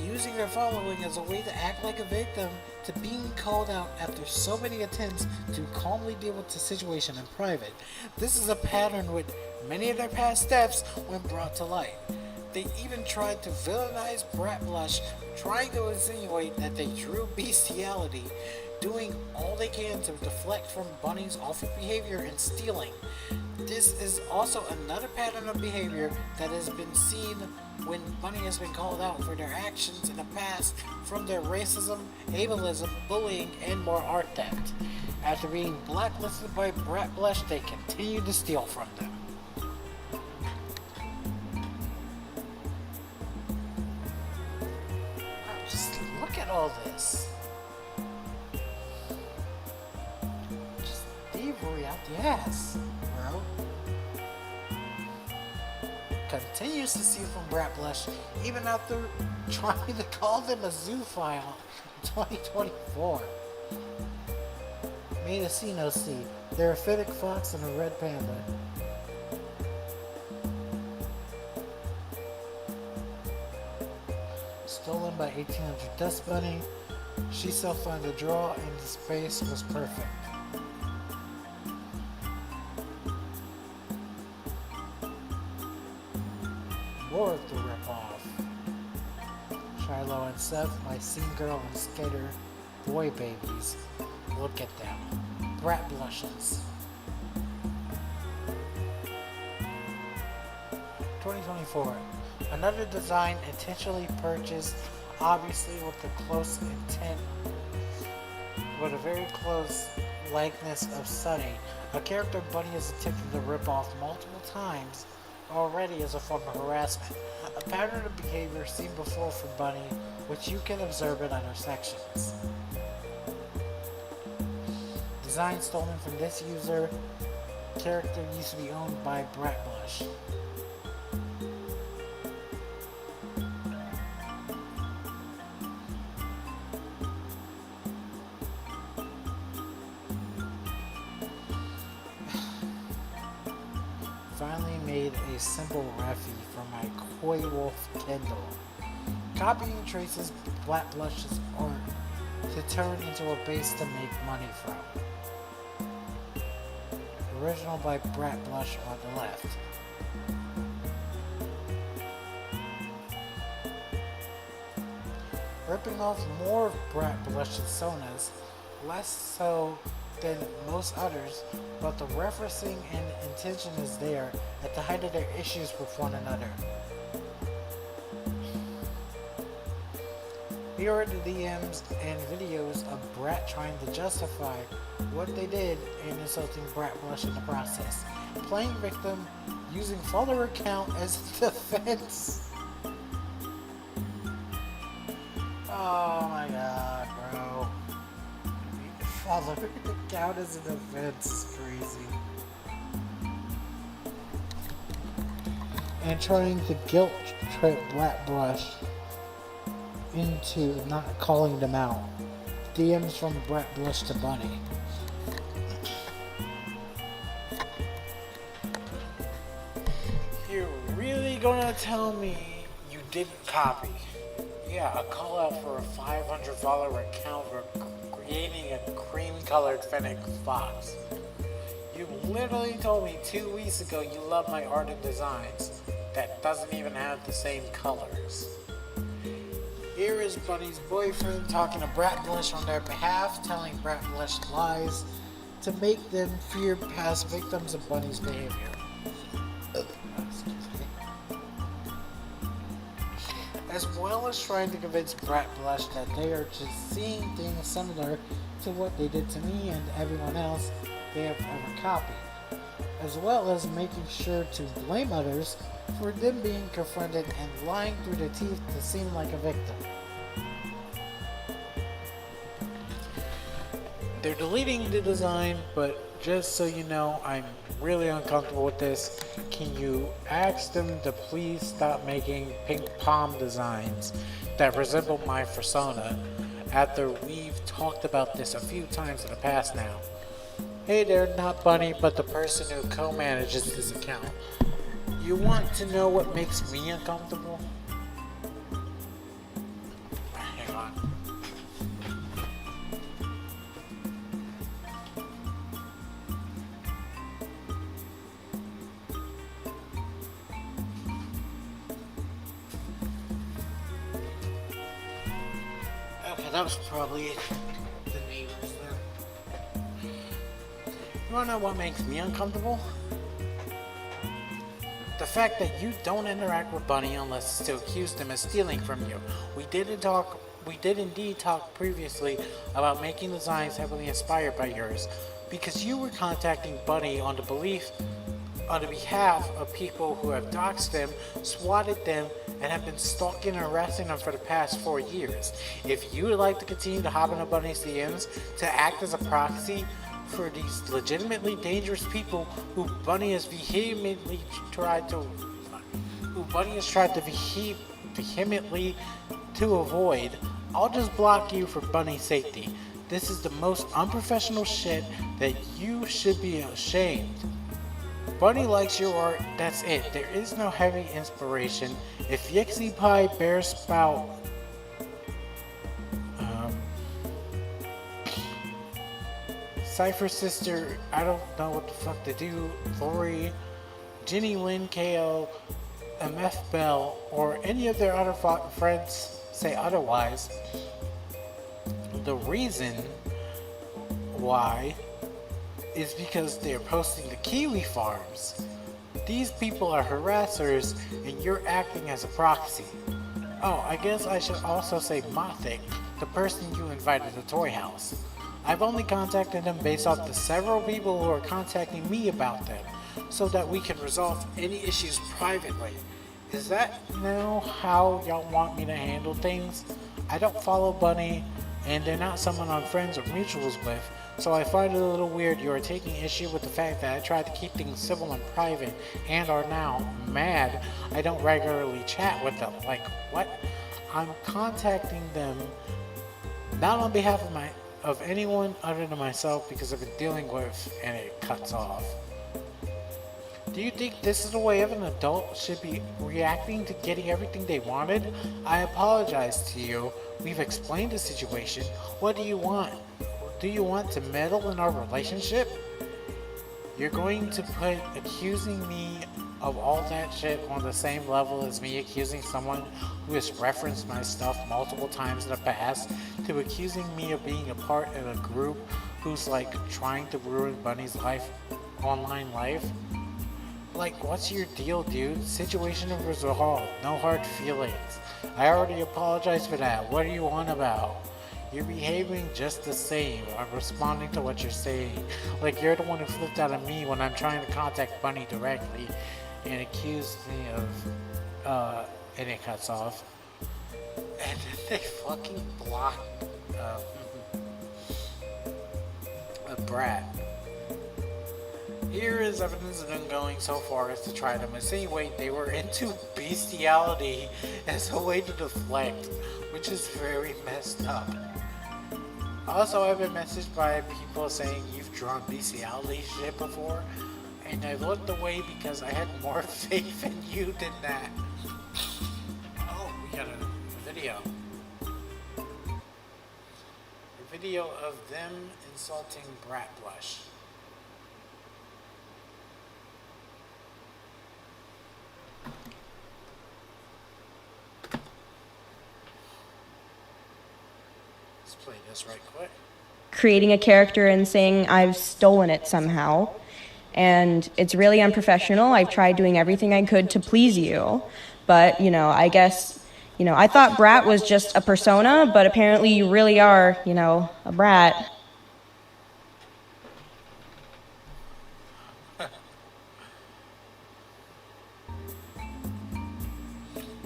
Speaker 1: Using their following as a way to act like a victim to being called out after so many attempts to calmly deal with the situation in private. This is a pattern with many of their past steps when brought to light. They even tried to villainize Brat Blush, trying to insinuate that they drew bestiality, doing all they can to deflect from Bunny's awful behavior and stealing. This is also another pattern of behavior that has been seen when Bunny has been called out for their actions in the past from their racism, ableism, bullying, and more art theft. After being blacklisted by Brat Blush, they continue to steal from them. Just look at all this. Just thievery out the ass, bro. Continues to steal from Brat Blush even after trying to call them a zoophile in 2024. Made a see no see. They're a fennec fox and a red panda. Stolen by 1800 Dust Bunny. She self-found the draw and the space was perfect. More of the ripoff. Shiloh and Seth, my scene girl and skater boy babies. Look at them. Brat Blushes. 2024. Another design intentionally purchased, obviously with a very close likeness of Sunny, a character Bunny has attempted to rip off multiple times already as a form of harassment. A pattern of behavior seen before from Bunny, which you can observe in other sections. Design stolen from this user. Character used to be owned by Brat Blush. Finally made a simple refi for my Koi Wolf Kindle. Copying traces Brat Blush's art to turn into a base to make money from. Original by Brat Blush on the left. Ripping off more of Brat Blush's sonas, less so than most others, but the referencing and intention is there at the height of their issues with one another. Here are the DMs and videos of Brat trying to justify what they did and insulting Brat Blush in the process. Playing victim, using follower account as defense. Oh my god, bro. Follower account as a defense is crazy. And trying to guilt trip Brat Blush into not calling them out. DMs from Brat Blush to Bunny. You're really gonna tell me you didn't copy? Yeah, a call out for a 500 follower account for creating a cream colored fennec fox. You literally told me 2 weeks ago you love my art and designs that doesn't even have the same colors. Here is Bunny's boyfriend talking to Brat Blush on their behalf, telling Brat Blush lies to make them fear past victims of Bunny's behavior. As well as trying to convince Brat Blush that they are just seeing things similar to what they did to me and everyone else they have ever copied. As well as making sure to blame others for them being confronted and lying through their teeth to seem like a victim. They're deleting the design, but just so you know, I'm really uncomfortable with this. Can you ask them to please stop making pink palm designs that resemble my persona after we've talked about this a few times in the past now? Hey there, not Bunny, but the person who co-manages this account. You want to know what makes me uncomfortable? Hang on. Okay, that was probably the neighbors there. You wanna know what makes me uncomfortable? The fact that you don't interact with Bunny unless it's to accuse them of stealing from you. We did indeed talk previously about making designs heavily inspired by yours, because you were contacting Bunny on the behalf of people who have doxed them, swatted them, and have been stalking and harassing them for the past 4 years. If you would like to continue to hop into Bunny's DMs to act as a proxy for these legitimately dangerous people who Bunny has tried to vehemently to avoid, I'll just block you for Bunny's safety. This is the most unprofessional shit that you should be ashamed. Bunny likes your art, that's it. There is no heavy inspiration. If Yixie Pie, Bear Spout, Cypher Sister, I don't know what the fuck to do, Lori, Jenny Lynn KO, MF Bell, or any of their other friends say otherwise, the reason why is because they're posting the Kiwi farms. These people are harassers and you're acting as a proxy. Oh, I guess I should also say Mothic, the person you invited to Toy House. I've only contacted them based off the several people who are contacting me about them, so that we can resolve any issues privately. Is that now how y'all want me to handle things? I don't follow Bunny, and they're not someone I'm friends or mutuals with, so I find it a little weird you are taking issue with the fact that I tried to keep things civil and private, and are now mad I don't regularly chat with them. Like, what? I'm contacting them not on behalf of anyone other than myself because I've been dealing with, and it cuts off. Do you think this is the way of an adult should be reacting to getting everything they wanted? I apologize to you. We've explained the situation. What do you want? Do you want to meddle in our relationship? You're going to put accusing me of all that shit on the same level as me accusing someone who has referenced my stuff multiple times in the past to accusing me of being a part of a group who's like trying to ruin Bunny's online life? Like, what's your deal, dude? Situation is resolved. No hard feelings. I already apologized for that. What are you on about? You're behaving just the same. I'm responding to what you're saying. Like, you're the one who flipped out at me when I'm trying to contact Bunny directly and accused me of, and it cuts off. And then they fucking blocked, a brat. Here is evidence of them going so far as to try to insinuate they were into bestiality as a way to deflect, which is very messed up. Also, I've been messaged by people saying you've drawn bestiality shit before, and I looked away because I had more faith in you than that. Oh, we got a video. A video of them insulting Brat Blush. Play this right quick.
Speaker 10: Creating a character and saying I've stolen it somehow. And it's really unprofessional. I've tried doing everything I could to please you. But, I guess, I thought Brat was just a persona, but apparently you really are, a brat.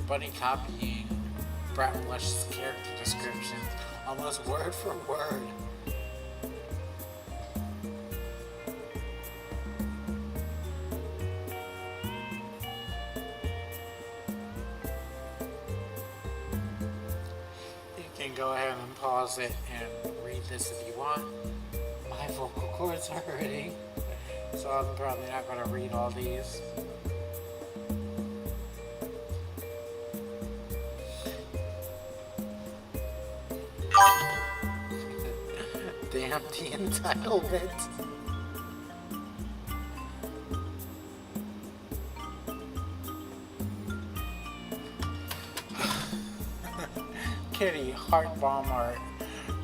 Speaker 1: Bunny copying Brat Blush's character description almost word for word. You can go ahead and pause it and read this if you want. My vocal cords are hurting, so I'm probably not going to read all these. Damn the entitlement. Kitty, heart bomb art.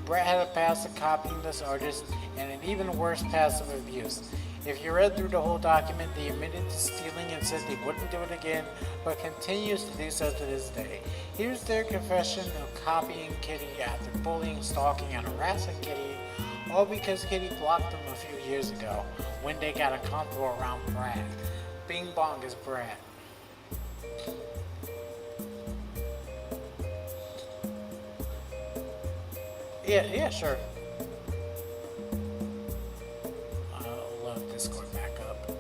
Speaker 1: Brett had a past of copying this artist and an even worse past of abuse. If you read through the whole document, they admitted to stealing and said they wouldn't do it again, but continues to do so to this day. Here's their confession of copying Kitty after bullying, stalking, and harassing Kitty, all because Kitty blocked them a few years ago when they got uncomfortable around Brad. Bing bong is Brad. Yeah, sure. I'll load Discord back up.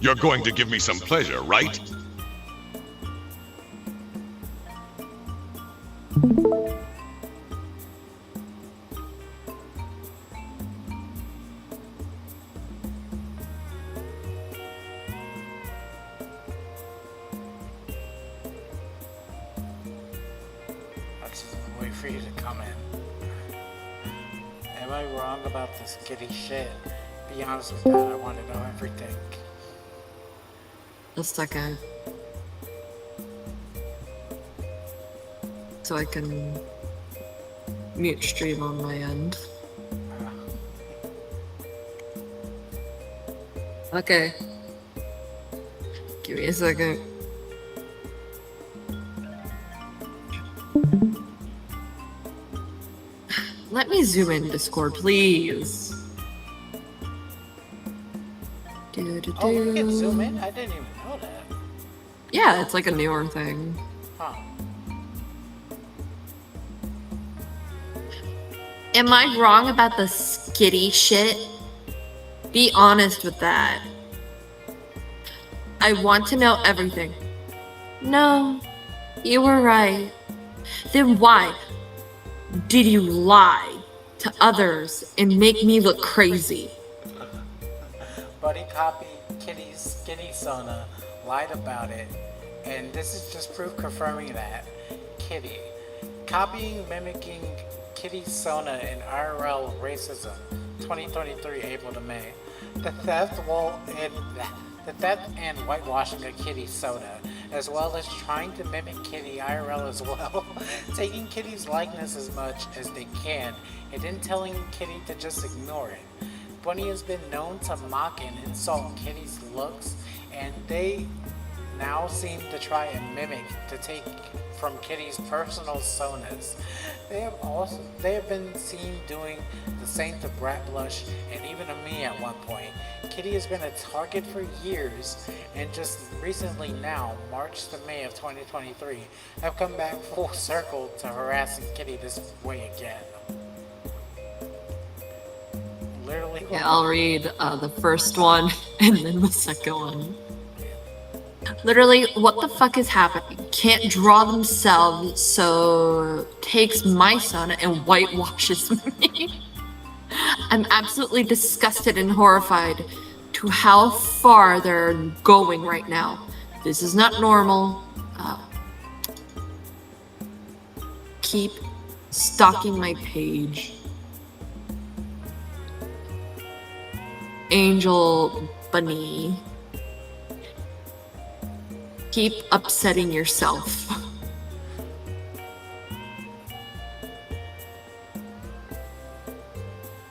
Speaker 5: You're going to give me some pleasure, right?
Speaker 1: Wait for you to come in. Am I wrong about this Kitty shit? Be honest with that, I want to know everything.
Speaker 8: A second. So I can mute stream on my end. Okay. Give me a second. Let me zoom in Discord, please.
Speaker 1: Oh, we can zoom in? I didn't even know that.
Speaker 8: Yeah, it's like a newer thing.
Speaker 1: Huh.
Speaker 8: Am I wrong about the skitty shit? Be honest with that. I want to know everything. No, you were right. Then why did you lie to others and make me look crazy?
Speaker 1: Buddy copied Kitty's skinny Sona, lied about it, and this is just proof confirming that. Kitty. Copying, mimicking Kitty's Sona in IRL racism, 2023 April to May. The theft and whitewashing of Kitty's Soda, as well as trying to mimic Kitty IRL as well, taking Kitty's likeness as much as they can, and then telling Kitty to just ignore it. Bunny has been known to mock and insult Kitty's looks, and they now seem to try and mimic to take from Kitty's personal sonas. They have been seen doing the same to Brat Blush and even to me at one point. Kitty has been a target for years, and just recently now, March to May of 2023, have come back full circle to harassing Kitty this way again. Literally.
Speaker 8: Yeah, I'll read the first one and then the second one. Literally, what the fuck is happening? Can't draw themselves, so takes my son and whitewashes me. I'm absolutely disgusted and horrified to how far they're going right now. This is not normal. Keep stalking my page. Angel Bunny. Keep upsetting yourself.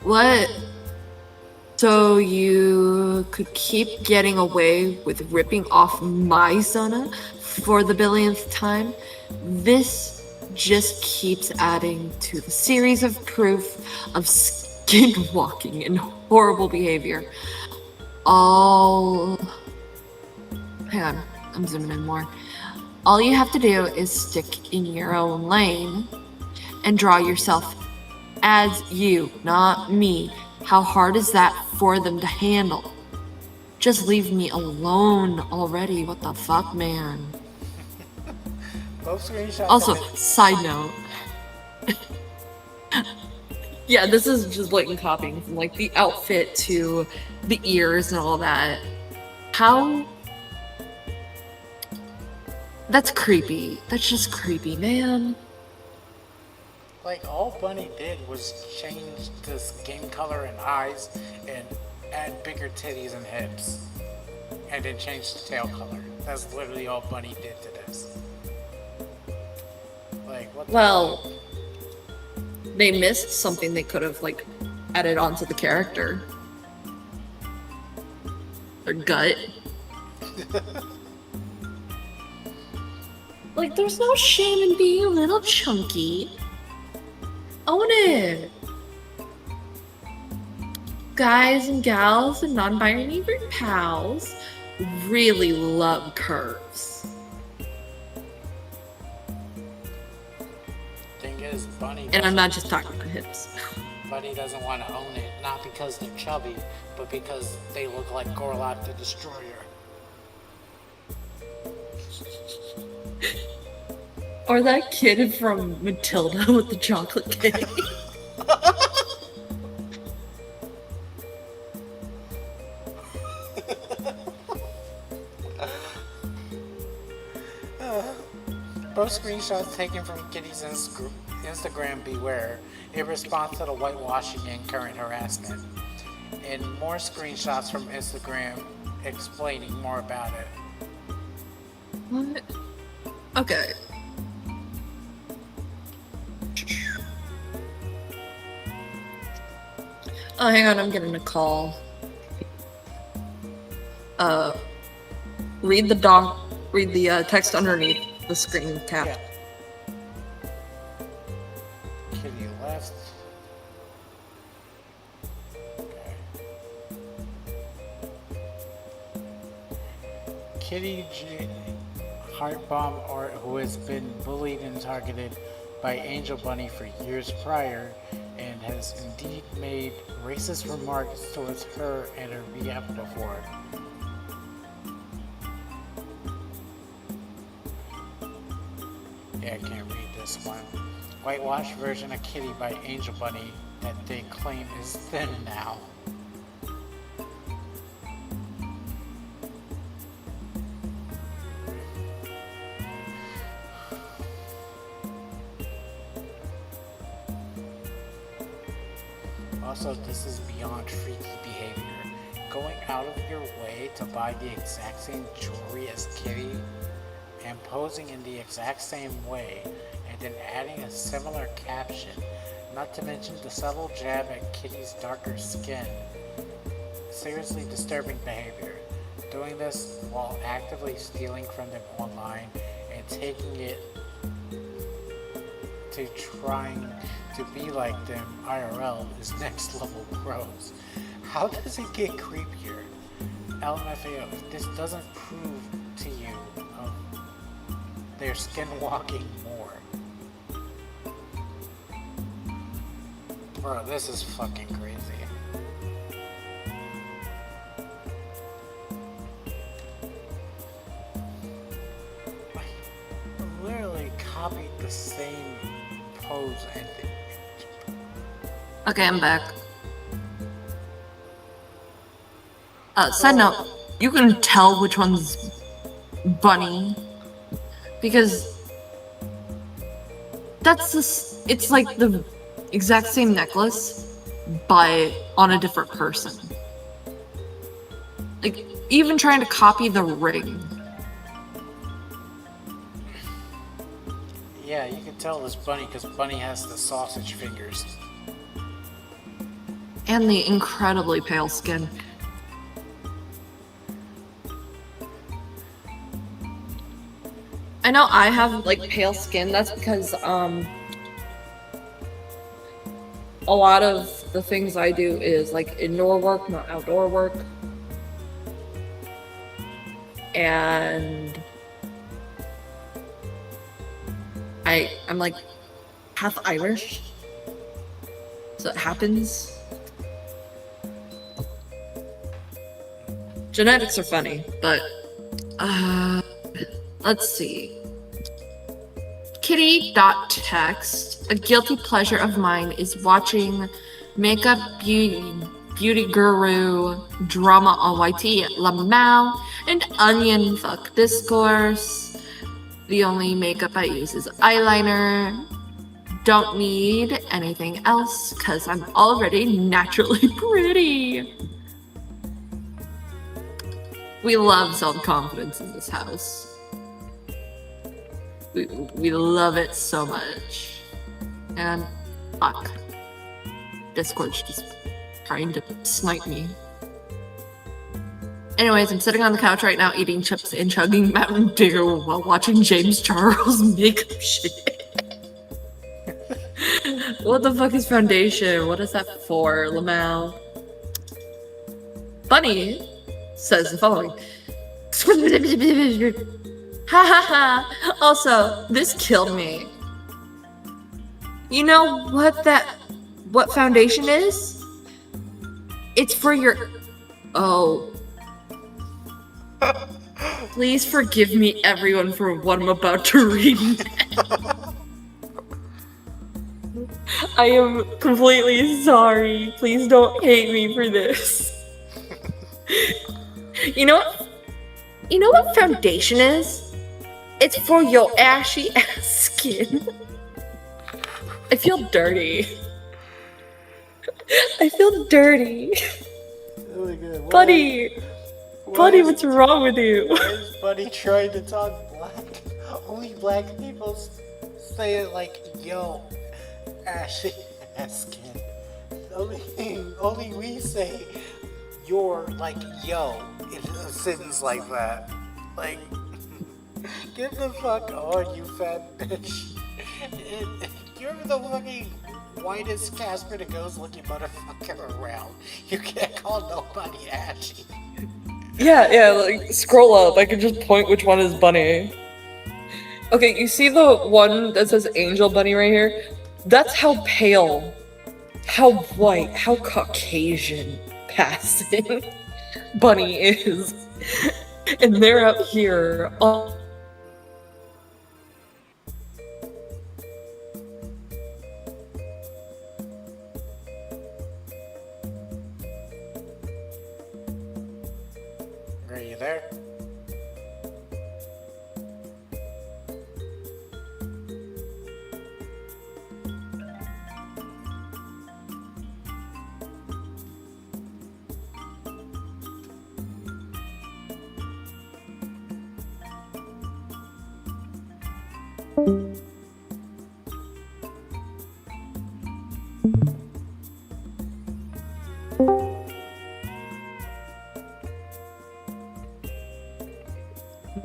Speaker 8: What? So you could keep getting away with ripping off my Sona for the billionth time? This just keeps adding to the series of proof of skinwalking and horrible behavior. Hang on, I'm zooming in more. All you have to do is stick in your own lane and draw yourself as you, not me. How hard is that for them to handle? Just leave me alone already. What the fuck, man? Also, side note. Yeah, this is just blatant copying from like the outfit to the ears and all that. How? That's creepy. That's just creepy, man.
Speaker 1: Like, all Bunny did was change the skin color and eyes and add bigger titties and hips. And then change the tail color. That's literally all Bunny did to this. Like, what the fuck?
Speaker 8: They missed something they could have, like, added onto the character. Their gut. Like, there's no shame in being a little chunky. Own it! Guys and gals and non-binary pals really love curves.
Speaker 1: Thing is, Bunny.
Speaker 8: And I'm not just talking about hips.
Speaker 1: Bunny doesn't want to own it, not because they're chubby, but because they look like Gorlok the Destroyer.
Speaker 8: Or that kid from Matilda with the chocolate cake.
Speaker 1: Both screenshots taken from Kitty's Instagram Beware in response to the whitewashing and current harassment. And more screenshots from Instagram explaining more about it.
Speaker 8: What? Okay. Oh, hang on, I'm getting a call. read the text underneath the screen cap.
Speaker 1: Yeah. Kitty left. Okay. Kitty Heartbomb Art, who has been bullied and targeted by Angel Bunny for years prior, and has indeed made racist remarks towards her and her BF before. Yeah, I can't read this one. Whitewashed version of Kitty by Angel Bunny that they claim is thin now. Also, this is beyond freaky behavior. Going out of your way to buy the exact same jewelry as Kitty and posing in the exact same way, and then adding a similar caption, not to mention the subtle jab at Kitty's darker skin. Seriously disturbing behavior. Doing this while actively stealing from them online and taking it to trying to be like them IRL is next level gross. How does it get creepier? LMFAO, this doesn't prove to you they're skinwalking more. Bro, this is fucking crazy. I literally copied the same pose and
Speaker 8: Okay, I'm back. Side note, you can tell which one's Bunny because it's like the exact same necklace but on a different person. Like, even trying to copy the ring.
Speaker 1: yeah, you can tell it's Bunny because Bunny has the sausage fingers.
Speaker 8: And the incredibly pale skin. I know I have like pale skin. That's because a lot of the things I do is like indoor work, not outdoor work. And I'm like half Irish. So it happens. Genetics are funny, but let's see. Kitty.text. A guilty pleasure of mine is watching makeup beauty guru drama on YT, Lamau, and onion fuck discourse. The only makeup I use is eyeliner. Don't need anything else because I'm already naturally pretty. We love self-confidence in this house. We love it so much. And fuck. Discord's just trying to snipe me. Anyways, I'm sitting on the couch right now eating chips and chugging Mountain Dew while watching James Charles makeup shit. What the fuck is foundation? What is that for, Lamau? Bunny says the following. Ha ha ha. Also, this killed me. You know what foundation is? It's for your... Oh. Please forgive me, everyone, for what I'm about to read. I am completely sorry. Please don't hate me for this. You know what foundation is? It's for your ashy ass skin. I feel dirty. I feel dirty.
Speaker 1: Oh my God.
Speaker 8: Buddy, what's wrong with you?
Speaker 1: Why is Buddy trying to talk black? Only black people say it like, yo, ashy ass skin. Only we say you're like, yo, in a sentence like that. Like, get the fuck on, you fat bitch. You're the fucking whitest Casper the Ghost looking motherfucker around. You can't call nobody ashy.
Speaker 8: Yeah, like, scroll up. I can just point which one is Bunny. Okay, you see the one that says Angel Bunny right here? That's how pale, how white, how Caucasian passing Bunny is. And they're out here all
Speaker 1: Are you there?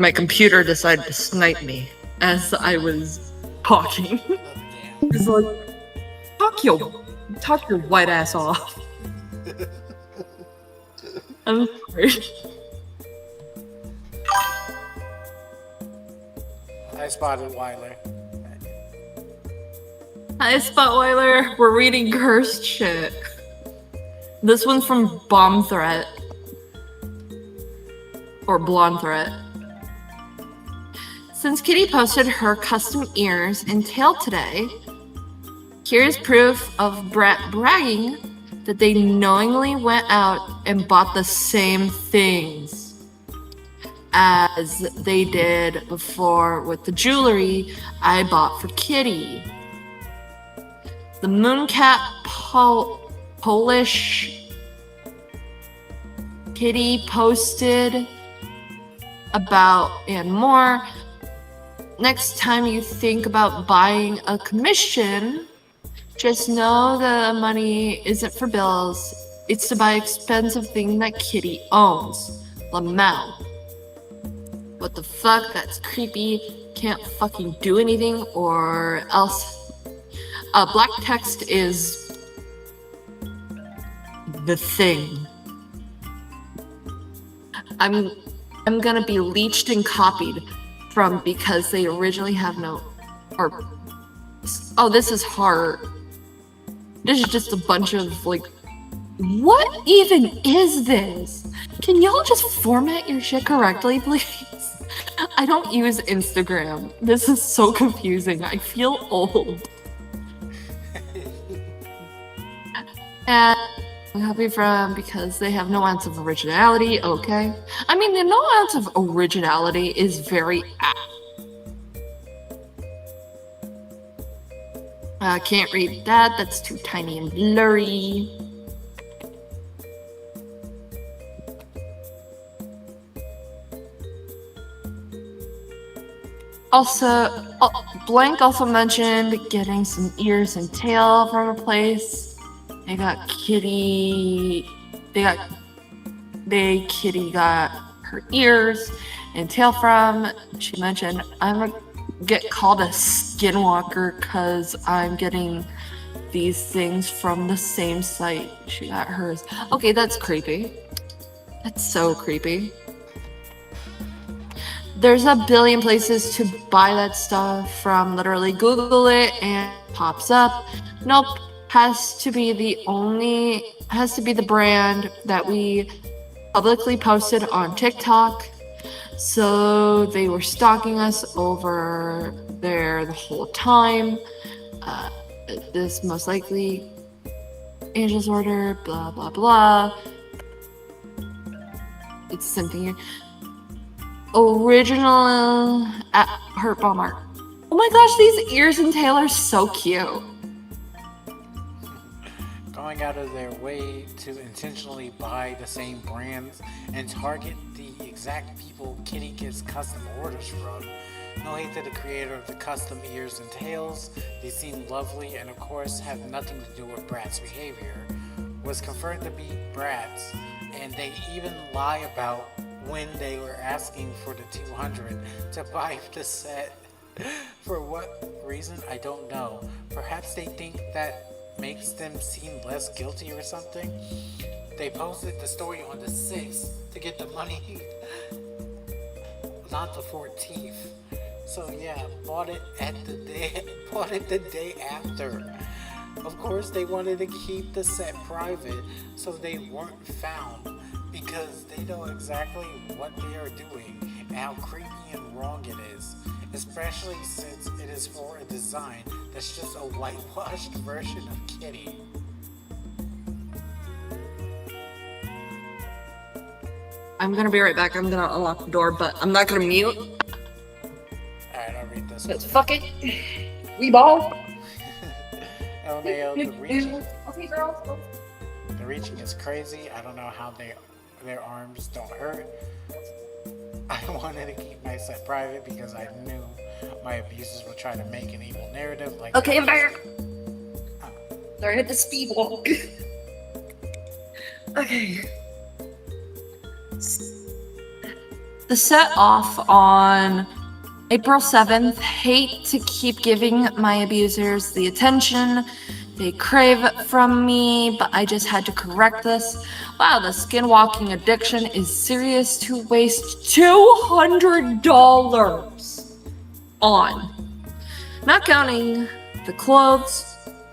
Speaker 8: my computer decided to snipe me as I was talking. It's like, talk your white ass off. I'm sorry.
Speaker 1: I spotted Weiler.
Speaker 8: Hi, Spotweiler. We're reading cursed shit. This one's from Bomb Threat. Or Blonde Threat. Since Kitty posted her custom ears and tail today, here's proof of Brett bragging that they knowingly went out and bought the same things as they did before with the jewelry I bought for Kitty. The Mooncat Polish Kitty posted about and more. Next time you think about buying a commission, just know the money isn't for bills. It's to buy expensive thing that Kitty owns. Lamau. What the fuck? That's creepy. Can't fucking do anything or else. Black text is the thing. I'm gonna be leached and copied from because they originally have no, or, oh, this is hard. This is just a bunch of, like, what even is this? Can y'all just format your shit correctly, please? I don't use Instagram. This is so confusing. I feel old. And I'm happy from because they have no ounce of originality, okay? I mean, the no ounce of originality is very can't read that, that's too tiny and blurry. Also, Blank also mentioned getting some ears and tail from a place. They got Kitty. Kitty got her ears and tail from. She mentioned, I'm gonna get called a skinwalker because I'm getting these things from the same site she got hers. Okay, that's creepy. That's so creepy. There's a billion places to buy that stuff from. Literally Google it and it pops up. Nope. Has to be the brand that we publicly posted on TikTok. So they were stalking us over there the whole time. This most likely Angel's order, blah blah blah. It's something original at Hurt Bomber. Oh my gosh, these ears and tail are so cute.
Speaker 1: Going out of their way to intentionally buy the same brands and target the exact people Kitty gets custom orders from. No hate to the creator of the custom ears and tails. They seem lovely and of course have nothing to do with Brat's behavior. Was confirmed to be Brat's, and they even lie about when they were asking for the 200 to buy the set. For what reason, I don't know. Perhaps they think that makes them seem less guilty or something. They posted the story on the 6th to get the money, not the 14th. So yeah, bought it the day after. Of course, they wanted to keep the set private so they weren't found, because they know exactly what they are doing and how creepy and wrong it is, especially since it is for a design that's just a whitewashed version of Kitty.
Speaker 8: I'm gonna be right back. I'm gonna unlock the door, but I'm not gonna mute.
Speaker 1: Alright, I'll read this.
Speaker 8: Let's fuck it. We ball.
Speaker 1: LMAO, the reaching.
Speaker 8: Okay, girls.
Speaker 1: The reaching is crazy. I don't know how their arms don't hurt. I wanted to keep my set private because I knew my abusers would try to make an evil narrative like.
Speaker 8: Okay, I'm back. Sorry, I hit the speed walk. Okay. The set off on April 7th. Hate to keep giving my abusers the attention they crave from me, but I just had to correct this. Wow, the skinwalking addiction is serious to waste $200 on. Not counting the clothes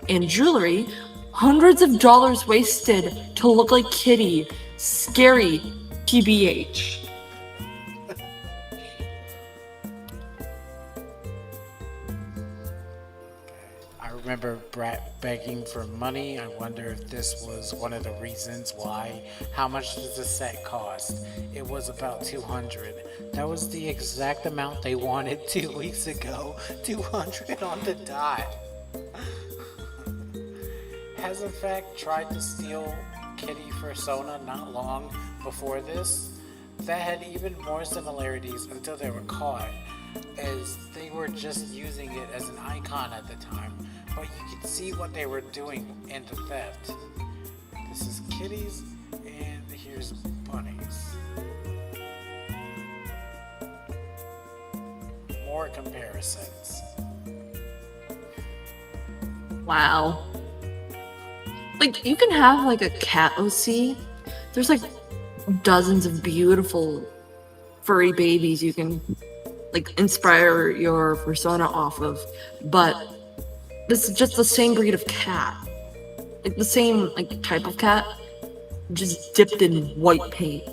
Speaker 8: and jewelry, hundreds of dollars wasted to look like Kitty. Scary, TBH.
Speaker 1: I remember Brat begging for money. I wonder if this was one of the reasons why. How much does the set cost? It was about 200. That was the exact amount they wanted 2 weeks ago. 200 on the dot. Has in fact tried to steal Kitty Persona not long before this. That had even more similarities until they were caught, as they were just using it as an icon at the time, but you could see what they were doing in the theft. This is Kitty's, and here's Bunny's. More comparisons.
Speaker 8: Wow. Like, you can have like a cat OC. There's like dozens of beautiful furry babies you can like inspire your persona off of, but this is just the same breed of cat, like the same like type of cat, just dipped in white paint.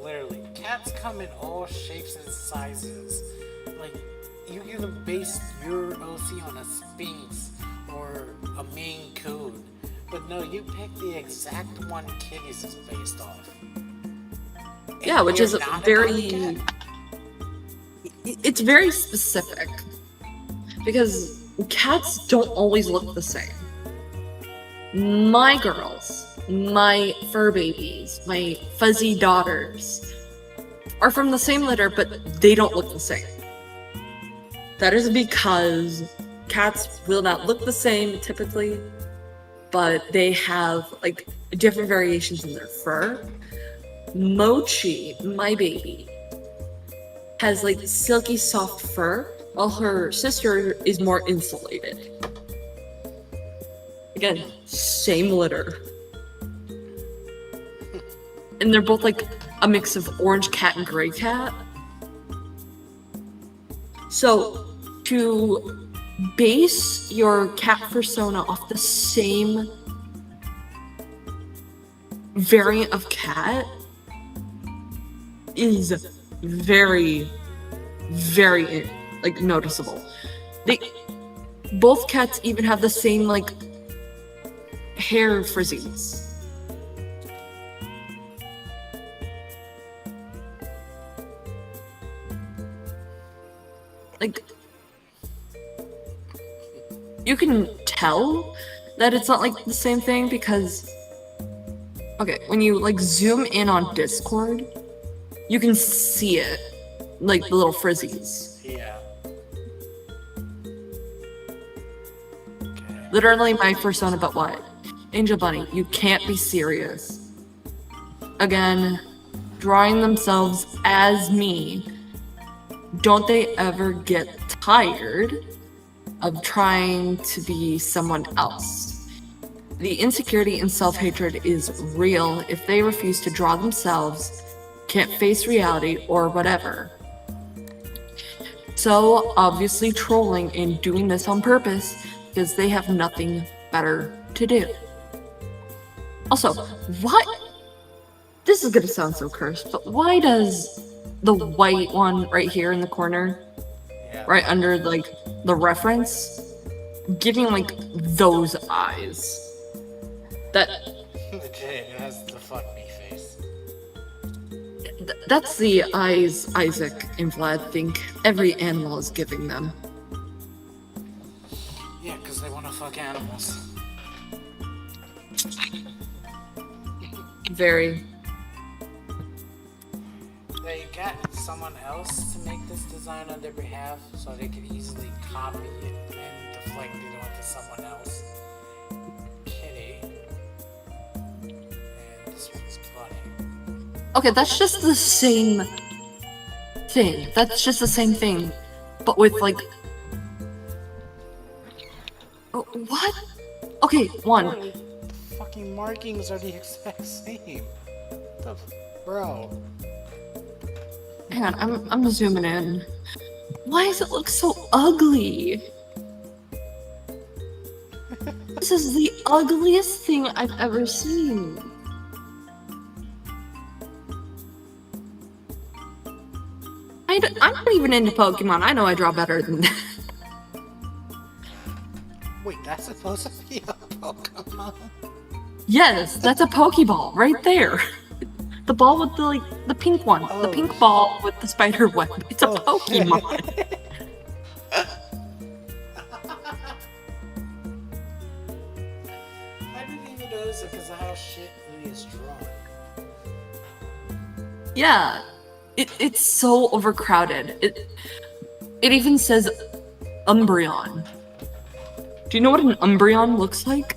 Speaker 1: Literally, cats come in all shapes and sizes. Like, you can base your OC on a Sphinx or a Maine Coon, but no, you pick the exact one Kitty's is based off.
Speaker 8: Yeah, which is very. It's very specific because cats don't always look the same. My girls, my fur babies, my fuzzy daughters are from the same litter, but they don't look the same. That is because cats will not look the same typically, but they have like different variations in their fur. Mochi, my baby, has like silky soft fur, while her sister is more insulated. Again, same litter. And they're both like a mix of orange cat and gray cat. So to base your cat persona off the same variant of cat is very, very like noticeable. Both cats even have the same like hair frizzies. Like, you can tell that it's not like the same thing because, okay, when you like zoom in on Discord, you can see it, like the little frizzies.
Speaker 1: Yeah. Okay.
Speaker 8: Literally my persona, but what? Angel Bunny, you can't be serious. Again, drawing themselves as me, don't they ever get tired of trying to be someone else? The insecurity and self-hatred is real if they refuse to draw themselves, can't face reality, or whatever. So obviously trolling and doing this on purpose because they have nothing better to do. Also, what? This is gonna sound so cursed, but why does the white one right here in the corner, right under like the reference, giving like those eyes? That
Speaker 1: Legit, it has the fuck me face.
Speaker 8: That's the eyes Isaac and Vlad think every animal is giving them.
Speaker 1: Yeah, because they want to fuck animals.
Speaker 8: Very.
Speaker 1: They got someone else to make this design on their behalf so they could easily copy it and deflect it onto someone else. Kitty. And this one's Bunny.
Speaker 8: Okay, that's just the same thing. That's just the same thing, but with like... Oh, what? Okay, one.
Speaker 1: The fucking markings are the exact same. Bro.
Speaker 8: Hang on, I'm zooming in. Why does it look so ugly? This is the ugliest thing I've ever seen. I'm not even into Pokemon. I know I draw better than that.
Speaker 1: Wait, that's supposed to be a Pokemon?
Speaker 8: Yes, that's a Pokeball right there. The ball with the the pink one.
Speaker 1: Oh,
Speaker 8: the pink ball with the spider web. It's a Pokemon.
Speaker 1: I didn't even notice it because of how shittily it's drawn.
Speaker 8: Yeah. It's so overcrowded. It even says Umbreon. Do you know what an Umbreon looks like?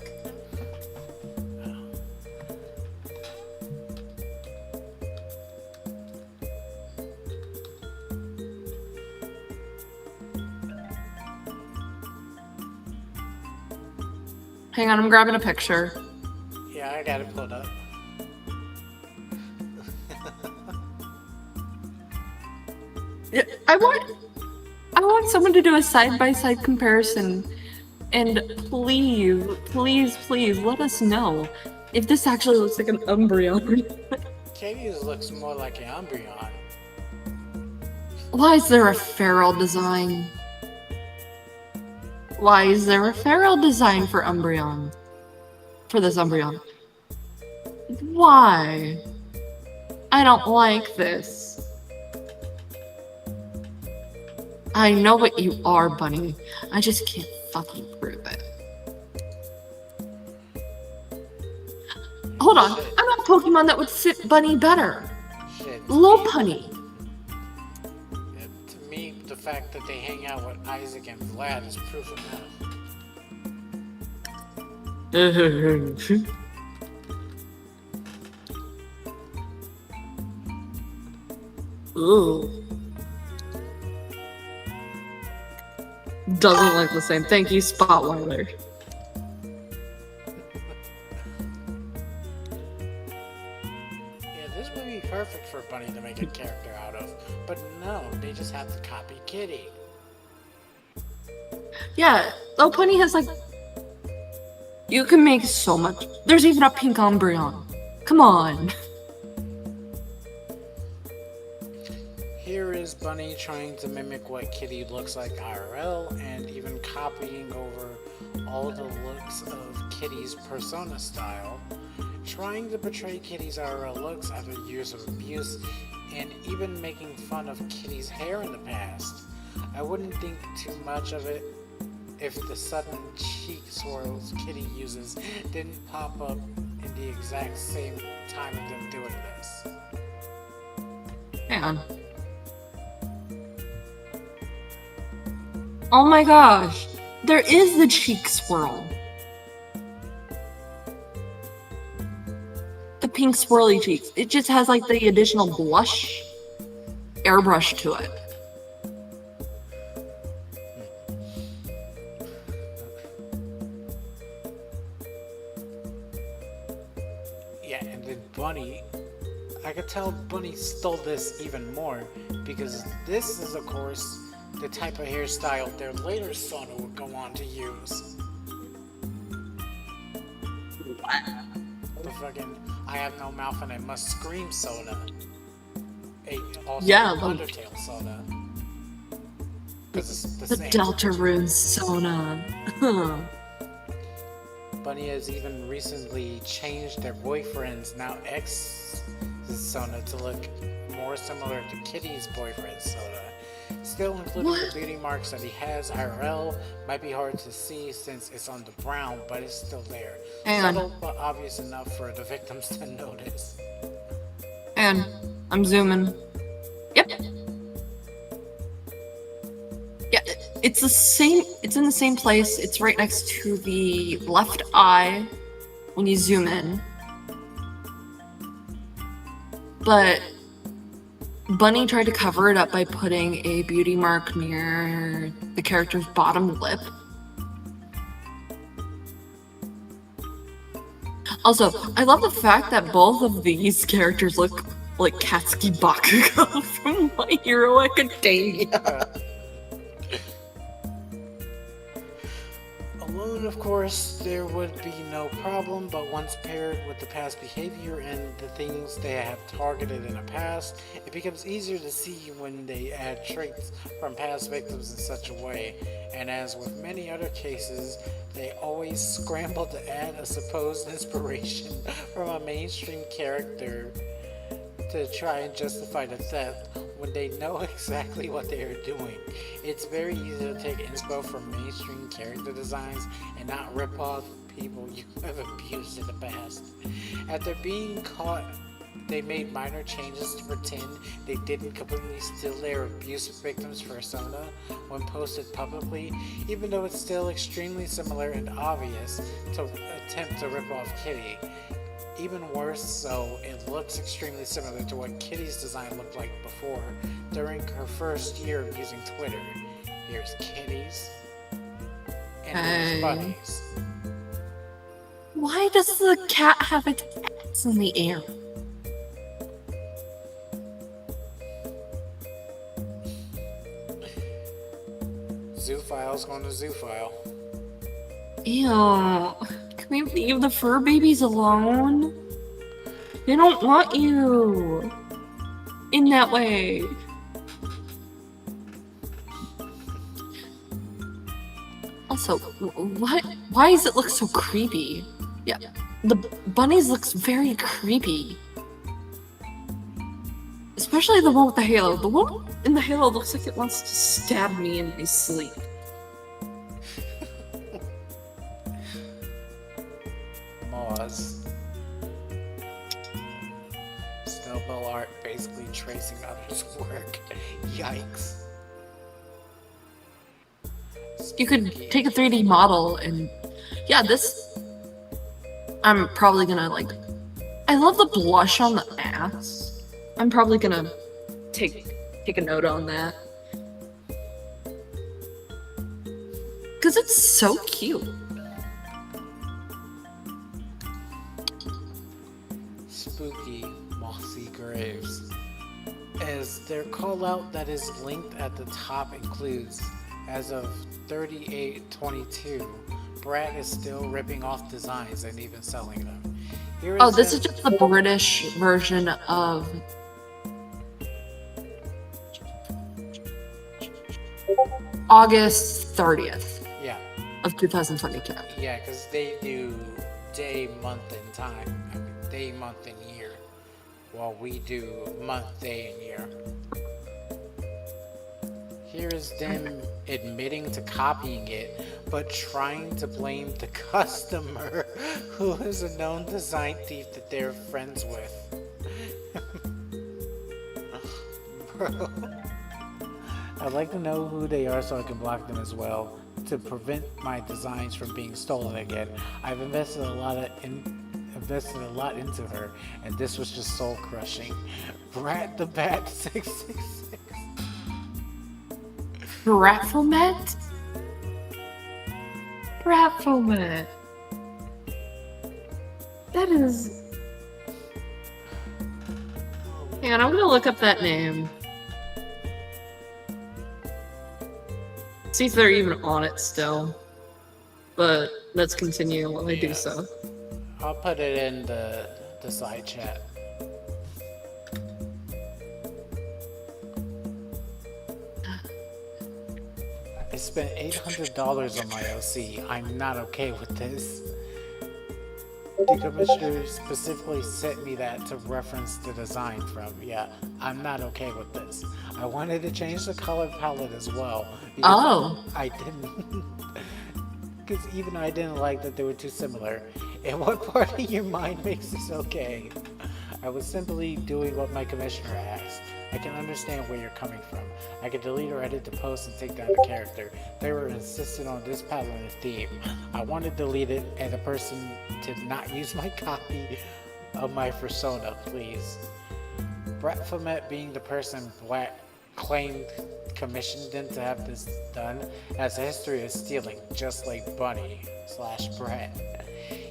Speaker 8: Hang on, I'm grabbing a picture.
Speaker 1: Yeah, I got it pulled up.
Speaker 8: Yeah, I want someone to do a side-by-side comparison, and please let us know if this actually looks like an Umbreon.
Speaker 1: Katie's looks more like an Umbreon.
Speaker 8: Why is there a feral design? Why is there a feral design for Umbreon? For this Umbreon? Why? I don't like this. I know what you are, Bunny. I just can't fucking prove it. Hold on. I know a Pokemon that would fit Bunny better.
Speaker 1: Shit.
Speaker 8: Lopunny.
Speaker 1: To me, the fact that they hang out with Isaac and Vlad is proof enough.
Speaker 8: Ooh. Doesn't look the same. Thank you, Spotweiler.
Speaker 1: Yeah, this would be perfect for Bunny to make a character out of. But no, they just have to copy Kitty.
Speaker 8: Yeah, Lopunny has like... You can make so much. There's even a pink Umbreon. Come on.
Speaker 1: Here is Bunny trying to mimic what Kitty looks like IRL and even copying over all the looks of Kitty's persona style, trying to portray Kitty's IRL looks after years of abuse, and even making fun of Kitty's hair in the past. I wouldn't think too much of it if the sudden cheek swirls Kitty uses didn't pop up in the exact same time of them doing this.
Speaker 8: Hang on. Oh my gosh, there is the cheek swirl. The pink swirly cheeks. It just has like the additional blush airbrush to it.
Speaker 1: Yeah, and then Bunny, I could tell Bunny stole this even more because this is, of course, the type of hairstyle their later Sona would go on to use. The fucking I have no mouth and I must scream Sona. Also
Speaker 8: Yeah,
Speaker 1: Undertale Sona. Because it's the same.
Speaker 8: Deltarune Sona.
Speaker 1: Bunny has even recently changed their boyfriend's, now ex Sona, to look more similar to Kitty's boyfriend Sona. Still including the beauty marks that he has IRL. Might be hard to see since it's on the brown, but it's still there. Subtle but obvious enough for the victims to notice.
Speaker 8: And I'm zooming. Yep. Yeah, it's the same. It's in the same place. It's right next to the left eye when you zoom in. But Bunny tried to cover it up by putting a beauty mark near the character's bottom lip. Also, I love the fact that both of these characters look like Katsuki Bakugo from My Hero Academia.
Speaker 1: Alone, of course, there would be no problem, but once paired with the past behavior and the things they have targeted in the past, it becomes easier to see when they add traits from past victims in such a way. And as with many other cases, they always scramble to add a supposed inspiration from a mainstream character to try and justify the theft when they know exactly what they are doing. It's very easy to take inspo from mainstream character designs and not rip off people you have abused in the past. After being caught, they made minor changes to pretend they didn't completely steal their abuse victims' persona when posted publicly, even though it's still extremely similar and obvious to attempt to rip off Kitty. Even worse so, it looks extremely similar to what Kitty's design looked like before, during her first year of using Twitter. Here's Kitty's, and here's Bunny's.
Speaker 8: Why does the cat have its ass in the air?
Speaker 1: Zoophile's going to Zoophile.
Speaker 8: Ew. Can we leave the fur babies alone? They don't want you in that way. Also, what? Why does it look so creepy? Yeah, the bunnies looks very creepy. Especially the one with the halo. The one in the halo looks like it wants to stab me in my sleep.
Speaker 1: Moz. Snowball art basically tracing others' work. Yikes.
Speaker 8: You could take a 3D model and... Yeah, this... I'm probably gonna, like... I love the blush on the ass. I'm probably gonna take a note on that. Because it's so cute.
Speaker 1: Spooky, mossy graves. As their call out that is linked at the top includes, as of 3822, Brad is still ripping off designs and even selling them.
Speaker 8: Oh, this is just the British version of... August 30th.
Speaker 1: Yeah.
Speaker 8: Of 2022.
Speaker 1: Yeah, because they do day, month, and time. I mean, day, month, and year. While we do month, day, and year. Here is them admitting to copying it, but trying to blame the customer, who is a known design thief that they're friends with. Bro. I'd like to know who they are so I can block them as well, to prevent my designs from being stolen again. I've invested a lot invested a lot into her, and this was just soul crushing. Brat the Bat 666.
Speaker 8: Bratfomet? Bratfomet. That is... Hang on, I'm gonna look up that name. See if they're even on it still. But let's continue while I do so.
Speaker 1: I'll put it in the side chat. I spent $800 on my OC. I'm not okay with this. The commissioner specifically sent me that to reference the design from. Yeah, I'm not okay with this. I wanted to change the color palette as well.
Speaker 8: Oh.
Speaker 1: I didn't. Because even I didn't like that they were too similar. And what part of your mind makes this okay? I was simply doing what my commissioner asked. I can understand where you're coming from. I could delete or edit the post and take down the character. They were insistent on this pattern and theme. I wanted to delete it and the person to not use my copy of my persona, please. Bratfomet, being the person Black claimed commissioned them to have this done, has a history of stealing, just like Bunny / Brat.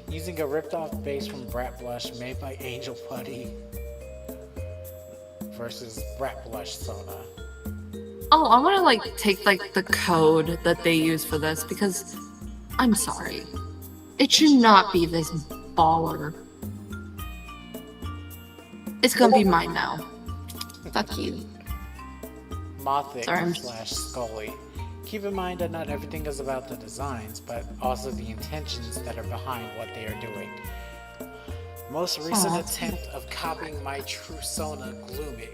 Speaker 1: Using a ripped off base from Brat Blush made by Angel Putty versus Brat Blush Sona.
Speaker 8: Oh, I want to like take like the code that they use for this because I'm sorry. It should not be this baller. It's gonna be mine now. Fuck you.
Speaker 1: Mothic / Scully. Keep in mind that not everything is about the designs, but also the intentions that are behind what they are doing. Most recent attempt of copying my true Sona, Gloomy,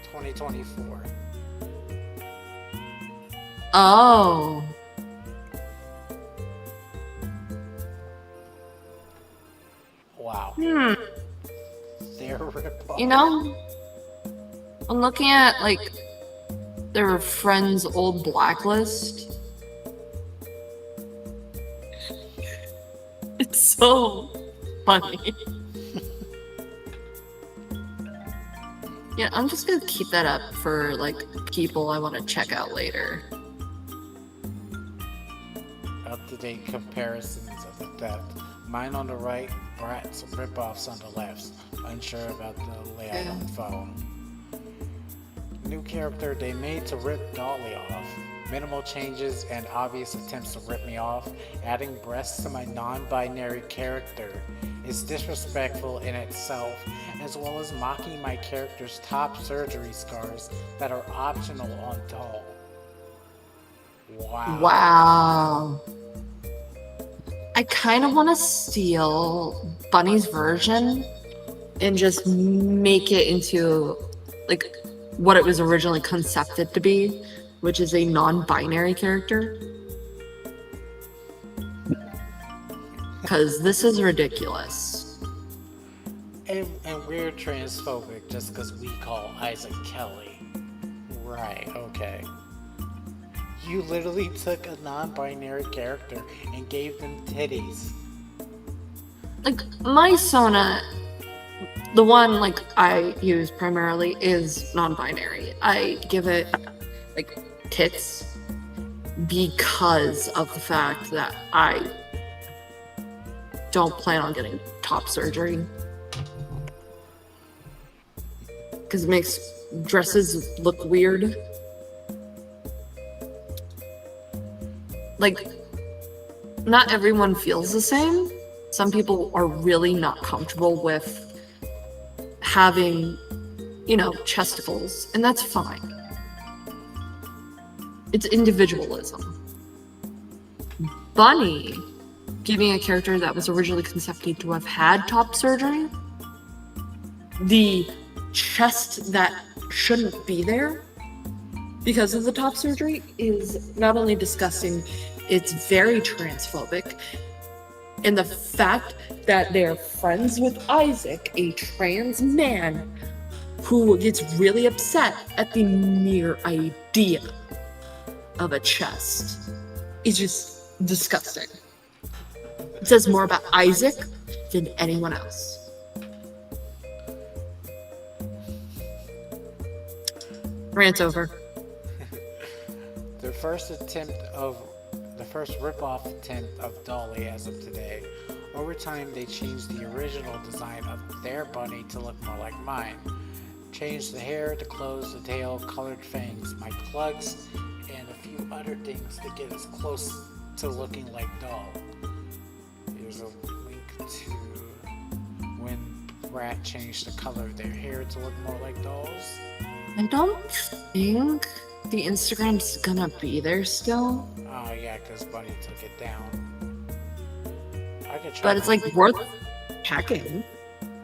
Speaker 1: 2024.
Speaker 8: Oh.
Speaker 1: Wow. They're rip-off.
Speaker 8: You know, I'm looking at like their friends' old blacklist. It's so funny. Yeah, I'm just gonna keep that up for like people I want to check out later.
Speaker 1: Up-to-date comparisons of the theft. Mine on the right, Brat's rip-offs on the left. Unsure about the layout on the phone. New character they made to rip Dolly off. Minimal changes and obvious attempts to rip me off. Adding breasts to my non-binary character is disrespectful in itself, as well as mocking my character's top surgery scars that are optional on Doll. Wow.
Speaker 8: Wow. I kind of want to steal Bunny's version and just make it into like what it was originally concepted to be, which is a non-binary character. Because this is ridiculous.
Speaker 1: And we're transphobic just because we call Isaac Kelly. Right, okay. You literally took a non-binary character and gave them titties.
Speaker 8: Like, my Sona, the one like I use primarily is non-binary. I give it like tits because of the fact that I don't plan on getting top surgery. Because it makes dresses look weird. Like, not everyone feels the same. Some people are really not comfortable with having, you know, chesticles, and that's fine. It's individualism. Bunny, giving a character that was originally conceived to have had top surgery, the chest that shouldn't be there because of the top surgery is not only disgusting, it's very transphobic. And the fact that they're friends with Isaac, a trans man who gets really upset at the mere idea of a chest, is just disgusting. It says more about Isaac did anyone else. Rant's over.
Speaker 1: The first rip-off attempt of Dolly as of today. Over time, they changed the original design of their bunny to look more like mine. Changed the hair, the clothes, the tail, colored fangs, my plugs, and a few other things to get as close to looking like Doll. Here's a link to when Rat changed the color of their hair to look more like Doll's.
Speaker 8: I don't think the Instagram's gonna be there still.
Speaker 1: Oh yeah, because Bunny took it down. I could try.
Speaker 8: But it's like worth checking.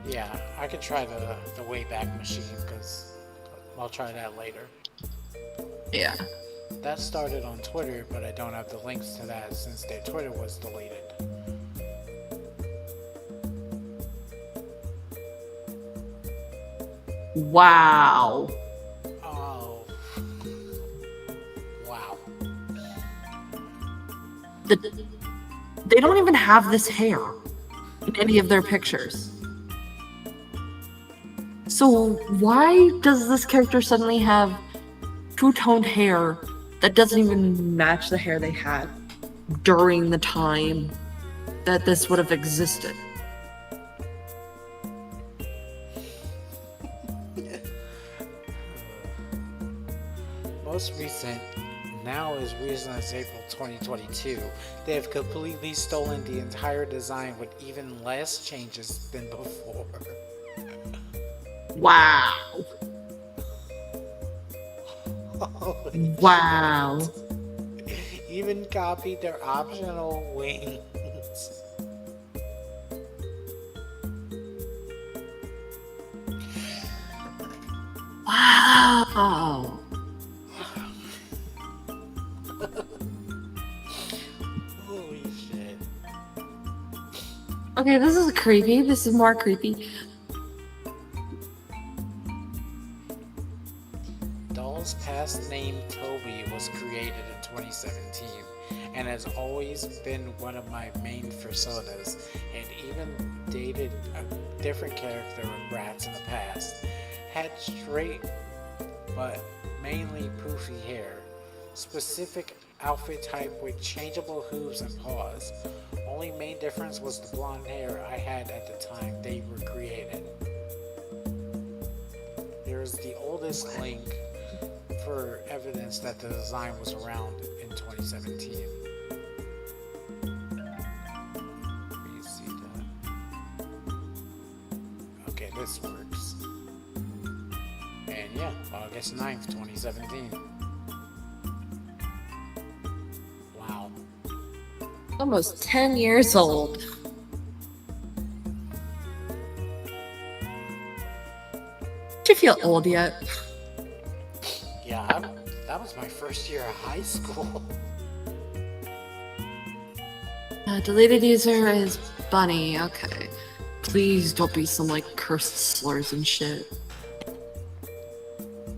Speaker 1: Yeah, I could try the Wayback Machine because I'll try that later.
Speaker 8: Yeah.
Speaker 1: That started on Twitter, but I don't have the links to that since their Twitter was deleted.
Speaker 8: Wow.
Speaker 1: Oh. Wow.
Speaker 8: They don't even have this hair in any of their pictures. So why does this character suddenly have two-toned hair that doesn't even match the hair they had during the time that this would have existed?
Speaker 1: Most recent, now as recent as April 2022, they have completely stolen the entire design with even less changes than before.
Speaker 8: Wow.
Speaker 1: Holy
Speaker 8: wow.
Speaker 1: shit. Even copied their optional wings.
Speaker 8: Wow.
Speaker 1: Holy shit.
Speaker 8: Okay, this is creepy. This is more creepy.
Speaker 1: Doll's past name Toby was created in 2017 and has always been one of my main personas, and even dated a different character in Bratz in the past. Had straight but mainly poofy hair, specific outfit type with changeable hooves and paws. Only main difference was the blonde hair I had at the time they were created. Here's the oldest link for evidence that the design was around in 2017. You see that? Okay, this works. And yeah, August 9th, 2017. Wow.
Speaker 8: Almost 10 years old. Do you feel old yet?
Speaker 1: Yeah, that was my first year of high school.
Speaker 8: Deleted user is Bunny. Okay. Please don't be some like cursed slurs and shit.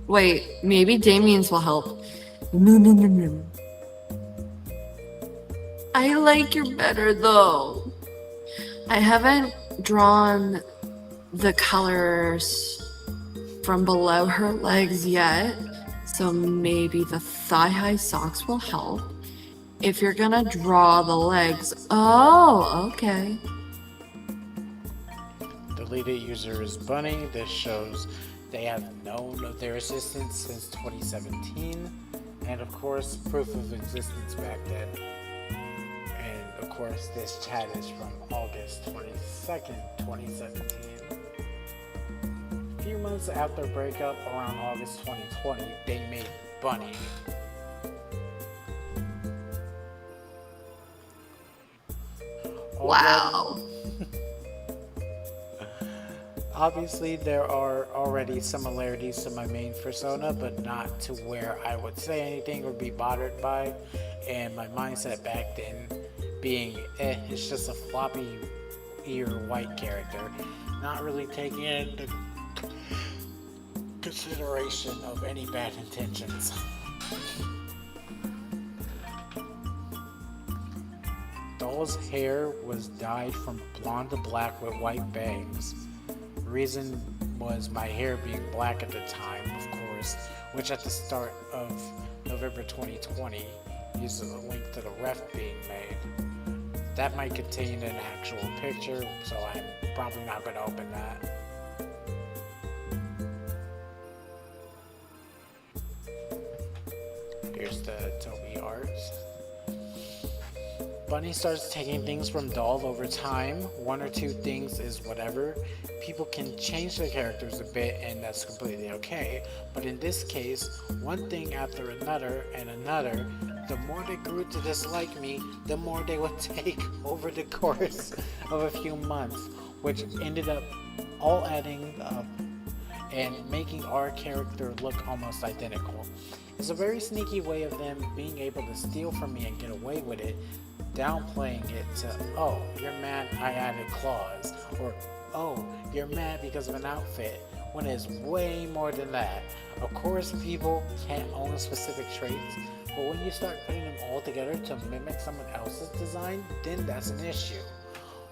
Speaker 8: Wait, maybe Damien's will help. No. I like your better though. I haven't drawn the colors from below her legs yet, so maybe the thigh-high socks will help. If you're gonna draw the legs, oh, okay.
Speaker 1: Deleted user is Bunny. This shows they have known of their existence since 2017, and of course, proof of existence back then. And of course, this chat is from August 22nd, 2017. A few months after breakup, around August 2020, they made Bunny.
Speaker 8: Wow.
Speaker 1: Obviously, there are already similarities to my main persona, but not to where I would say anything or be bothered by. And my mindset back then being, it's just a floppy ear white character, not really taking into consideration of any bad intentions. doll's hair was dyed from blonde to black with white bangs. Reason was my hair being black at the time, of course, which at the start of November 2020 uses a link to the ref being made. That might contain an actual picture, so I'm probably not going to open that. Here's the Toby art. Bunny starts taking things from doll over time. One or two things is whatever. People can change their characters a bit and that's completely okay. But in this case, one thing after another and another, the more they grew to dislike me, the more they would take over the course of a few months, which ended up all adding up and making our character look almost identical. It's a very sneaky way of them being able to steal from me and get away with it, downplaying it to, oh, you're mad I added claws, or oh, you're mad because of an outfit, when it's way more than that. Of course, people can't own specific traits, but when you start putting them all together to mimic someone else's design, then that's an issue.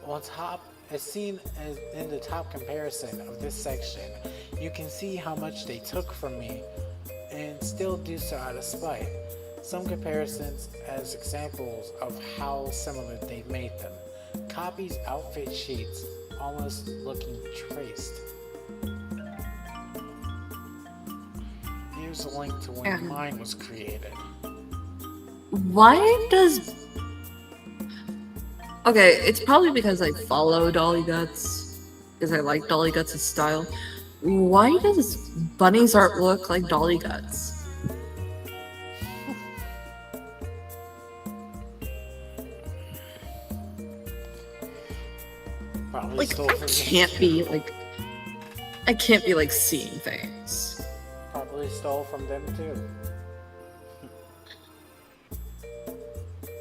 Speaker 1: On top, as seen as in the top comparison of this section, you can see how much they took from me and still do so out of spite. Some comparisons as examples of how similar they made them. Copies outfit sheets almost looking traced. Here's a link to when mine was created.
Speaker 8: Why does... Okay, it's probably because I follow Dolly Guts, because I like Dolly Guts' style. Why does Bunny's art look like Dolly Guts?
Speaker 1: Probably
Speaker 8: Like,
Speaker 1: stole from
Speaker 8: I can't be like seeing things.
Speaker 1: Probably stole from them too.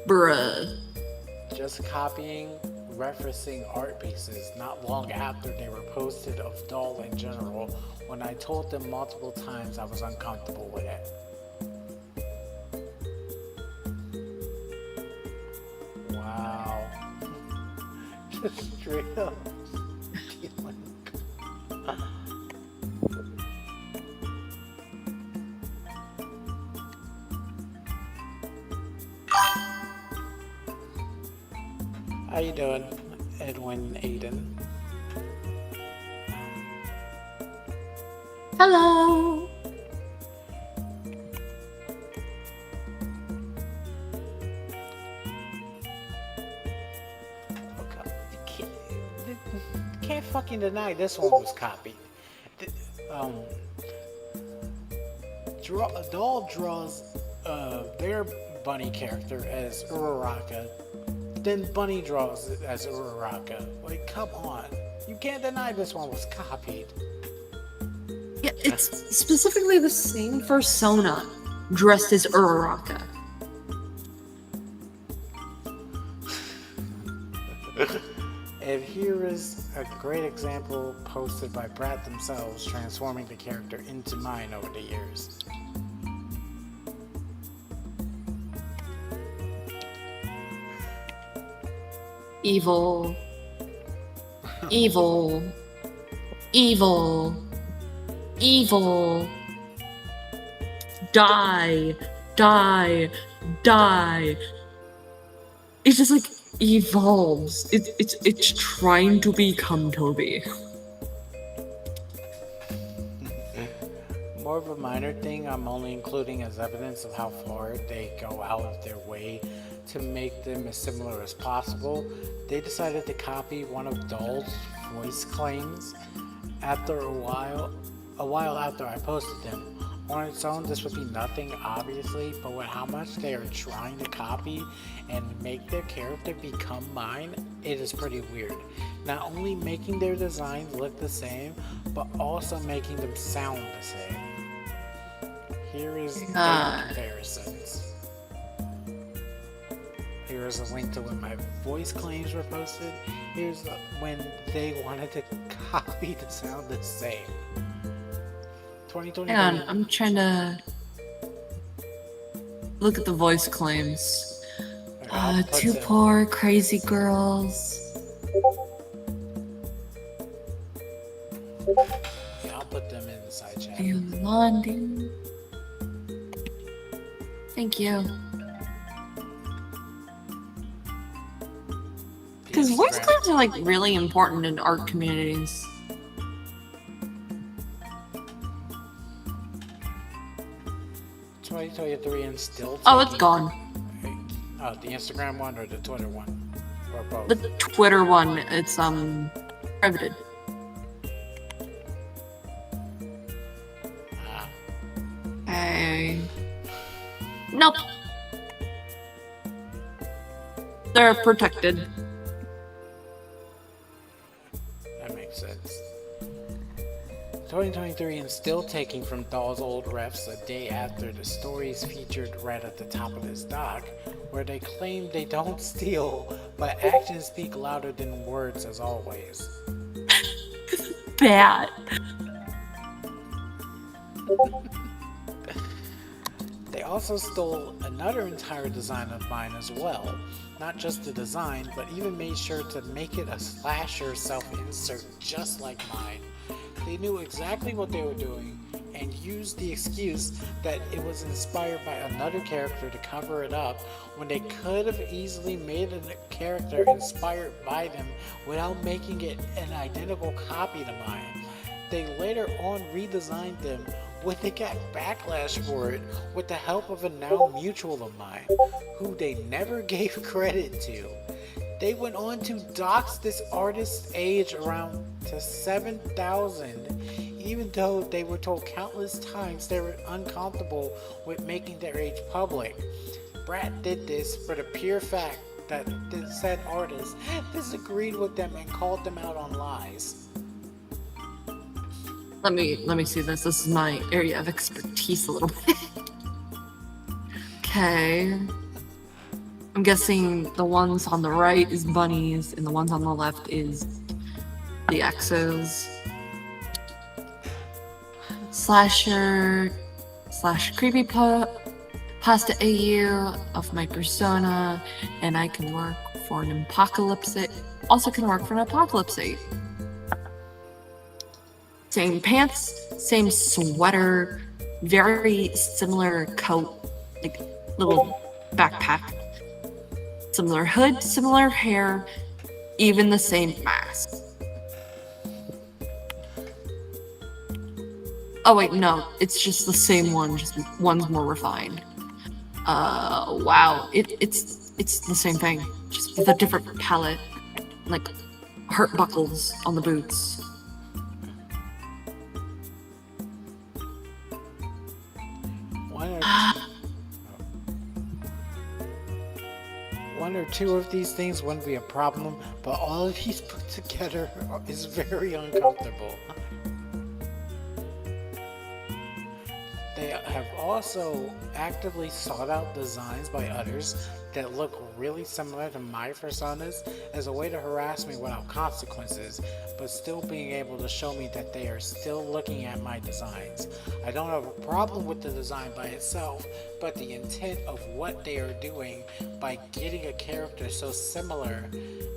Speaker 8: Bruh.
Speaker 1: Just copying, referencing art pieces not long after they were posted of doll in general, when I told them multiple times I was uncomfortable with it. Wow. Just straight up stealing. How you doing, Edwin Aiden?
Speaker 8: Hello.
Speaker 1: Can't fucking deny this one was copied. Doll draws their bunny character as Uraraka, then Bunny draws it as Uraraka. Like, come on. You can't deny this one was copied.
Speaker 8: Yeah, it's specifically the same persona dressed as Uraraka.
Speaker 1: And here is a great example posted by Brat themselves, transforming the character into mine over the years.
Speaker 8: Evil. Evil. Evil. Evil. Die. Die. Die. It's just like evolves. It's trying to become Toby.
Speaker 1: More of a minor thing I'm only including as evidence of how far they go out of their way to make them as similar as possible. They decided to copy one of Doll's voice claims after a while after I posted them. On its own, this would be nothing, obviously, but with how much they are trying to copy and make their character become mine, it is pretty weird. Not only making their designs look the same, but also making them sound the same. Here is data comparisons. Here is a link to when my voice claims were posted. Here's when they wanted to copy the sound the same. 2020.
Speaker 8: Hang on, I'm trying to look at the voice claims.
Speaker 1: I'll put
Speaker 8: Two
Speaker 1: them.
Speaker 8: poor crazy girls.
Speaker 1: Yeah, I'll put them in the side chat.
Speaker 8: Yolandi. Thank you. Because voice clips are like really important in art communities.
Speaker 1: 2023 and still.
Speaker 8: Oh, it's gone.
Speaker 1: Oh, the Instagram one or the Twitter one, or both.
Speaker 8: The Twitter one, it's prohibited. Hey. Nope. They're protected.
Speaker 1: That makes sense. 2023 and still taking from Dahl's old refs a day after the stories featured right at the top of his doc, where they claim they don't steal, but actions speak louder than words as always.
Speaker 8: Bad.
Speaker 1: They also stole another entire design of mine as well. Not just the design, but even made sure to make it a slasher self-insert just like mine. They knew exactly what they were doing and used the excuse that it was inspired by another character to cover it up when they could have easily made a character inspired by them without making it an identical copy to mine. They later on redesigned them when they got backlash for it with the help of a now mutual of mine, who they never gave credit to. They went on to dox this artist's age around to 7,000, even though they were told countless times they were uncomfortable with making their age public. Brat did this for the pure fact that the said artist disagreed with them and called them out on lies.
Speaker 8: Let me see this. This is my area of expertise a little bit. Okay. I'm guessing the ones on the right is bunnies and the ones on the left is the exos. Slasher / pasta AU of my persona, and I can work for an apocalypse. Also can work for an apocalypse. Same pants, same sweater, very similar coat, like little backpack. Similar hood, similar hair, even the same mask. Oh wait, no, it's just the same one, just one's more refined. Wow, it's the same thing, just with a different palette, like heart buckles on the boots.
Speaker 1: One or two of these things wouldn't be a problem, but all of these put together is very uncomfortable. They have also actively sought out designs by others that look really similar to my personas as a way to harass me without consequences, but still being able to show me that they are still looking at my designs. I don't have a problem with the design by itself, but the intent of what they are doing by getting a character so similar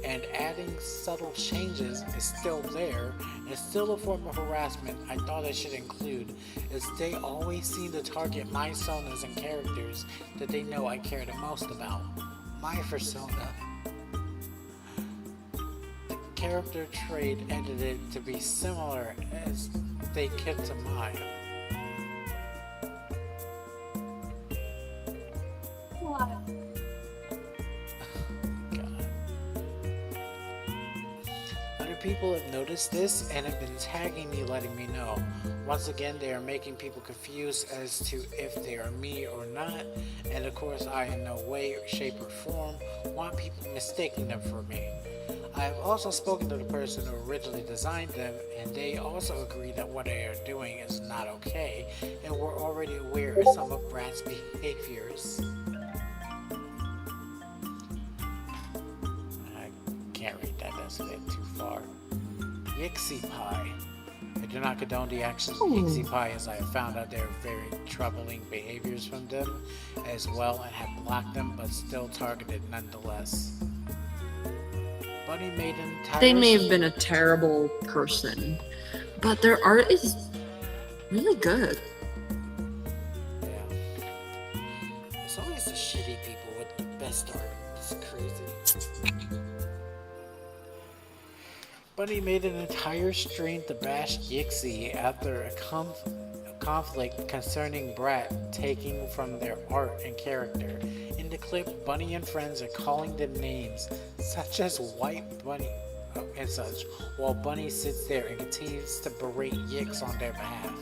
Speaker 1: and adding subtle changes is still there. It's still a form of harassment I thought I should include, as they always seem to target my personas and characters that they know I care the most about. My persona. The character trait edited to be similar as they could to mine. People have noticed this and have been tagging me, letting me know. Once again, they are making people confused as to if they are me or not, and of course I in no way, shape, or form want people mistaking them for me. I have also spoken to the person who originally designed them, and they also agree that what they are doing is not okay, and were already aware of some of Brat's behaviors. I can't read that, that's a bit too far. Yixie Pie. I do not condone the actions of Yixi Pie, as I have found out there are very troubling behaviors from them as well and have blocked them, but still targeted nonetheless. Bunny Maiden Tyrus...
Speaker 8: They may have been a terrible person, but their art is really good.
Speaker 1: Yeah. It's always the shitty people with the best art. It's crazy. Bunny made an entire stream to bash Yixi after a conflict concerning Brat taking from their art and character. In the clip, Bunny and friends are calling them names such as White Bunny and such, while Bunny sits there and continues to berate Yix on their behalf.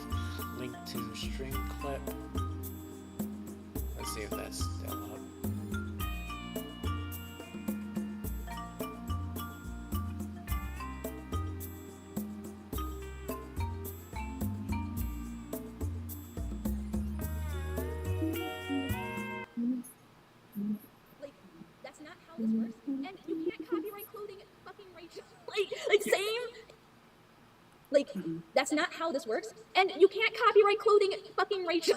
Speaker 1: Link to stream clip. Let's see if that's download.
Speaker 11: Like, that's not how this works. And you can't copyright clothing fucking Rachel. Like same. Like, that's not how this works. And you can't copyright clothing fucking Rachel.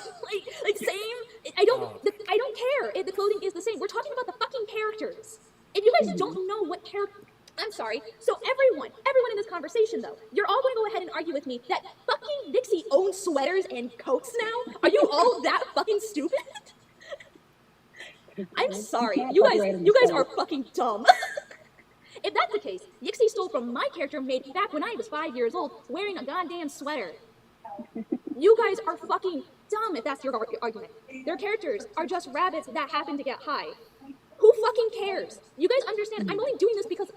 Speaker 11: Like same. I don't care if the clothing is the same. We're talking about the fucking characters. If you guys don't know what character, I'm sorry. So everyone in this conversation though, you're all going to go ahead and argue with me that fucking Dixie owns sweaters and coats now. Are you all that fucking stupid? I'm sorry. You guys are fucking dumb. If that's the case, Yixi stole from my character made back when I was 5 years old, wearing a goddamn sweater. You guys are fucking dumb if that's your argument. Their characters are just rabbits that happen to get high. Who fucking cares? You guys understand? I'm only doing this because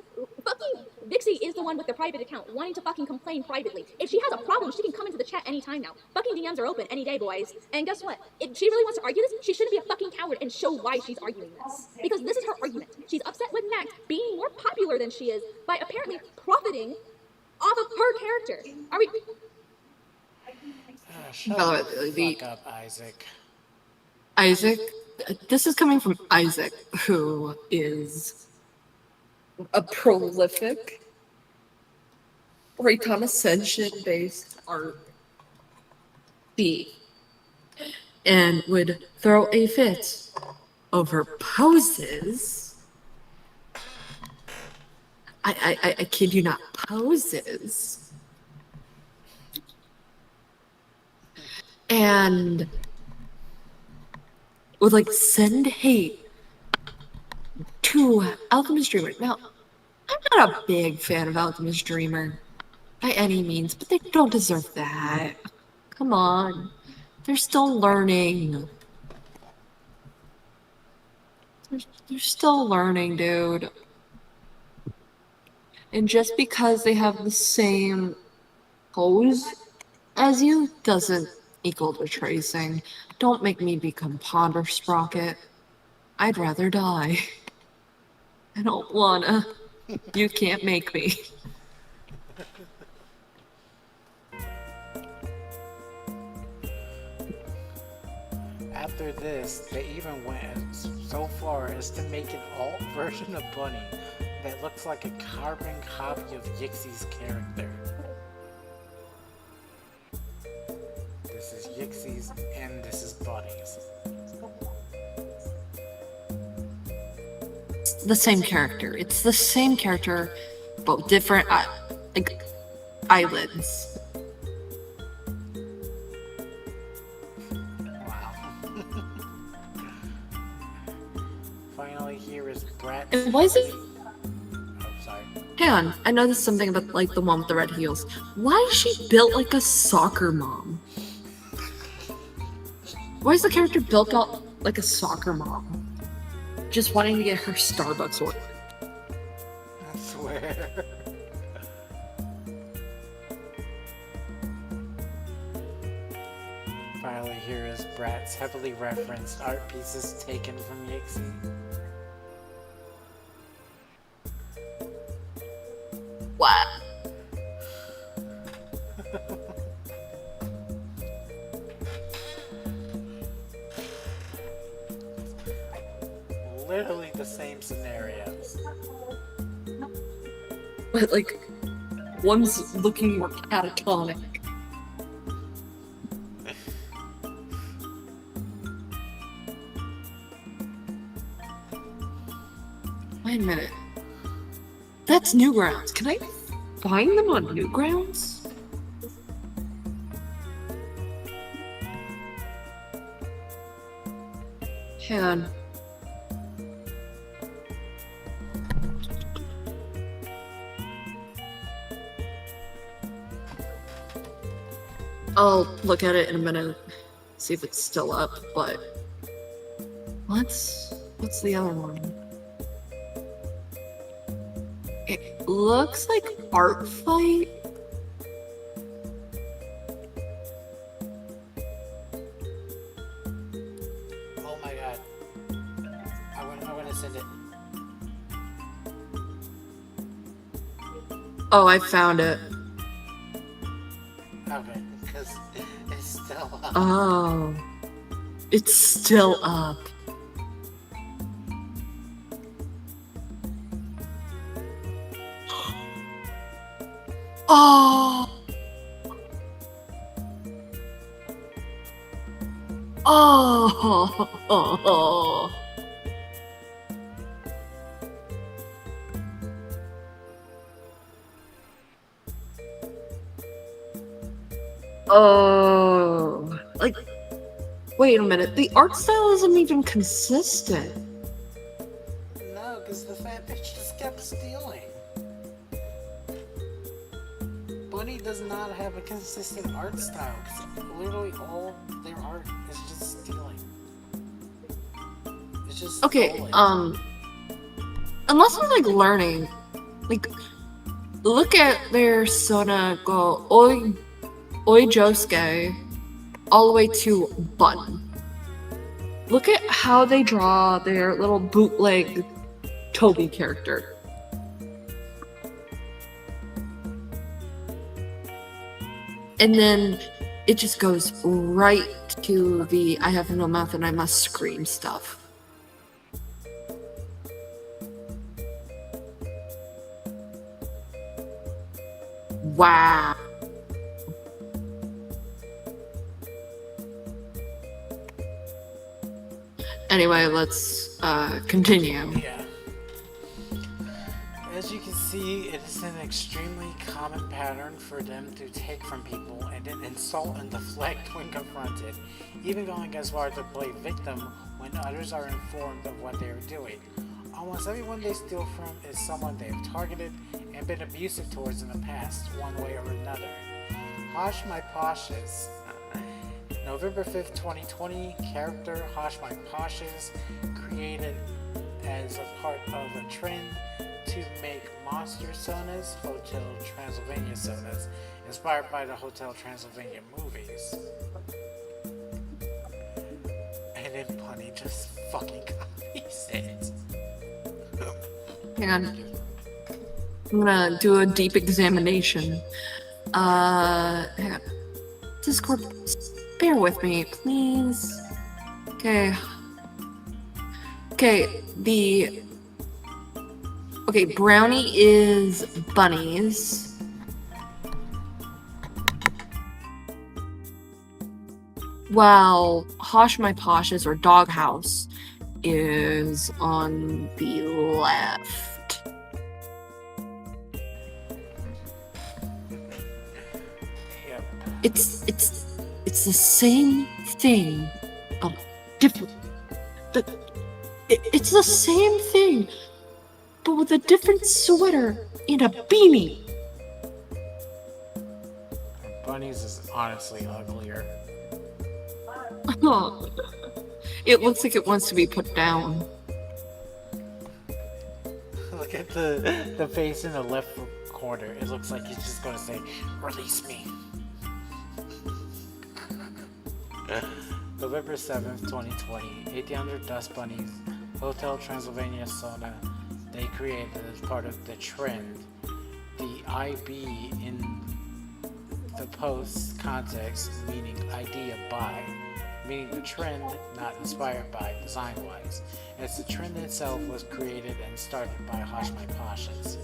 Speaker 11: fucking Dixie is the one with the private account wanting to fucking complain privately. If she has a problem, she can come into the chat anytime now. Fucking DMs are open any day, boys. And guess what? If she really wants to argue this, she shouldn't be a fucking coward and show why she's arguing this. Because this is her argument. She's upset with Max being more popular than she is by apparently profiting off of her character. Are we...
Speaker 1: Shut the fuck up,
Speaker 8: Isaac, this is coming from Isaac, who is a prolific reconnaissance-based art thief and would throw a fit over poses. I kid you not, poses. And would like send hate to Alchemist Dreamer. Now, I'm not a big fan of Alchemist Dreamer by any means, but they don't deserve that. Come on. They're still learning. They're still learning, dude. And just because they have the same pose as you doesn't equal to tracing. Don't make me become Ponder Sprocket. I'd rather die. I don't wanna. You can't make me.
Speaker 1: After this, they even went so far as to make an alt version of Bunny that looks like a carbon copy of Yixi's character. This is Yixi's and this is Bunny's.
Speaker 8: The same character. It's the same character, but different like eyelids.
Speaker 1: Wow. Finally, here is Brat.
Speaker 8: And why is it?
Speaker 1: Oh, sorry.
Speaker 8: Hang on, I noticed something about like the one with the red heels. Why is she built like a soccer mom? Why is the character built out like a soccer mom? Just wanting to get her Starbucks order.
Speaker 1: I swear. Finally, here is Brat's heavily referenced art pieces taken from Yixi.
Speaker 8: What?
Speaker 1: Literally the same scenarios.
Speaker 8: But like, one's looking more catatonic. Wait a minute. That's Newgrounds. Can I find them on Newgrounds? Hang on. I'll look at it in a minute, see if it's still up, but what's the other one? It looks like Art Fight.
Speaker 1: Oh my god. I'm gonna send it.
Speaker 8: Oh, I found it.
Speaker 1: Okay, because it's still up.
Speaker 8: Oh. It's still up. Oh. Oh. Oh. Like, wait a minute. The art style isn't even consistent.
Speaker 1: No, because the fat bitch just kept stealing. Bunny does not have a consistent art style. Because literally all their art is just stealing. It's just
Speaker 8: Okay,
Speaker 1: stolen.
Speaker 8: unless I'm like learning, like, look at their Sona go Oi Josuke all the way to Button. Look at how they draw their little bootleg Toby character. And then it just goes right to the I have no mouth and I must scream stuff. Wow. Anyway, let's continue.
Speaker 1: Yeah. As you can see, it is an extremely common pattern for them to take from people and then insult and deflect when confronted, even going as far to play victim when others are informed of what they are doing. Almost everyone they steal from is someone they have targeted and been abusive towards in the past, one way or another. Hosh My Poshes. November 5th, 2020, character Hosh My Poshes, created as a part of a trend to make Monster Sonas, Hotel Transylvania Sonas, inspired by the Hotel Transylvania movies. And then Bunny just fucking copies it.
Speaker 8: Hang on. I'm gonna do a deep examination. Hang on. Discord, bear with me, please. Okay. Okay, Brownie is Bunnies. While Hosh My Poshes or Doghouse is on the left.
Speaker 1: Yep.
Speaker 8: It's the same thing, but different. It's the same thing, but with a different sweater and a beanie.
Speaker 1: Bunny's is honestly uglier.
Speaker 8: It looks like it wants to be put down.
Speaker 1: Look at the face in the left corner. It looks like he's just gonna say, "Release me." November 7th, 2020, 1800 Dust Bunnies, Hotel Transylvania Sona. They created as part of the trend. The IB in the post context meaning idea by, meaning the trend not inspired by design-wise, as the trend itself was created and started by Hosh My Poshes.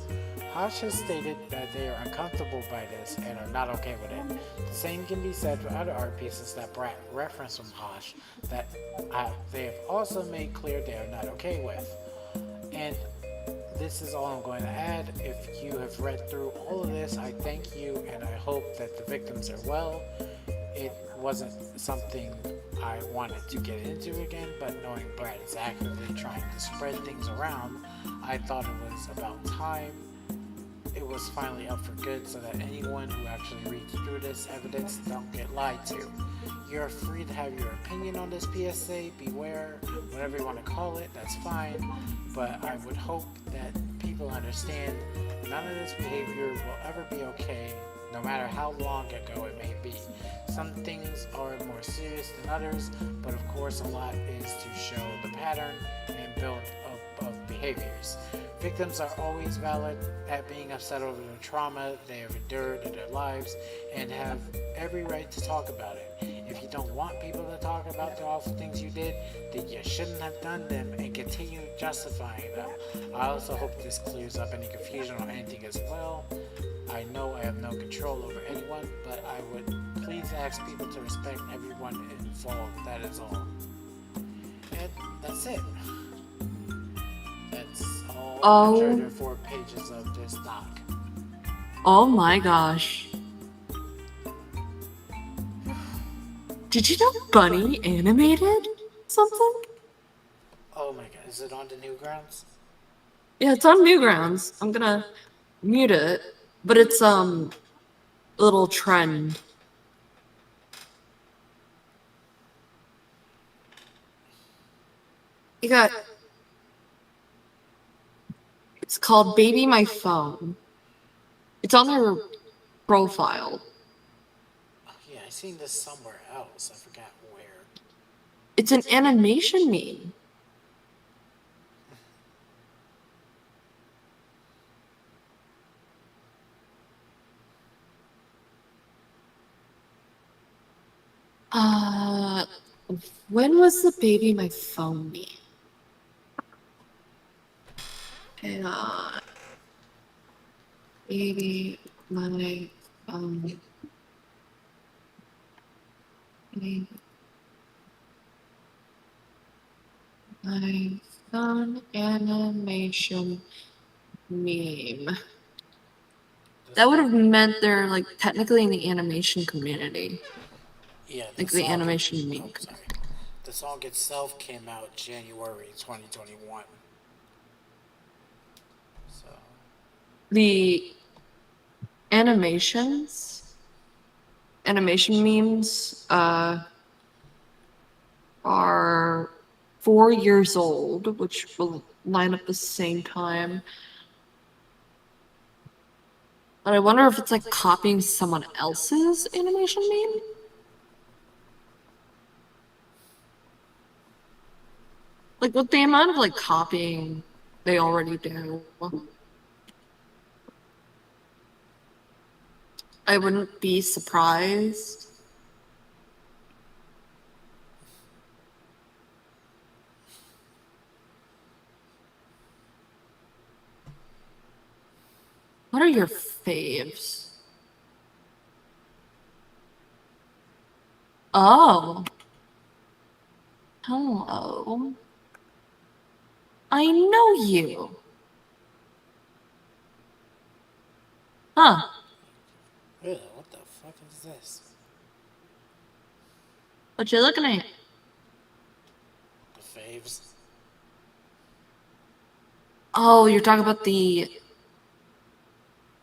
Speaker 1: Hosh has stated that they are uncomfortable by this and are not okay with it. The same can be said for other art pieces that brought reference from Hosh that they have also made clear they are not okay with. And this is all I'm going to add. If you have read through all of this, I thank you and I hope that the victims are well. It wasn't something I wanted to get into again, but knowing Brad is actively trying to spread things around, I thought it was about time it was finally up for good so that anyone who actually reads through this evidence don't get lied to. You're free to have your opinion on this PSA, beware, whatever you want to call it, that's fine, but I would hope that people understand none of this behavior will ever be okay, no matter how long ago it may be. Some things are more serious than others, but of course a lot is to show the pattern and build of behaviors. Victims are always valid at being upset over the trauma they have endured in their lives and have every right to talk about it. If you don't want people to talk about the awful things you did, then you shouldn't have done them and continue justifying them. I also hope this clears up any confusion or anything as well. I know I have no control over anyone, but I would please ask people to respect everyone involved, that is all. And that's it. That's all 104 pages of this doc.
Speaker 8: Oh my gosh. Did you know Bunny animated something?
Speaker 1: Oh my god, is it on the Newgrounds?
Speaker 8: Yeah, it's on Newgrounds. I'm gonna mute it, but it's a little trend. You got. It's called Baby My Phone. It's on their profile.
Speaker 1: Oh, yeah, I seen this somewhere else. I forgot where.
Speaker 8: It's an animation meme. When was the Baby My Phone meme? Hang on. Baby My Phone. Baby My Phone animation meme. That would have meant they're like technically in the animation community.
Speaker 1: Yeah,
Speaker 8: like the animation meme.
Speaker 1: Sorry. The song itself came out January 2021. So.
Speaker 8: The animation memes are 4 years old, which will line up the same time. But I wonder if it's like copying someone else's animation meme. Like with the amount of like copying they already do. I wouldn't be surprised. What are your faves? Oh. Hello. I know you. Huh.
Speaker 1: Ugh, what the fuck is this?
Speaker 8: What you looking at?
Speaker 1: The faves.
Speaker 8: Oh, you're talking about the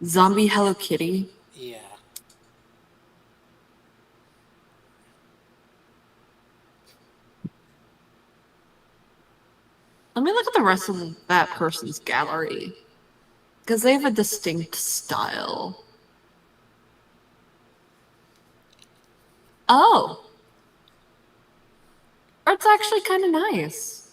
Speaker 8: zombie Hello Kitty?
Speaker 1: Yeah.
Speaker 8: Let me look at the rest of that person's gallery. Because they have a distinct style. Oh. Art's actually kind of nice.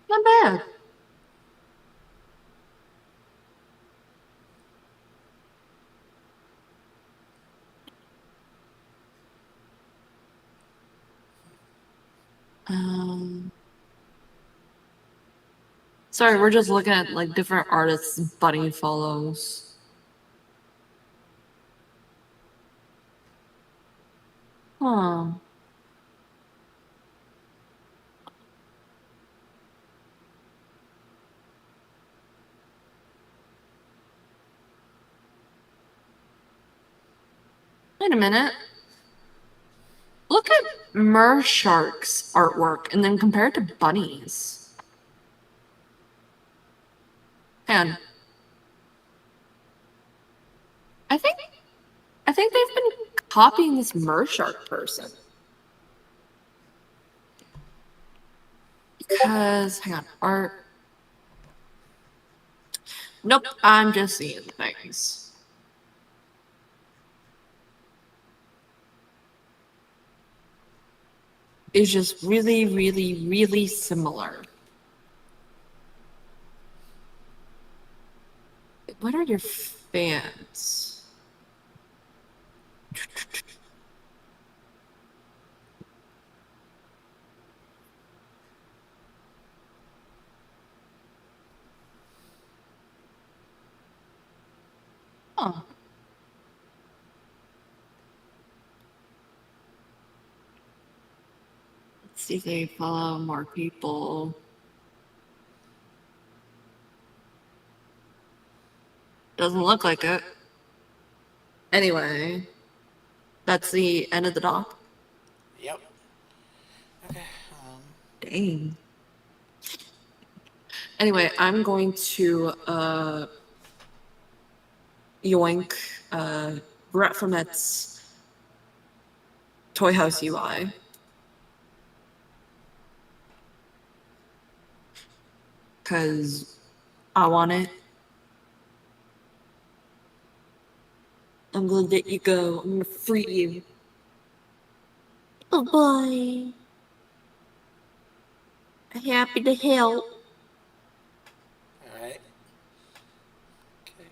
Speaker 8: Not bad. Sorry, we're just looking at like different artists Bunny follows. Huh. Wait a minute. Look at Mershark's artwork and then compare it to Bunny's. And I think they've been copying this Mershark person. Because hang on, art. Nope, I'm just seeing things. Is just really, really, really similar. What are your fans? Huh. Let's see if they follow more people. Doesn't look like it. Anyway, that's the end of the doc.
Speaker 1: Yep. Okay.
Speaker 8: Dang. Anyway, I'm going to yoink Brett from its Toy House UI. Cause I want it. I'm gonna let you go. I'm gonna free you. Bye-bye. Happy to help.
Speaker 1: Alright. Okay.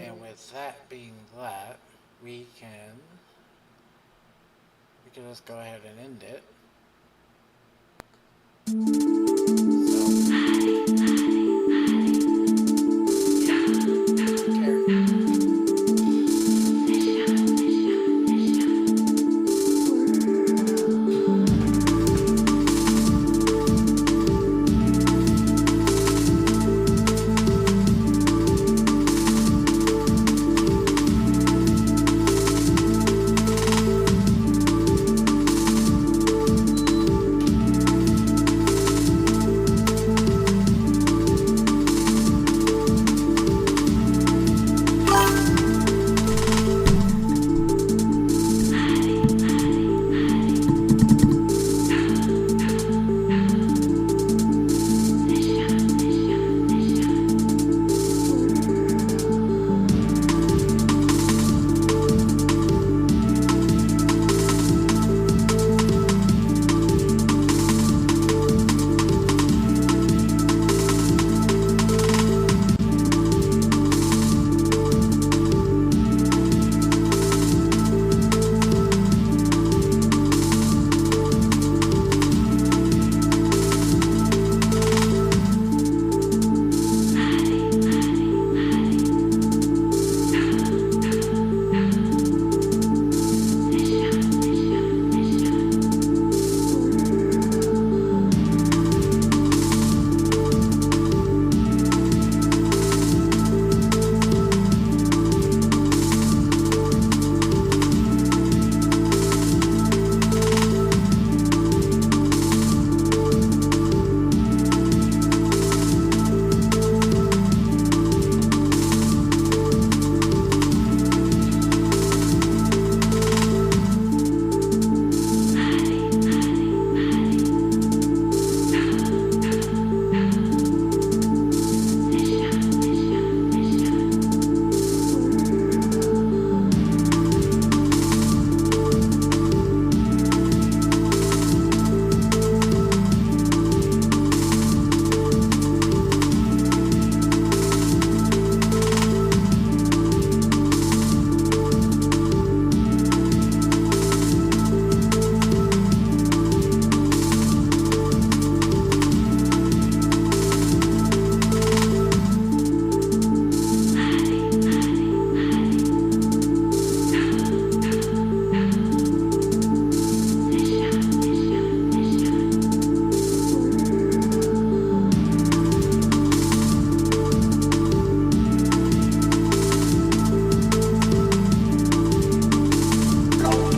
Speaker 1: And with that being that, we can just go ahead and end it.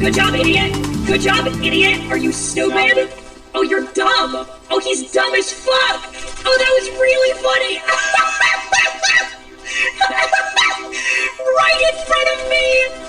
Speaker 7: Good job, idiot! Good job, idiot! Are you stupid? Oh, you're dumb! Oh, he's dumb as fuck! Oh, that was really funny! Right in front of me!